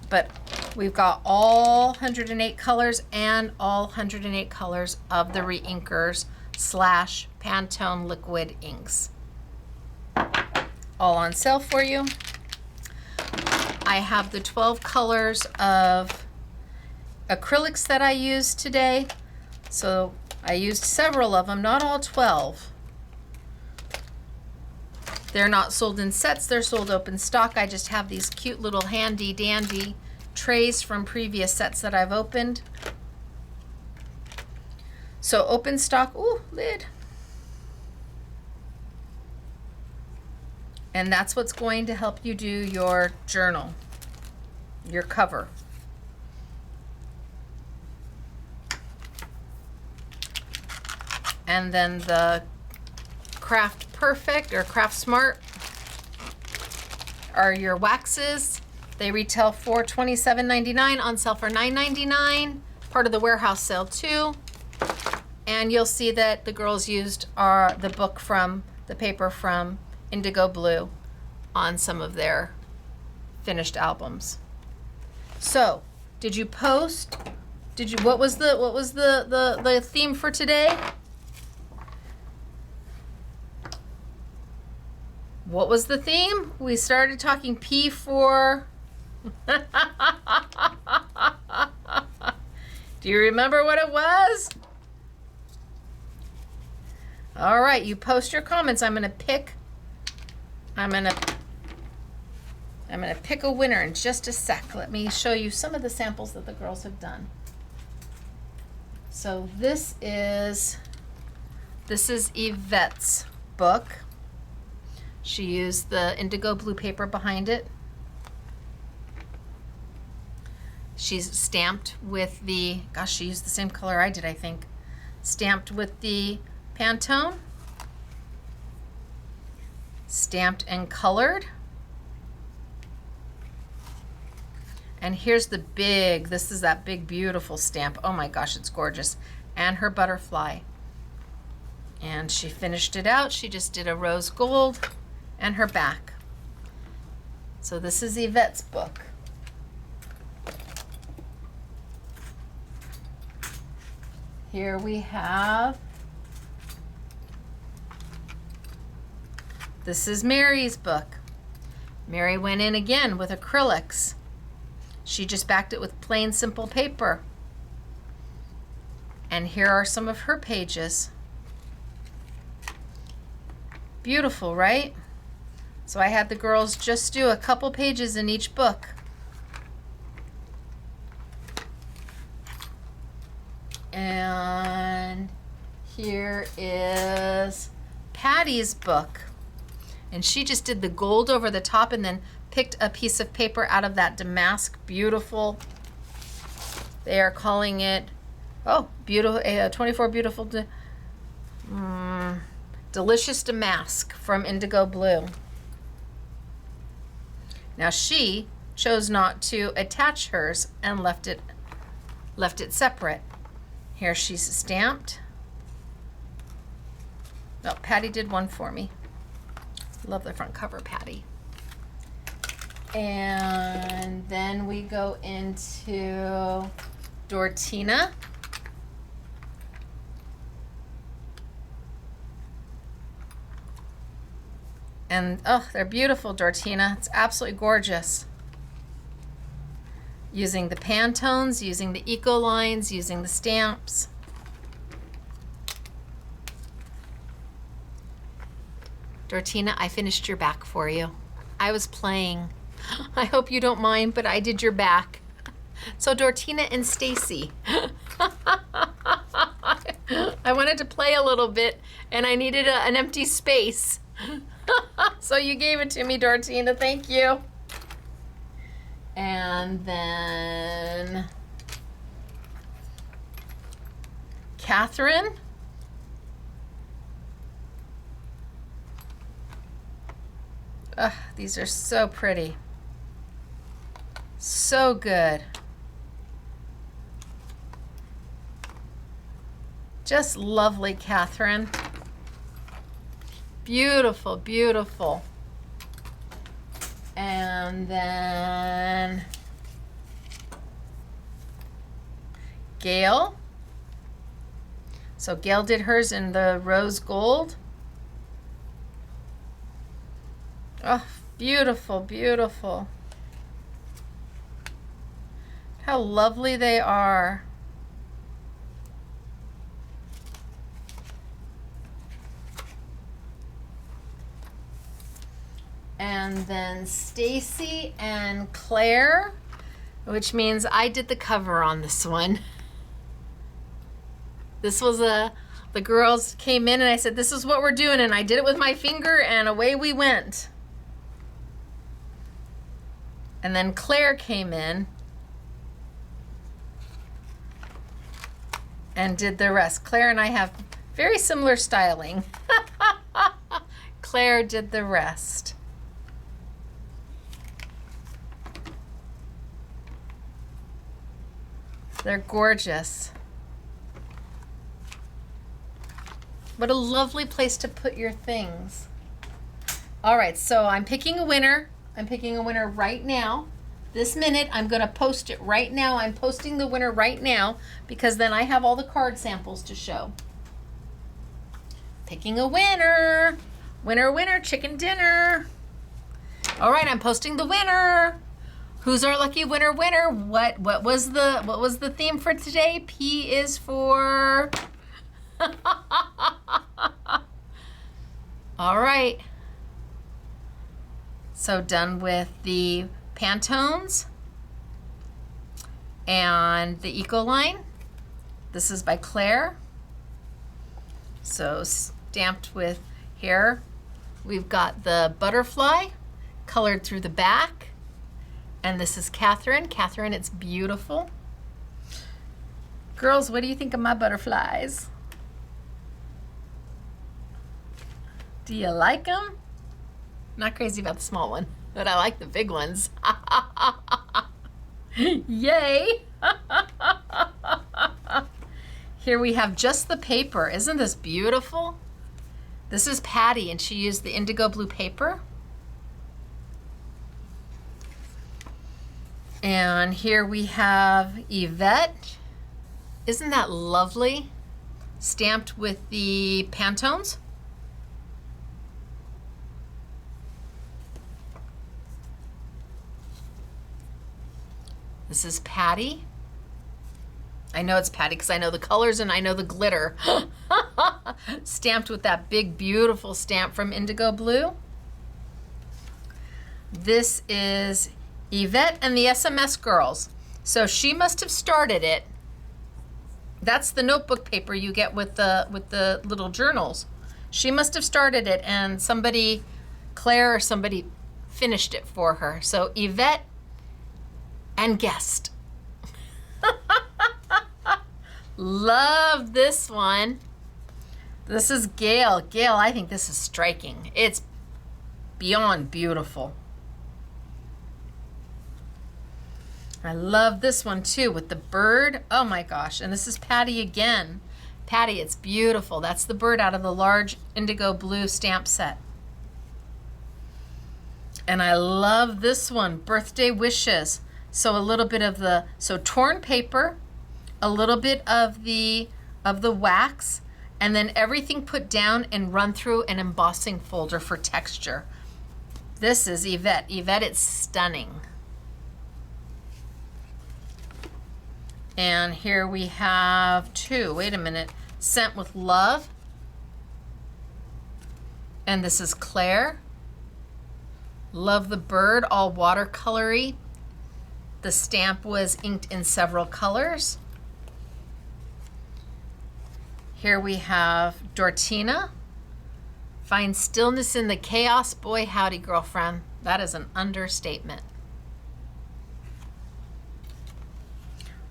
But we've got all 108 colors and all 108 colors of the reinkers / Pantone liquid inks. All on sale for you. I have the 12 colors of acrylics that I used today. So I used several of them, not all 12. They're not sold in sets, they're sold open stock. I just have these cute little handy dandy trays from previous sets that I've opened. So open stock, ooh, lid. And that's what's going to help you do your journal, your cover. And then the Craft Perfect or Craft Smart are your waxes. They retail for $27.99, on sale for $9.99, part of the warehouse sale too. And you'll see that the girls used the paper from IndigoBlu on some of their finished albums. So, did you post? What was the theme for today? What was the theme? We started talking P for Do you remember what it was? All right, you post your comments. I'm gonna pick a winner in just a sec. Let me show you some of the samples that the girls have done. So this is Yvette's book. She used the IndigoBlu paper behind it. She's stamped with she used the same color I did, I think. Stamped with the Panton. Stamped and colored. And here's this is that big, beautiful stamp. Oh my gosh, it's gorgeous. And her butterfly. And she finished it out. She just did a rose gold and her back. So this is Yvette's book. Here we have, this is Mary's book. Mary went in again with acrylics. She just backed it with plain, simple paper. And here are some of her pages. Beautiful, right? So I had the girls just do a couple pages in each book. And here is Patty's book. And she just did the gold over the top and then picked a piece of paper out of that damask. Beautiful. They are calling it, beautiful, 24 beautiful, delicious damask from IndigoBlu. Now she chose not to attach hers and left it separate. Here she's stamped. Oh, Patty did one for me. Love the front cover, Patty. And then we go into Dortina. And they're beautiful, Dortina. It's absolutely gorgeous. Using the Pantones, using the Ecolines, using the stamps. Dortina, I finished your back for you. I was playing. I hope you don't mind, but I did your back. So Dortina and Stacey. I wanted to play a little bit and I needed an empty space. So you gave it to me, Dortina. Thank you. And then Catherine. These are so pretty. So good. Just lovely, Catherine. Beautiful, beautiful. And then Gail. So Gail did hers in the rose gold. Oh, beautiful, beautiful. How lovely they are. And then Stacey and Claire, which means I did the cover on this one. This was the girls came in and I said, this is what we're doing. And I did it with my finger and away we went. And then Claire came in and did the rest. Claire and I have very similar styling. Claire did the rest. They're gorgeous. What a lovely place to put your things. All right, so I'm picking a winner. I'm picking a winner right now. This minute, I'm gonna post it right now. I'm posting the winner right now because then I have all the card samples to show. Picking a winner. Winner, winner, chicken dinner. All right, I'm posting the winner. Who's our lucky winner winner? What was the theme for today? P is for all right. So done with the Pantones and the Ecoline. This is by Claire. So stamped with here. We've got the butterfly colored through the back. And this is Catherine. Catherine, it's beautiful. Girls, what do you think of my butterflies? Do you like them? Not crazy about the small one, but I like the big ones. Yay! Here we have just the paper. Isn't this beautiful? This is Patty, and she used the IndigoBlu paper. And here we have Yvette. Isn't that lovely? Stamped with the Pantones. This is Patty. I know it's Patty because I know the colors and I know the glitter. Stamped with that big, beautiful stamp from IndigoBlu. This is Yvette and the SMS Girls. So she must have started it. That's the notebook paper you get with the little journals. She must have started it and somebody, Claire or somebody, finished it for her. So Yvette and Guest. Love this one. This is Gail. Gail, I think this is striking. It's beyond beautiful. I love this one too with the bird. Oh my gosh. And this is Patty again. Patty, it's beautiful. That's the bird out of the large IndigoBlu stamp set. And I love this one, Birthday Wishes. So a little bit of the, so torn paper, a little bit of the wax, and then everything put down and run through an embossing folder for texture. This is Yvette. Yvette, it's stunning. And here we have two, wait a minute, Sent with Love. And this is Claire. Love the bird, all watercolory. The stamp was inked in several colors. Here we have Dortina. Find stillness in the chaos. Boy, howdy, girlfriend. That is an understatement.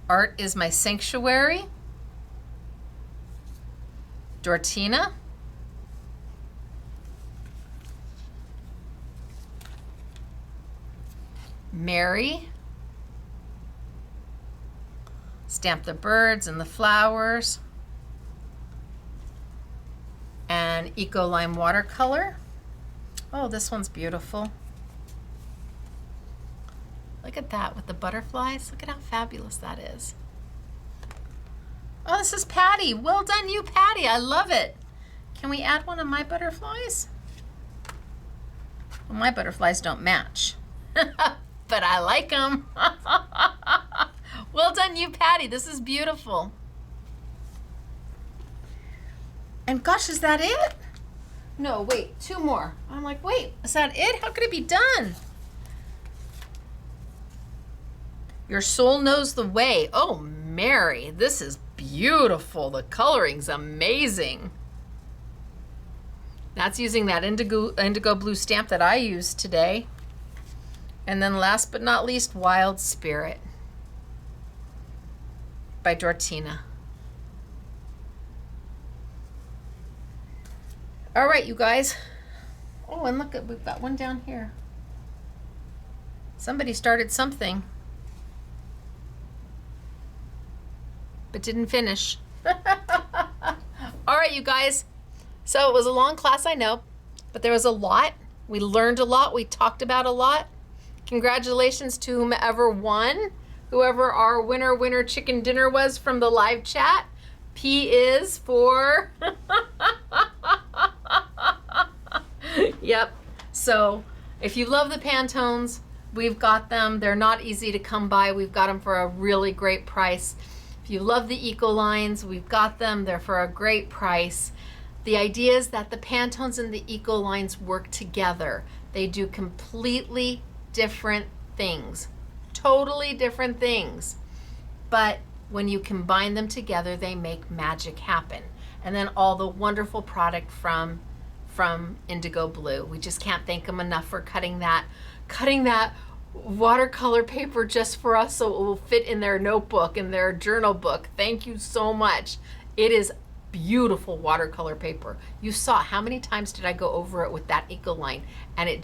Art is my sanctuary. Dortina. Mary. Stamp the birds and the flowers. And Ecoline watercolor. Oh, this one's beautiful. Look at that with the butterflies. Look at how fabulous that is. Oh, this is Patty. Well done, you, Patty. I love it. Can we add one of my butterflies? Well, my butterflies don't match, but I like them. Well done, you, Patty. This is beautiful. And gosh, is that it? No, wait, two more. I'm like, wait, is that it? How could it be done? Your soul knows the way. Oh, Mary, this is beautiful. The coloring's amazing. That's using that IndigoBlu stamp that I used today. And then last but not least, Wild Spirit by Dortina. All right, you guys. Oh, and look, we've got one down here. Somebody started something, but didn't finish. All right, you guys. So it was a long class, I know, but there was a lot. We learned a lot. We talked about a lot. Congratulations to whomever won, whoever our winner chicken dinner was from the live chat. P is for... Yep. So if you love the Pantones, we've got them. They're not easy to come by. We've got them for a really great price. If you love the Ecolines, we've got them. They're for a great price. The idea is that the Pantones and the Ecolines work together. They do completely different things, totally different things. But when you combine them together, they make magic happen. And then all the wonderful product from IndigoBlu. We just can't thank them enough for cutting that watercolor paper just for us so it will fit in their notebook, in their journal book. Thank you so much. It is beautiful watercolor paper. You saw how many times did I go over it with that Ecoline, and it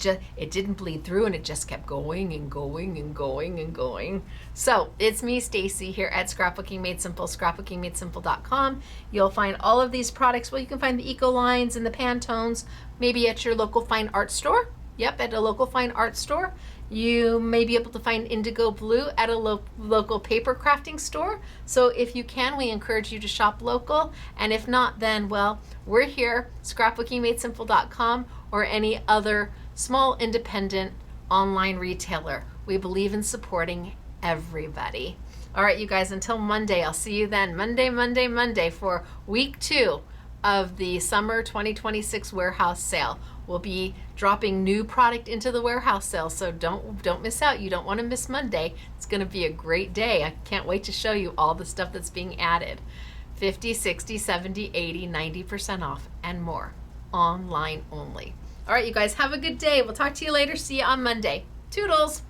didn't bleed through, and it just kept going and going and going and going. So it's me, Stacey, here at Scrapbooking Made Simple, scrapbookingmadesimple.com. You'll find all of these products. Well, you can find the Ecolines and the Pantones maybe at your local fine art store. Yep, at a local fine art store. You may be able to find IndigoBlu at a local paper crafting store. So if you can, we encourage you to shop local. And if not, then, well, we're here, scrapbookingmadesimple.com, or any other small independent online retailer. We believe in supporting everybody. All right, you guys, until Monday, I'll see you then. Monday for week 2 of the summer 2026 warehouse sale. We'll be dropping new product into the warehouse sale, so don't miss out. You don't want to miss Monday. It's going to be a great day. I can't wait to show you all the stuff that's being added. 50, 60, 70, 80, 90% off and more. Online only. All right, you guys, have a good day. We'll talk to you later. See you on Monday. Toodles.